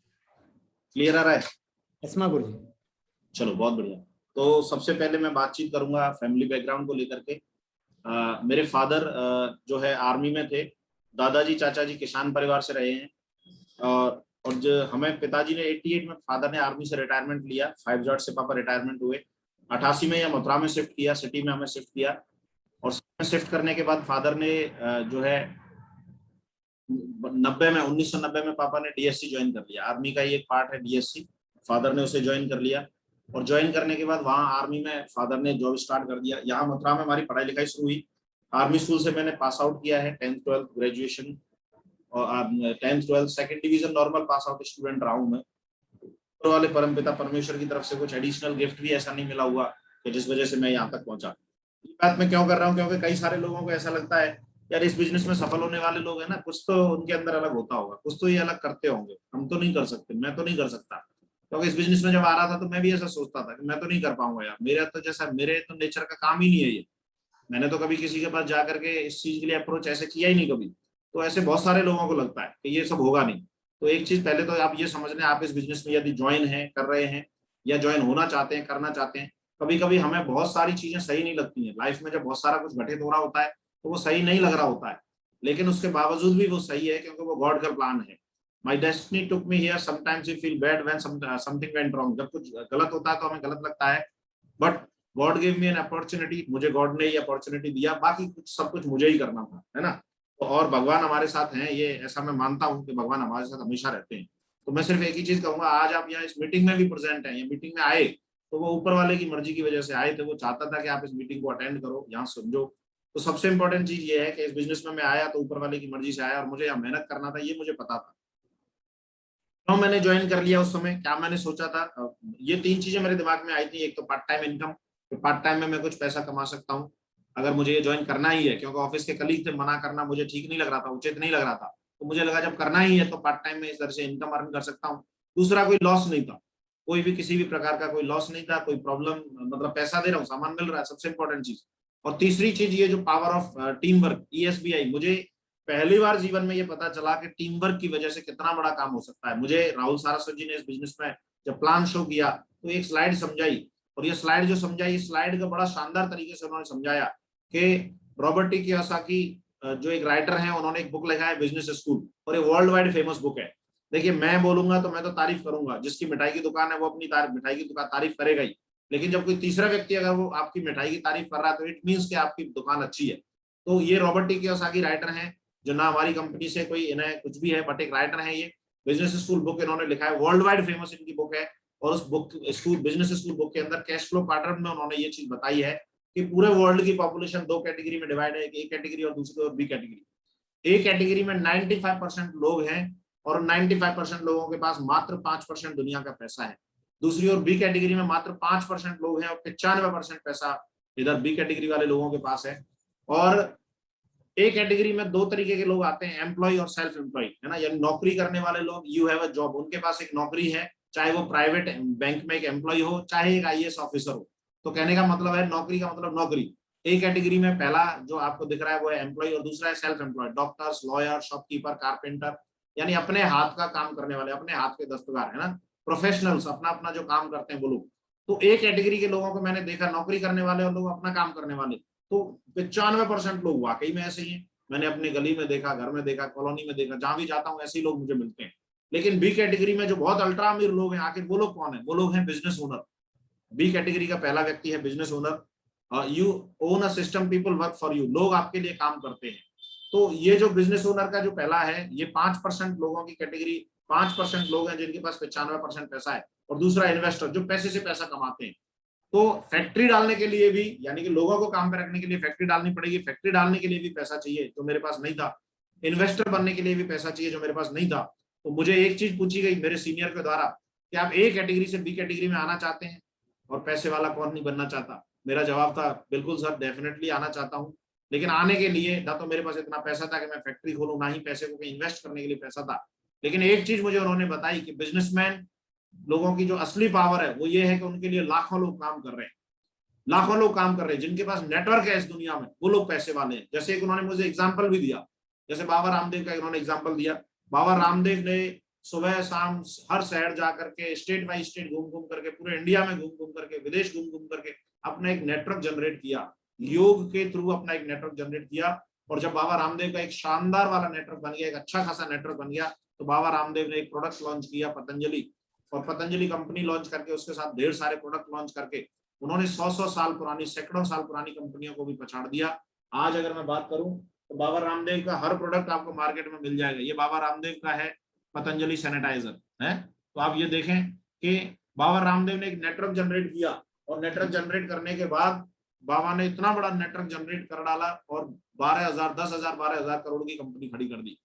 क्लियर आ रहा है? यस माँ गुरुजी। चलो बहुत बढ़िया। तो सबसे पहले मैं बातचीत करूंगा फैमिली बैकग्राउंड को लेकर के। मेरे फादर जो है आर्मी में थे, दादाजी चाचा जी किसान परिवार से रहे हैं, और जो हमें पिताजी ने 88 में फादर ने आर्मी से रिटायरमेंट लिया, 5 जॉट से पापा रिटायरमेंट हुए। 88 में यह मथुरा में शिफ्ट किया, सिटी में हमें शिफ्ट किया, और शिफ्ट करने के बाद फादर ने जो है 1990 में पापा ने डीएससी ज्वाइन कर लिया। आर्मी का ही एक पार्ट है डीएससी, फादर ने उसे ज्वाइन कर लिया, और ज्वाइन करने के बाद वहाँ आर्मी में फादर ने जॉब स्टार्ट कर दिया। यहाँ मथुरा में हमारी पढ़ाई लिखाई शुरू हुई। आर्मी स्कूल से मैंने पास आउट किया है, 10th 12th ग्रेजुएशन, और 10th 12th second division normal pass out student रहा हूँ मैं। ऊपर वाले परमपिता परमेश्वर की तरफ से कुछ एडिशनल गिफ्ट भी ऐसा नहीं मिला हुआ कि जिस वजह से मैं यहाँ तक पहुंचा। ये बात मैं क्यों कर रहा हूँ, क्योंकि कई सारे लोगों को ऐसा लगता है यार इस बिजनेस में सफल होने वाले लोग हैं ना, कुछ तो उनके अंदर अलग होता होगा, कुछ तो ये अलग करते होंगे, हम तो नहीं कर सकते, मैं तो नहीं कर सकता। क्योंकि इस बिजनेस में जब आ रहा था तो मैं भी ऐसा सोचता था कि मैं तो नहीं कर पाऊंगा यार, मेरे तो नेचर का काम ही नहीं है ये, मैंने तो कभी किसी के पास जाकर के इस चीज के लिए अप्रोच ऐसे किया ही नहीं कभी। तो ऐसे बहुत सारे लोगों को लगता है कि ये सब होगा नहीं। तो एक चीज पहले तो आप ये समझ लें, आप इस बिजनेस में यदि ज्वाइन है, कर रहे हैं, या ज्वाइन होना चाहते हैं, करना चाहते हैं, कभी कभी हमें बहुत सारी चीजें सही नहीं लगती हैं लाइफ में। जब बहुत सारा कुछ घटित हो रहा होता है तो वो सही नहीं लग रहा होता है, लेकिन उसके बावजूद भी वो सही है क्योंकि वो गॉड का प्लान है। माई destiny took me here, sometimes you feel bad when something went wrong. जब कुछ गलत होता है तो हमें गलत लगता है, but God give me an opportunity, मुझे गॉड ने ये अपॉर्चुनिटी दिया, बाकी कुछ सब कुछ मुझे ही करना था, है ना। तो और भगवान हमारे साथ हैं, ये ऐसा मैं मानता हूँ कि भगवान हमारे साथ हमेशा रहते हैं। तो मैं सिर्फ एक ही चीज कहूंगा, आज आप यहाँ इस मीटिंग में भी प्रेजेंट हैं, ये मीटिंग में आए तो वो ऊपर वाले की मर्जी की वजह से आए थे, वो चाहता था कि आप इस मीटिंग को अटेंड करो, यहाँ समझो। तो सबसे इंपॉर्टेंट चीज ये है कि इस बिजनेस में मैं आया तो ऊपर वाले की मर्जी से आया, और मुझे यहाँ मेहनत करना था, ये मुझे पता था। तो मैंने ज्वाइन कर लिया उस समय, क्या मैंने सोचा था, ये 3 चीजें मेरे दिमाग में आई थी। एक तो part time income, part time में मैं कुछ पैसा कमा सकता हूँ अगर मुझे ये ज्वाइन करना ही है, क्योंकि ऑफिस के कलीग थे, मना करना मुझे ठीक नहीं लग रहा था, उचित नहीं लग रहा था। तो मुझे लगा जब करना ही है तो पार्ट टाइम में इस तरह से इनकम अर्न कर सकता हूँ। दूसरा, कोई लॉस नहीं था, कोई भी किसी भी प्रकार का कोई लॉस नहीं था, कोई प्रॉब्लम, मतलब पैसा दे रहा हूँ, सामान मिल रहा है, सबसे इंपॉर्टेंट चीज। और तीसरी चीज ये जो power of team work, ESBI, मुझे पहली बार जीवन में ये पता चला कि टीम वर्क की वजह से कितना बड़ा काम हो सकता है। मुझे राहुल सारस्वत जी ने इस बिजनेस में जब प्लान शो किया तो एक स्लाइड समझाई, और ये स्लाइड जो समझाई, इस स्लाइड का बड़ा शानदार तरीके से उन्होंने समझाया कि रॉबर्ट टी कियोसाकी जो एक राइटर हैं, उन्होंने एक बुक लिखा है बिजनेस स्कूल, और ये वर्ल्ड वाइड फेमस बुक है। देखिए मैं बोलूंगा तो मैं तो तारीफ करूंगा, जिसकी मिठाई की दुकान है वो अपनी मिठाई की दुकान तारीफ करेगा ही, लेकिन जब कोई तीसरा व्यक्ति अगर वो आपकी मिठाई की तारीफ कर रहा है तो इट मीन्स कि आपकी दुकान अच्छी है। तो ये रॉबर्ट टी कियोसाकी राइटर हैं, जो ना हमारी कंपनी से कोई इन्हें कुछ भी है, बट एक राइटर है। ये बिजनेस स्कूल बुक इन्होंने लिखा है, वर्ल्ड वाइड फेमस इनकी बुक है। और उस book school, business school book के अंदर कैश फ्लो पैटर्न में उन्होंने ये चीज बताई है कि पूरे वर्ल्ड की पॉपुलेशन 2 कैटेगरी में डिवाइड है, ए कैटेगरी और दूसरी और बी कैटेगरी। ए कैटेगरी में 95% लोग हैं, और 95% लोगों के पास मात्र 5% दुनिया का पैसा है। दूसरी और बी कैटेगरी में मात्र 5% लोग हैं, और 95% पैसा इधर बी कैटेगरी वाले लोगों के पास है। और ए कैटेगरी में 2 तरीके के लोग आते हैं, एम्प्लॉय और सेल्फ एम्प्लॉय, है ना, यानी नौकरी करने वाले लोग। यू हैव अ जॉब, उनके पास एक नौकरी है, चाहे वो प्राइवेट बैंक में एक एम्प्लॉय हो, चाहे एक IAS ऑफिसर हो। तो कहने का मतलब है नौकरी का मतलब नौकरी। ए कैटेगरी में पहला जो आपको दिख रहा है वो है एम्प्लॉय, और दूसरा है self employ, doctors, lawyer, shopkeeper, carpenter, यानी अपने हाथ का काम करने वाले, अपने हाथ के दस्तकार, है ना, प्रोफेशनल्स, अपना अपना जो काम करते हैं वो लोग। तो ए कैटेगरी के लोगों को मैंने देखा, नौकरी करने वाले और लोग अपना काम करने वाले। तो 95% लोग वाकई में ऐसे ही हैं। मैंने अपनी गली में देखा, घर में देखा, कॉलोनी में देखा, जहां भी जाता हूँ ऐसे ही लोग मुझे मिलते हैं। लेकिन बी कैटेगरी में जो बहुत अल्ट्रा अमीर लोग हैं, आखिर वो लोग कौन है? वो लोग हैं बिजनेस ओनर। बी कैटेगरी का पहला व्यक्ति है business owner. You own a system, people work for you, लोग आपके लिए काम करते हैं। तो ये जो बिजनेस ओनर का जो पहला है, ये 5% लोगों की कैटेगरी, 5% लोग हैं जिनके पास 95% पैसा है। और दूसरा इन्वेस्टर, जो पैसे से पैसा कमाते हैं। तो फैक्ट्री डालने के लिए भी, यानी कि लोगों को काम पे रखने के लिए फैक्ट्री डालनी पड़ेगी, फैक्ट्री डालने के लिए भी पैसा चाहिए जो मेरे पास नहीं था, इन्वेस्टर बनने के लिए भी पैसा चाहिए जो मेरे पास नहीं था। तो मुझे एक चीज पूछी गई मेरे सीनियर के द्वारा कि आप ए कैटेगरी से बी कैटेगरी में आना चाहते हैं, और पैसे वाला कौन नहीं बनना चाहता? मेरा जवाब था बिल्कुल सर, डेफिनेटली आना चाहता हूँ, लेकिन आने के लिए ना तो मेरे पास इतना पैसा था कि मैं फैक्ट्री खोलूं, ना ही पैसे को कहीं इन्वेस्ट करने के लिए पैसा था। लेकिन एक चीज मुझे उन्होंने बताई कि बिजनेसमैन लोगों की जो असली पावर है वो ये है कि उनके लिए लाखों लोग काम कर रहे हैं, लाखों लोग काम कर रहे हैं, जिनके पास नेटवर्क है इस दुनिया में, वो लोग पैसे वाले हैं। जैसे एक उन्होंने मुझे एग्जांपल भी दिया जैसे बाबा रामदेव का इन्होंने एग्जाम्पल दिया, बाबा रामदेव ने सुबह शाम हर शहर जा करके, स्टेट बाई स्टेट घूम घूम करके, पूरे इंडिया में घूम घूम करके, विदेश घूम घूम करके अपना एक नेटवर्क जनरेट किया, योग के थ्रू अपना एक नेटवर्क जनरेट किया। और जब बाबा रामदेव का एक शानदार वाला नेटवर्क बन गया, एक अच्छा खासा नेटवर्क बन गया, तो बाबा रामदेव ने एक प्रोडक्ट लॉन्च किया पतंजलि, और पतंजलि कंपनी लॉन्च करके उसके साथ ढेर सारे प्रोडक्ट लॉन्च करके उन्होंने 100 साल पुरानी, सैकड़ों साल पुरानी कंपनियों को भी पछाड़ दिया। आज अगर मैं बात करूं तो बाबा रामदेव का हर प्रोडक्ट आपको मार्केट में मिल जाएगा। ये बाबा रामदेव का है पतंजलि सैनिटाइजर है। तो आप ये देखें कि बाबा रामदेव ने एक नेटवर्क जनरेट किया, और नेटवर्क जनरेट करने के बाद बाबा ने इतना बड़ा नेटवर्क जनरेट कर डाला और 12,000, 10,000, 12,000 करोड़ की कंपनी खड़ी कर दी।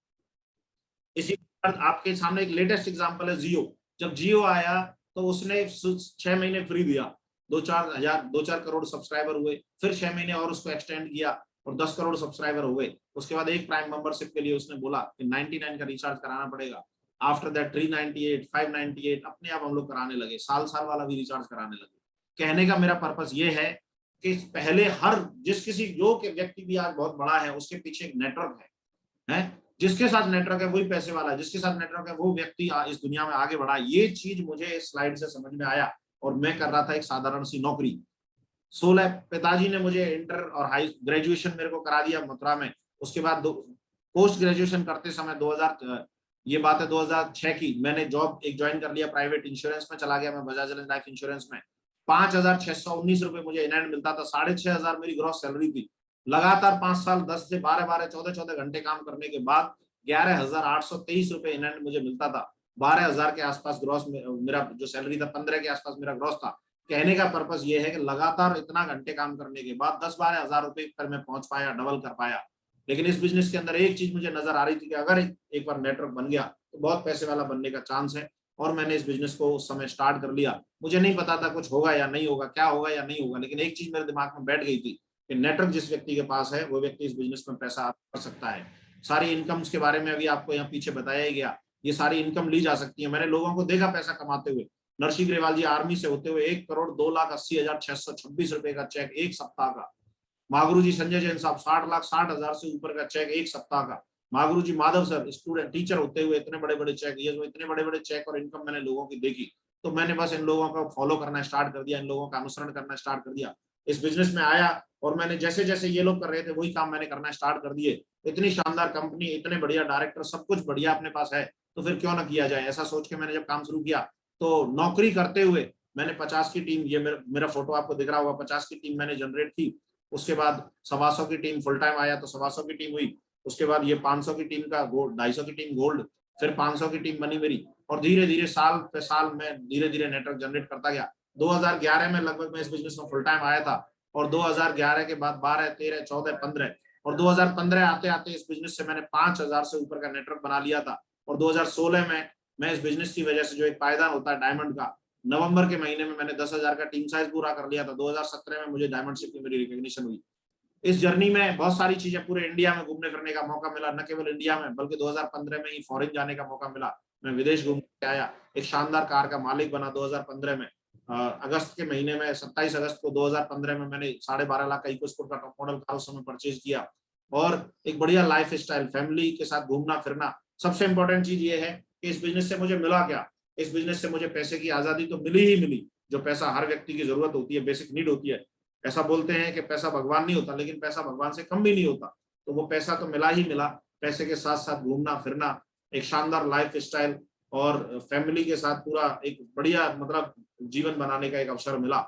इसी आपके सामने एक लेटेस्ट एग्जांपल है जियो। जब जियो आया तो उसने 6 महीने फ्री दिया, 2-4 करोड़ सब्सक्राइबर हुए, फिर 6 महीने और उसको एक्सटेंड किया और 10 करोड़ सब्सक्राइबर हुए। उसके बाद एक प्राइम मेंबरशिप के लिए उसने बोला कि 99 का रिचार्ज कराना पड़ेगा। आफ्टर दैट 398, 598 अपने आप हम लोग कराने लगे, साल वाला भी रिचार्ज कराने लगे। कहने का मेरा पर्पस ये है कि पहले हर जो व्यक्ति भी आज बहुत बड़ा है, उसके पीछे एक नेटवर्क है? जिसके साथ नेटवर्क है वही पैसे वाला है, जिसके साथ नेटवर्क है वो व्यक्ति इस दुनिया में आगे बढ़ा। ये चीज मुझे इस स्लाइड से समझ में आया, और मैं कर रहा था एक साधारण सी नौकरी। 16 पिताजी ने मुझे इंटर और हाई ग्रेजुएशन मेरे को करा दिया मथुरा में। उसके बाद पोस्ट ग्रेजुएशन करते समय 2006 की, मैंने जॉब एक ज्वाइन कर लिया, प्राइवेट इंश्योरेंस में चला गया मैं, बजाज लाइफ इंश्योरेंस में। 5,619 रुपए मुझे इनहैंड मिलता था, 6,500 मेरी ग्रॉस सैलरी थी। लगातार 5 साल 10 से 12, 14 घंटे काम करने के बाद 11,823 रुपए इनहैंड मुझे मिलता था। 12,000 के आसपास ग्रॉस मेरा जो सैलरी था, 15 के आसपास मेरा ग्रॉस था। कहने का पर्पस ये है कि लगातार इतना घंटे काम करने के बाद 10-12 हजार रुपए पर मैं पहुंच पाया, डबल कर पाया। लेकिन इस बिजनेस के अंदर एक चीज मुझे नजर आ रही थी कि अगर एक बार नेटवर्क बन गया तो बहुत पैसे वाला बनने का चांस है। और मैंने इस बिजनेस को उस समय स्टार्ट कर लिया। मुझे नहीं पता था कुछ होगा या नहीं होगा, क्या होगा या नहीं होगा, लेकिन एक चीज मेरे दिमाग में बैठ गई थी कि नेटवर्क जिस व्यक्ति के पास है वो व्यक्ति इस बिजनेस में पैसा कर सकता है। सारी इनकम्स के बारे में अभी आपको यहाँ पीछे बताया ही गया, ये सारी इनकम ली जा सकती है। मैंने लोगों को देखा पैसा कमाते हुए। नरसिंह ग्रेवाल जी आर्मी से होते हुए 1,02,80,626 रुपए का चेक एक सप्ताह का। महागुरु जी संजय जैन साहब 60,60,000 से ऊपर का चेक एक सप्ताह का। महागुरु जी माधव सर स्टूडेंट टीचर होते हुए इतने बड़े बड़े चेक, ये जो इतने बड़े बड़े चेक और इनकम मैंने लोगों की देखी, तो मैंने बस इन लोगों को फॉलो करना स्टार्ट कर दिया, इन लोगों का अनुसरण करना स्टार्ट कर दिया। इस बिजनेस में आया और मैंने जैसे जैसे ये लोग कर रहे थे वही काम मैंने करना स्टार्ट कर दिए। इतनी शानदार कंपनी, इतने बढ़िया डायरेक्टर, सब कुछ बढ़िया अपने पास है, तो फिर क्यों ना किया जाए। ऐसा सोच के मैंने जब काम शुरू किया तो नौकरी करते हुए मैंने 50 की टीम, ये मेरा फोटो आपको दिख रहा होगा, 50 की टीम मैंने जनरेट की। उसके बाद 125 की टीम फुल टाइम आया तो 125 की टीम हुई। उसके बाद ये 500 की टीम का गोल्ड, 250 की टीम गोल्ड, फिर 500 की टीम बनी मेरी। और धीरे धीरे साल पे साल मैं धीरे धीरे नेटवर्क जनरेट करता गया। 2011 में लगभग मैं इस बिजनेस में फुल टाइम आया था, और 2011 के बाद 12, 13, 14, 15 और 2015 आते आते इस बिजनेस से मैंने 5,000 से ऊपर का नेटवर्क बना लिया था। और 2016 में मैं इस बिजनेस की वजह से जो एक पायदान होता है डायमंड का, नवंबर के महीने में मैंने 10,000 का टीम साइज पूरा कर लिया था। 2017 में मुझे डायमंडशिप की मेरी रिकॉग्निशन हुई। इस जर्नी में बहुत सारी चीजें, पूरे इंडिया में घूमने फिरने का मौका मिला, न केवल इंडिया में बल्कि 2015 में ही फॉरेन जाने का मौका मिला। मैं विदेश घूम के आया, एक शानदार कार का मालिक बना 2015 में। अगस्त के महीने में 27 अगस्त को 2015 में मैंने 12.5 लाख का इकोस्पोर्ट का टॉप मॉडल कार उस समय परचेज किया। और एक बढ़िया लाइफ स्टाइल, फैमिली के साथ घूमना फिरना। सबसे इंपॉर्टेंट चीज ये है कि इस बिजनेस से मुझे मिला क्या? इस बिजनेस से मुझे पैसे की आजादी तो मिली ही मिली, जो पैसा हर व्यक्ति की जरूरत होती है, बेसिक नीड होती है। ऐसा बोलते हैं कि पैसा भगवान नहीं होता, लेकिन पैसा भगवान से कम भी नहीं होता। तो वो पैसा तो मिला ही मिला, पैसे के साथ साथ घूमना फिरना, एक शानदार लाइफ स्टाइल और फैमिली के साथ पूरा एक बढ़िया मतलब जीवन बनाने का एक अवसर मिला।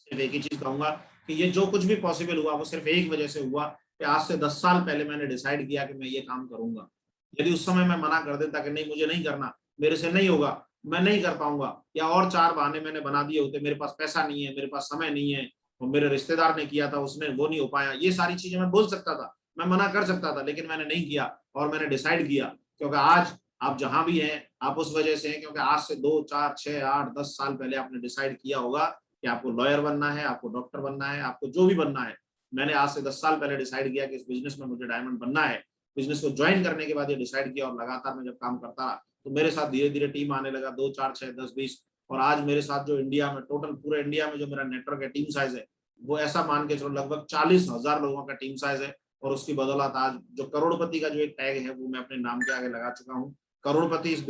सिर्फ एक ही चीज कहूंगा कि ये जो कुछ भी पॉसिबल हुआ वो सिर्फ एक वजह से हुआ कि आज से 10 साल पहले मैंने डिसाइड किया कि मैं ये काम करूंगा। यदि उस समय मैं मना कर देता कि नहीं मुझे नहीं करना, मेरे से नहीं होगा, मैं नहीं कर पाऊंगा, या और 4 बहाने मैंने बना दिए होते, मेरे पास पैसा नहीं है, मेरे पास समय नहीं है, और मेरे रिश्तेदार ने किया था उसने वो नहीं हो पाया, ये सारी चीजें मैं बोल सकता था, मैं मना कर सकता था, लेकिन मैंने नहीं किया। और मैंने डिसाइड किया, क्योंकि आज आप जहां भी हैं आप उस वजह से हैं क्योंकि आज से 2, 4, 6, 8, 10 साल पहले आपने डिसाइड किया होगा कि आपको लॉयर बनना है, आपको डॉक्टर बनना है, आपको जो भी बनना है। मैंने आज से 10 साल पहले डिसाइड किया कि इस बिजनेस में मुझे डायमंड बनना है। बिजनेस को ज्वाइन करने के बाद ये डिसाइड किया, और लगातार मैं जब काम करता रहा तो मेरे साथ धीरे धीरे टीम आने लगा, 2, 4, 6, 10, 20। और आज मेरे साथ जो इंडिया में टोटल पूरे इंडिया में जो मेरा नेटवर्क है, टीम साइज है, वो ऐसा मान के चलो लगभग 40,000 लोगों का टीम साइज है। और उसकी बदौलत आज जो करोड़पति का जो एक टैग है वो मैं अपने नाम के आगे लगा चुका हूँ। करोड़पति इस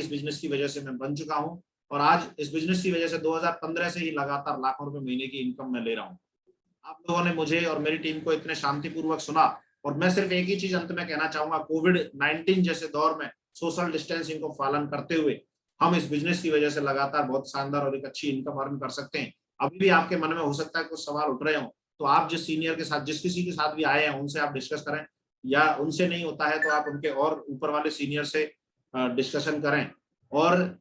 बिजनेस की वजह से मैं बन चुका हूँ, और आज इस बिजनेस की वजह से 2015 से ही लगातार लाखों रुपए महीने की इनकम मैं ले रहा हूँ। आप लोगों ने मुझे और मेरी टीम को इतने शांतिपूर्वक सुना, और मैं सिर्फ एक ही चीज अंत में कहना चाहूंगा, कोविड-19 जैसे दौर में सोशल डिस्टेंसिंग को पालन करते हुए हम इस बिजनेस की वजह से लगातार बहुत शानदार और एक अच्छी इनकम अर्न कर सकते हैं। अभी भी आपके मन में हो सकता है कुछ सवाल उठ रहे हो, तो आप जिस सीनियर के साथ, जिस किसी के साथ भी आए हैं, उनसे आप डिस्कस करें, या उनसे नहीं होता है तो आप उनके और ऊपर वाले सीनियर से डिस्कशन करें। और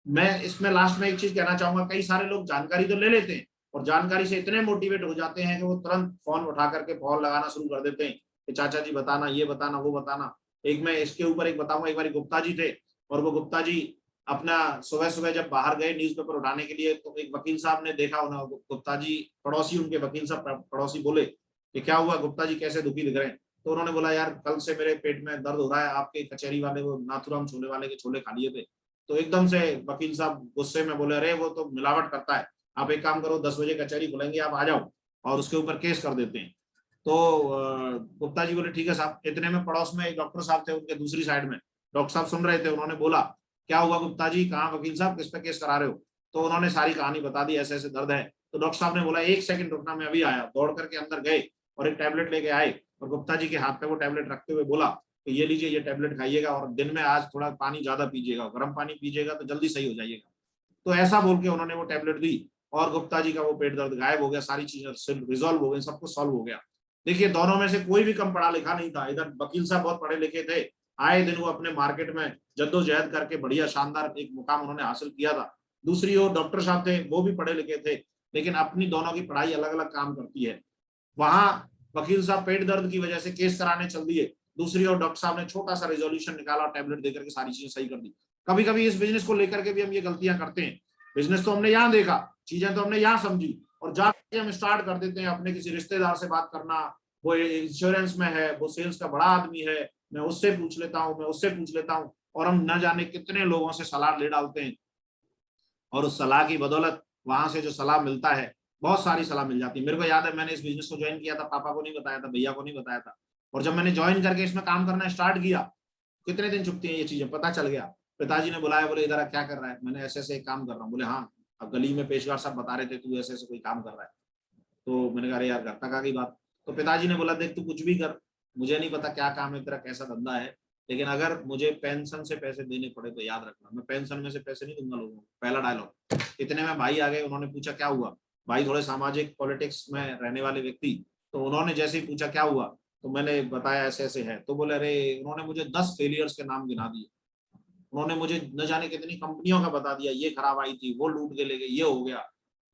मैं इसमें लास्ट में एक चीज कहना चाहूंगा, कई सारे लोग जानकारी तो ले लेते हैं और जानकारी से इतने मोटिवेट हो जाते हैं कि वो तुरंत फोन उठा करके कॉल लगाना शुरू कर देते हैं कि चाचा जी बताना, ये बताना, वो बताना। एक मैं इसके ऊपर एक बताऊंगा, एक बार गुप्ता जी थे, और वो गुप्ता जी अपना सुबह सुबह जब बाहर गए न्यूज़पेपर उठाने के लिए, तो एक वकील साहब ने देखा उन्हें, गुप्ता जी पड़ोसी, उनके वकील साहब पड़ोसी बोले कि क्या हुआ गुप्ता जी, कैसे दुखी दिख रहे हैं? तो उन्होंने बोला यार कल से मेरे पेट में दर्द हो रहा है, आपके कचहरी वाले वो नाथुराम छोले वाले के छोले खा लिए थे। तो एकदम से वकील साहब गुस्से में बोले, अरे वो तो मिलावट करता है, आप एक काम करो 10 बजे कचहरी खुलेंगे, आप आ जाओ और उसके ऊपर केस कर देते हैं। तो गुप्ता जी बोले ठीक है साहब। इतने में पड़ोस में एक डॉक्टर साहब थे, उनके दूसरी साइड में डॉक्टर साहब सुन रहे थे। उन्होंने बोला क्या हुआ गुप्ता जी, कहाँ वकील साहब, किस पे केस करा रहे हो? तो उन्होंने सारी कहानी बता दी, ऐसे ऐसे दर्द है। तो डॉक्टर साहब ने बोला एक सेकंड रुकना, मैं अभी आया। दौड़ करके अंदर गए और एक टैबलेट लेके आए, और गुप्ता जी के हाथ पे वो टैबलेट रखते हुए बोला कि ये लीजिए, ये टैबलेट खाइएगा, और दिन में आज थोड़ा पानी ज्यादा पीजिएगा, गर्म पानी पीजिएगा तो जल्दी सही हो जाइएगा। तो ऐसा बोल के उन्होंने वो टैबलेट दी, और गुप्ता जी का वो पेट दर्द गायब हो गया, सारी चीजें रिजॉल्व हो गई, सब कुछ सॉल्व हो गया। देखिए दोनों में से कोई भी कम पढ़ा लिखा नहीं था। इधर वकील साहब बहुत पढ़े लिखे थे, आए दिन वो अपने मार्केट में जद्दोजहद करके बढ़िया शानदार एक मुकाम उन्होंने हासिल किया था। दूसरी ओर डॉक्टर साहब थे, वो भी पढ़े लिखे थे, लेकिन अपनी दोनों की पढ़ाई अलग अलग काम करती है। वहां वकील साहब पेट दर्द की वजह से केस कराने चल दिए, दूसरी ओर डॉक्टर साहब ने छोटा सा रेजोल्यूशन निकाला और टैबलेट देकर के सारी चीजें सही कर दी। कभी कभी इस बिजनेस को लेकर के भी हम ये गलतियां करते हैं। बिजनेस तो हमने यहाँ देखा, चीजें तो हमने यहाँ समझी, और जाके हम स्टार्ट कर देते हैं अपने किसी रिश्तेदार से बात करना, वो इंश्योरेंस में है, वो सेल्स का बड़ा आदमी है, मैं उससे पूछ लेता हूँ, मैं उससे पूछ लेता हूँ, और हम न जाने कितने लोगों से सलाह ले डालते हैं। और उस सलाह की बदौलत वहां से जो सलाह मिलता है, बहुत सारी सलाह मिल जाती है। मेरे को याद है मैंने इस बिजनेस को ज्वाइन किया था, पापा को नहीं बताया था, भैया को नहीं बताया था, और जब मैंने ज्वाइन करके इसमें काम करना स्टार्ट किया, कितने दिन चुपती हैं ये चीजें, पता चल गया। पिताजी ने बुलाया, बोले इधर क्या कर रहा है? मैंने ऐसे ऐसे काम कर रहा हूँ। बोले हाँ, अब गली में पेशकार साहब बता रहे थे तू ऐसे ऐसे कोई काम कर रहा है। तो मैंने कहा अरे यार घर तक आ गई बात। तो पिताजी ने बोला देख तू कुछ भी कर, मुझे नहीं पता क्या काम है तेरा, कैसा धंधा है, लेकिन अगर मुझे पेंशन से पैसे देने पड़े तो याद रखना, मैं पेंशन में से पैसे नहीं दूंगा लोगों को। पहला डायलॉग। इतने में भाई आ गए, उन्होंने पूछा क्या हुआ। भाई थोड़े सामाजिक पॉलिटिक्स में रहने वाले व्यक्ति, तो उन्होंने जैसे ही पूछा क्या हुआ, तो मैंने बताया ऐसे ऐसे है। तो बोले अरे, उन्होंने मुझे 10 फेलियर्स के नाम गिना दिए, उन्होंने मुझे न जाने कितनी कंपनियों का बता दिया, ये खराब आई थी, वो लूट के ले गए, ये हो गया।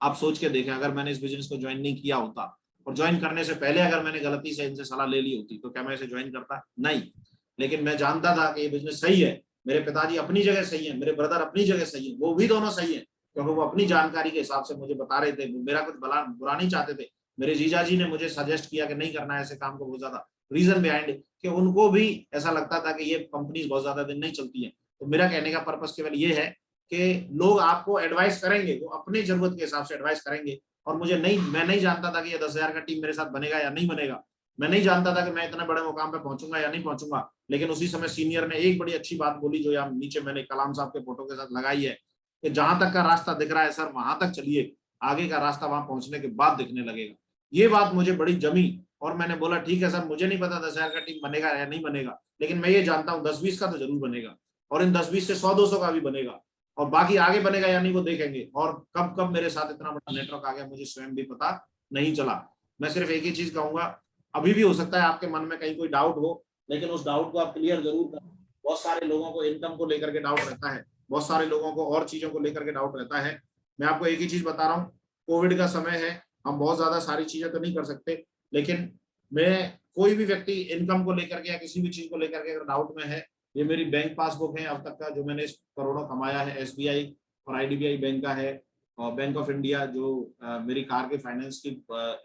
आप सोच के देखें, अगर मैंने इस बिजनेस को ज्वाइन नहीं किया होता, और ज्वाइन करने से पहले अगर मैंने गलती से इनसे सलाह ले ली होती, तो क्या मैं इसे ज्वाइन करता? नहीं। लेकिन मैं जानता था कि ये बिजनेस सही है, मेरे पिताजी अपनी जगह सही है, मेरे ब्रदर अपनी जगह सही है, वो भी दोनों सही है, क्योंकि वो अपनी जानकारी के हिसाब से मुझे बता रहे थे, मेरा कुछ बुरा नहीं चाहते थे। मेरे जीजा जी ने मुझे सजेस्ट किया कि नहीं करना है ऐसे काम को, बहुत ज्यादा रीजन बिहाइंड कि उनको भी ऐसा लगता था कि ये कंपनीज बहुत ज्यादा दिन नहीं चलती है। तो मेरा कहने का पर्पस केवल ये है कि लोग आपको एडवाइस करेंगे, वो अपनी जरूरत के हिसाब से एडवाइस करेंगे। और मैं नहीं जानता था कि ये 10,000 का टीम मेरे साथ बनेगा या नहीं बनेगा, मैं नहीं जानता था कि मैं इतने बड़े मुकाम पे पहुंचूंगा या नहीं पहुंचूंगा। लेकिन उसी समय सीनियर ने एक बड़ी अच्छी बात बोली, जो यहाँ नीचे मैंने कलाम साहब के फोटो के साथ लगाई है, कि जहां तक का रास्ता दिख रहा है सर, वहां तक चलिए, आगे का रास्ता वहां पहुंचने के बाद दिखने लगेगा। ये बात मुझे बड़ी जमी, और मैंने बोला ठीक है सर, मुझे नहीं पता 10,000 का टीम बनेगा या नहीं बनेगा, लेकिन मैं ये जानता हूँ 10-20 का तो जरूर बनेगा, और इन 10-20 से 100-200 का भी बनेगा, और बाकी आगे बनेगा या नहीं वो देखेंगे। और कब कब मेरे साथ इतना बड़ा नेटवर्क आ गया, मुझे स्वयं भी पता नहीं चला। मैं सिर्फ एक ही चीज कहूंगा, अभी भी हो सकता है आपके मन में कहीं कोई डाउट हो, लेकिन उस डाउट को आप क्लियर जरूर करें। बहुत सारे लोगों को इनकम को लेकर के डाउट रहता है, बहुत सारे लोगों को और चीजों को लेकर के डाउट रहता है। मैं आपको एक ही चीज बता रहा हूँ, कोविड का समय है, हम बहुत ज्यादा सारी चीजें तो नहीं कर सकते, लेकिन मैं कोई भी व्यक्ति इनकम को लेकर के या किसी भी चीज को लेकर के अगर डाउट में है, ये मेरी बैंक पासबुक है अब तक का, जो मैंने करोड़ों कमाया है, SBI और IDBI बैंक का है, और बैंक ऑफ इंडिया जो मेरी कार के फाइनेंस की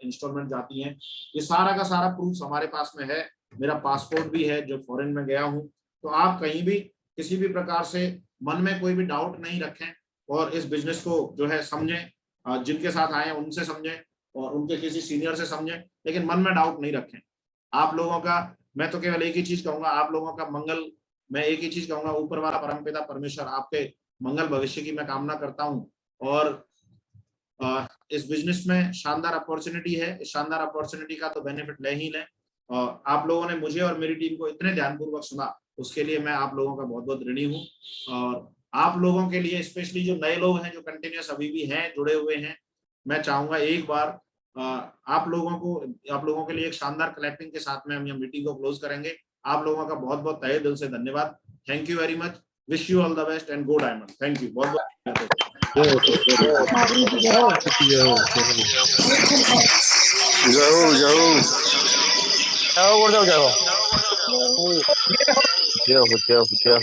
इंस्टॉलमेंट जाती हैं, ये सारा का सारा प्रूफ हमारे पास में है। मेरा पासपोर्ट भी है जो फॉरेन में गया हूँ। तो आप कहीं भी किसी भी प्रकार से मन में कोई भी डाउट नहीं रखें, और इस बिजनेस को जो है समझें, जिनके साथ आए हैं उनसे समझें, और उनके किसी सीनियर से समझें, लेकिन मन में डाउट नहीं रखें। आप लोगों का, मैं तो केवल एक ही चीज कहूंगा, आप लोगों का मंगल, मैं एक ही चीज कहूंगा, ऊपर वाला परमपिता परमेश्वर आपके मंगल भविष्य की मैं कामना करता हूँ। और इस बिजनेस में शानदार अपॉर्चुनिटी है, इस शानदार अपॉर्चुनिटी का तो बेनिफिट ले ही लें। और आप लोगों ने मुझे और मेरी टीम को इतने ध्यानपूर्वक सुना, उसके लिए मैं आप लोगों का बहुत बहुत ऋणी हूँ। और आप लोगों के लिए, स्पेशली जो नए लोग हैं, जो कंटिन्यूस अभी भी हैं, जुड़े हुए हैं, मैं चाहूंगा एक बार आप लोगों के लिए एक शानदार क्लैपिंग के साथ में हम यह मीटिंग को क्लोज करेंगे। आप लोगों का बहुत बहुत तहे दिल से धन्यवाद। Thank you very much. Wish you all the best and go diamond. Thank you बहुत बहुत। जय हो गुरुदेव, जय हो।